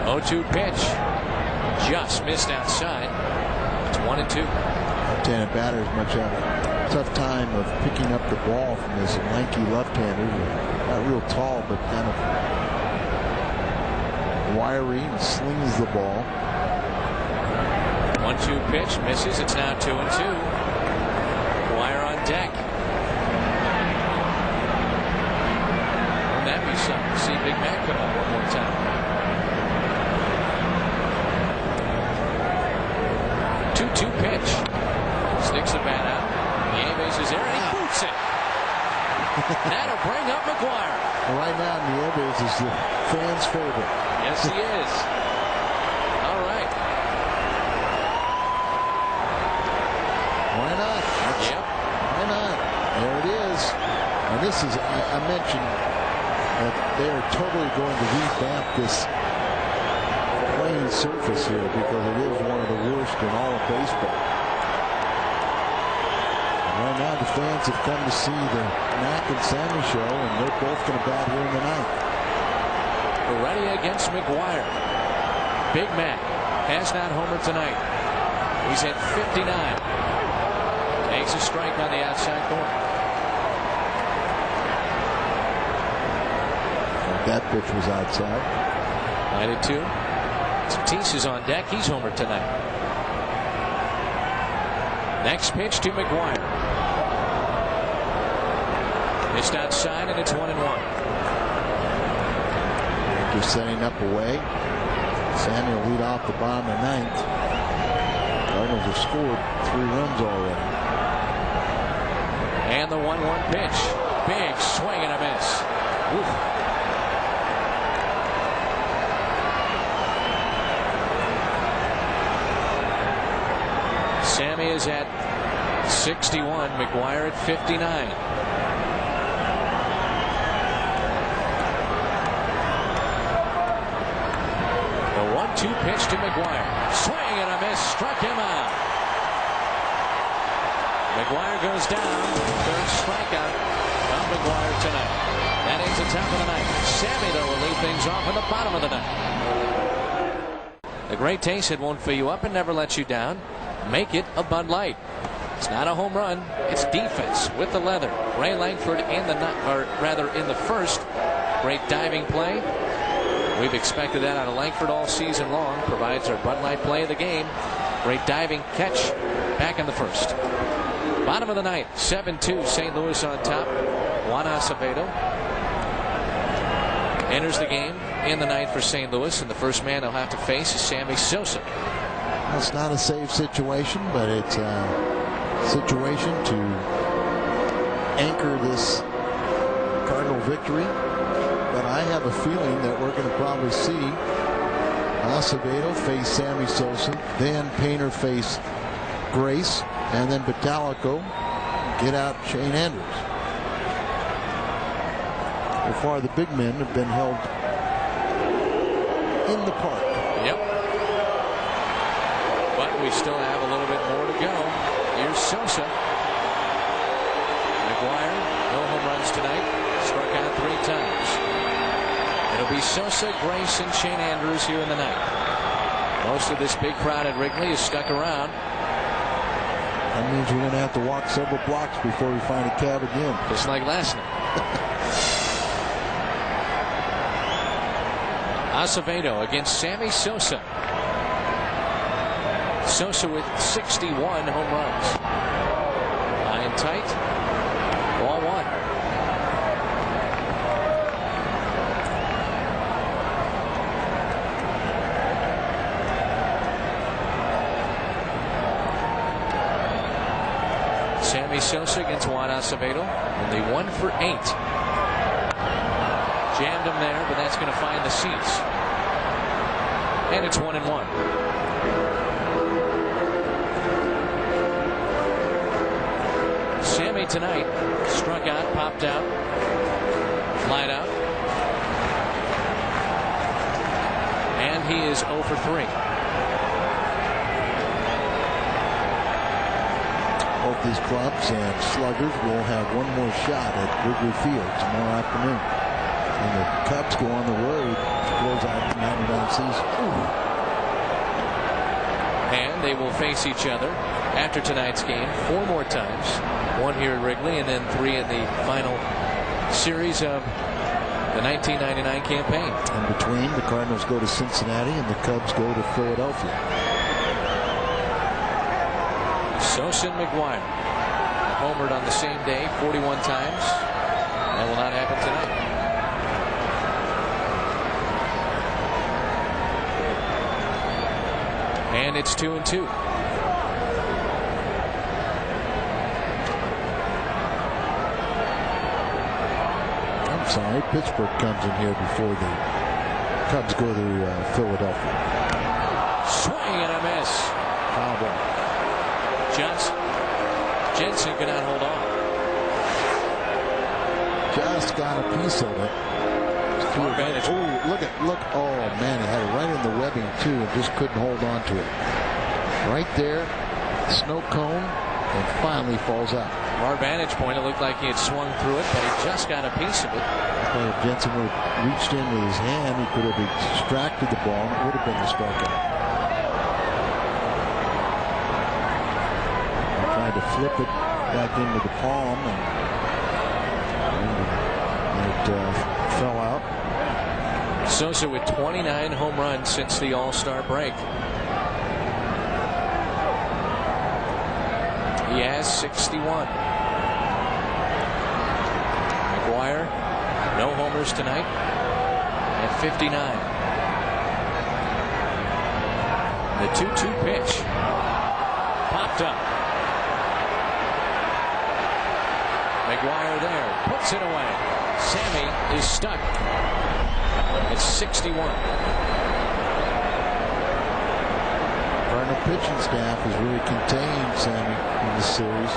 0-2 pitch. Just missed outside. It's 1-2. Left-handed batters much have a tough time of picking up the ball from this lanky left-hander. Not real tall, but kind of wiry and slings the ball. 1-2 pitch misses. It's now 2-2. Wire on deck. Wouldn't that be something to see Big Mac come up one more time? 2-2 pitch. Sticks the bat out. Nieves is there and he boots it. That'll bring up McGuire. Well, right now, Nieves is the fans' favorite. Yes, he is. All right. Why not? Yep. Why not? There it is. And this is, I mentioned that they are totally going to revamp this playing surface here because it is one of the worst in all of baseball. And right now, the fans have come to see the Mac and Sammy show, and they're both going to bat here in the ninth. Ready against McGuire. Big Mac has not homered tonight. He's at 59. Takes a strike on the outside corner. That pitch was outside. 9-2. Tatis is on deck. He's homered tonight. Next pitch to McGuire. Missed outside, and it's 1-1. Just setting up away. Sammy will lead off the bottom of the ninth. Cardinals have scored 3 runs already. And the 1-1 pitch. Big swing and a miss. Oof. Sammy is at 61. McGuire at 59. The 1-2 pitch to McGuire. Swing and a miss. Struck him out. McGuire goes down. Third strikeout on McGuire tonight. That ends the top of the ninth. Sammy, though, will lead things off in the bottom of the ninth. The great taste that won't fill you up and never lets you down. Make it a Bud Light. It's not a home run. It's defense with the leather. Ray Langford in the first. Great diving play. We've expected that out of Langford all season long. Provides our Bud Light play of the game. Great diving catch back in the first. Bottom of the ninth. 7-2. St. Louis on top. Juan Acevedo enters the game. in the ninth for St. Louis, and the first man they'll have to face is Sammy Sosa. It's not a save situation, but it's a situation to anchor this Cardinal victory. But I have a feeling that we're going to probably see Acevedo face Sammy Sosa, then Painter face Grace, and then Batalico get out Shane Andrews. So far, the big men have been held in the park. Yep. But we still have a little bit more to go. Here's Sosa. McGuire, no home runs tonight. Struck out 3 times. It'll be Sosa, Grace, and Shane Andrews here in the ninth. Most of this big crowd at Wrigley is stuck around. That means you're going to have to walk several blocks before we find a cab again. Just like last night. Acevedo against Sammy Sosa. Sosa with 61 home runs. High and tight. Ball 1. Sammy Sosa against Juan Acevedo. Only 1 for 8. Jammed him there, but that's going to find the seats. And it's 1-1. Sammy tonight struck out, popped out, flied out. And he is 0 for 3. Both these clubs and sluggers will have one more shot at Wrigley Field tomorrow afternoon. And the Cubs go on the road to close out the 99 season. And they will face each other after tonight's game 4 more times. 1 here at Wrigley and then 3 in the final series of the 1999 campaign. In between, the Cardinals go to Cincinnati and the Cubs go to Philadelphia. Sosa and McGuire homered on the same day 41 times. That will not happen tonight. And it's 2-2. I'm sorry, Pittsburgh comes in here before the Cubs go to Philadelphia. Swing and a miss. Foul ball. Jensen could not hold on. Just got a piece of it. Oh, look. Oh, man, he had it right in the webbing, too, and just couldn't hold on to it. Right there, snow cone, and finally falls out. From our vantage point, it looked like he had swung through it, but he just got a piece of it. Well, if Jensen would have reached in with his hand, he could have extracted the ball, and it would have been the strikeout. To flip it back into the palm, and it fell out. Sosa with 29 home runs since the All-Star break. He has 61. McGuire, no homers tonight, at 59. The 2-2 pitch popped up. McGuire there, puts it away. Sammy is stuck. It's 61. Cardinal pitching staff has really contained Sammy in this series.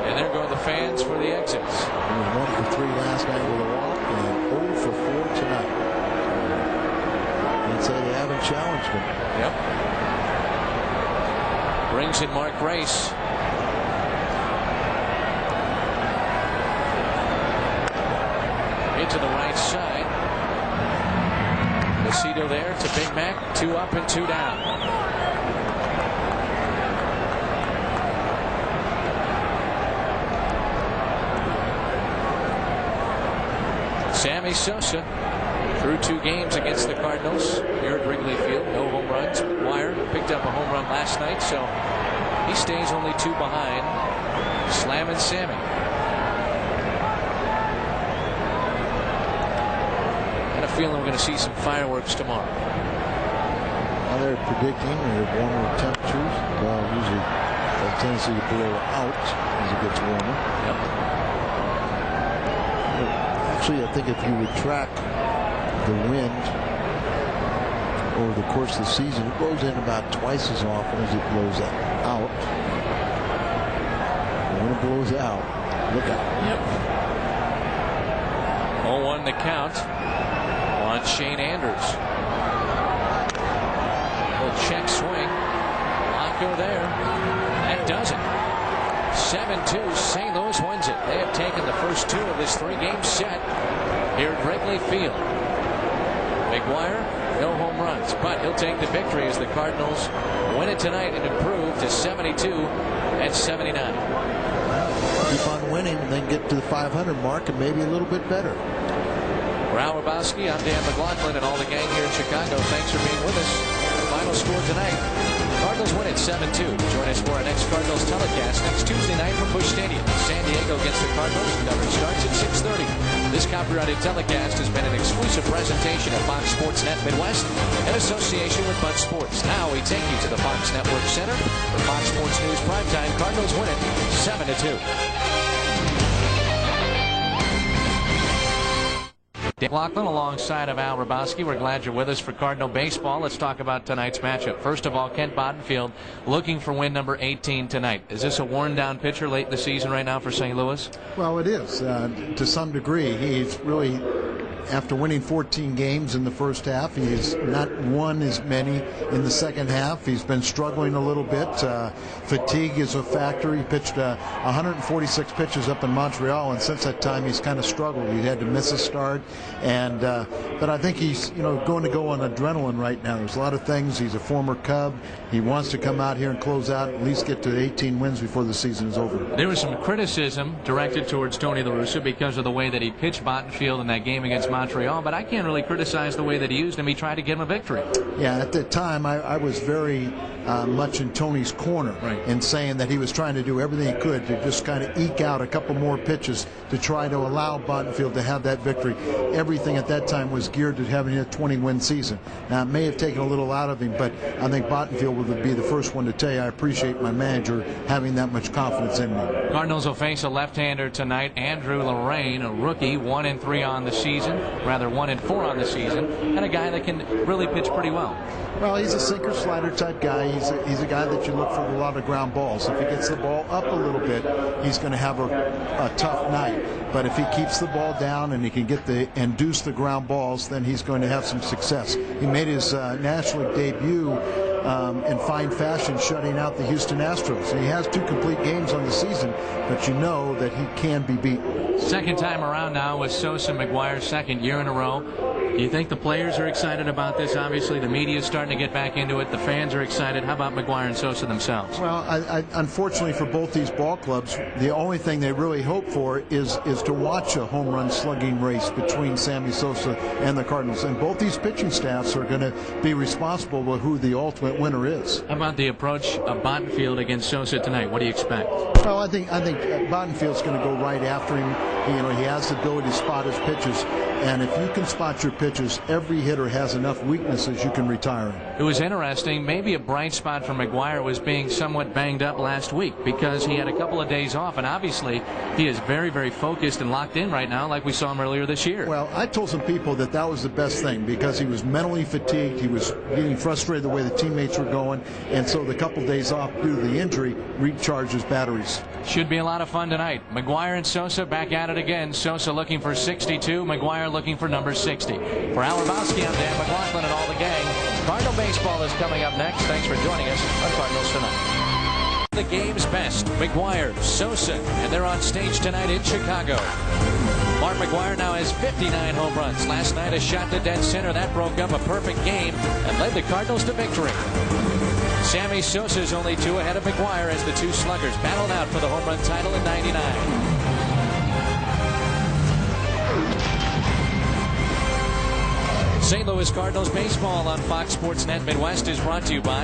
And there go the fans for the exits. He was 1 for 3 last night with a walk and 0 for 4 tonight. I'd say they haven't challenged him. Yep. Brings in Mark Grace. To the right side. Lucido there to Big Mac. 2 up and 2 down. Sammy Sosa through 2 games against the Cardinals here at Wrigley Field. No home runs. McGuire picked up a home run last night, so he stays only 2 behind Slam and Sammy. feeling we're going to see some fireworks tomorrow? Now they're predicting warmer temperatures. Well, usually a tendency to blow out as it gets warmer. Yep. Actually, I think if you would track the wind over the course of the season, it blows in about twice as often as it blows out. When it blows out, look out. Yep. 0-1 the count on Shane Andrews. Little check swing. Blanco there. That does it. 7-2. St. Louis wins it. They have taken the first 2 of this 3-game set here at Wrigley Field. McGuire, no home runs, but he'll take the victory as the Cardinals win it tonight and improve to 72-79. Keep on winning and then get to the 500 mark and maybe a little bit better. For Al Rabowski, I'm Dan McLaughlin and all the gang here in Chicago. Thanks for being with us. The final score tonight, Cardinals win it 7-2. Join us for our next Cardinals telecast next Tuesday night from Busch Stadium. San Diego against the Cardinals. Coverage starts at 6:30. This copyrighted telecast has been an exclusive presentation of Fox Sports Net Midwest in association with Bud Sports. Now we take you to the Fox Network Center for Fox Sports News Primetime. Cardinals win it 7-2. Dan McLaughlin alongside of Al Rabowski. We're glad you're with us for Cardinal baseball. Let's talk about tonight's matchup. First of all, Kent Bottenfield looking for win number 18 tonight. Is this a worn-down pitcher late in the season right now for St. Louis? Well, it is to some degree. He's really, after winning 14 games in the first half, he's not won as many in the second half. He's been struggling a little bit. Fatigue is a factor. He pitched 146 pitches up in Montreal, and since that time he's kind of struggled. He had to miss a start, and but I think he's going to go on adrenaline right now. There's a lot of things. He's a former Cub. He wants to come out here and close out, at least get to 18 wins before the season is over. There was some criticism directed towards Tony La Russa because of the way that he pitched Bottenfield in that game against Montreal, but I can't really criticize the way that he used him. He tried to give him a victory. Yeah, at the time I was very much in Tony's corner, right, in saying that he was trying to do everything he could to just kind of eke out a couple more pitches to try to allow Bottenfield to have that victory. Everything at that time was geared to having a 20-win season. Now, it may have taken a little out of him, but I think Bottenfield would be the first one to tell you I appreciate my manager having that much confidence in me. Cardinals will face a left-hander tonight, Andrew Lorraine, a rookie, 1-3 on the season, rather 1-4 on the season, and a guy that can really pitch pretty well. Well, he's a sinker slider type guy. He's a guy that you look for a lot of ground balls. If he gets the ball up a little bit, he's going to have a tough night. But if he keeps the ball down and he can get induce the ground balls, then he's going to have some success. He made his National League debut in fine fashion, shutting out the Houston Astros. And he has 2 complete games on the season, but you know that he can be beaten. Second time around now with Sosa McGuire, second year in a row. Do you think the players are excited about this? Obviously, the media is starting to get back into it. The fans are excited. How about McGuire and Sosa themselves? Well, unfortunately for both these ball clubs, the only thing they really hope for is to watch a home run slugging race between Sammy Sosa and the Cardinals. And both these pitching staffs are going to be responsible for who the ultimate winner is. How about the approach of Bottenfield against Sosa tonight? What do you expect? Well, I think Bottenfield's going to go right after him. He has the ability to spot his pitches. And if you can spot your pitches, every hitter has enough weaknesses you can retire him. It was interesting. Maybe a bright spot for McGuire was being somewhat banged up last week because he had a couple of days off, and obviously he is very, very focused and locked in right now like we saw him earlier this year. Well, I told some people that was the best thing because he was mentally fatigued. He was getting frustrated the way the teammates were going, and so the couple days off due to the injury recharged his batteries. Should be a lot of fun tonight. McGuire and Sosa back at it again. Sosa looking for 62, McGuire looking for number 60. For Al Rabowski, I'm Dan McLaughlin and all the gang. Cardinal baseball is coming up next. Thanks for joining us on Cardinals Tonight. The game's best, McGuire, Sosa, and they're on stage tonight in Chicago. Mark McGuire now has 59 home runs. Last night a shot to dead center. That broke up a perfect game and led the Cardinals to victory. Sammy Sosa is only 2 ahead of McGuire as the 2 sluggers battled out for the home run title in '99. St. Louis Cardinals baseball on Fox Sports Net Midwest is brought to you by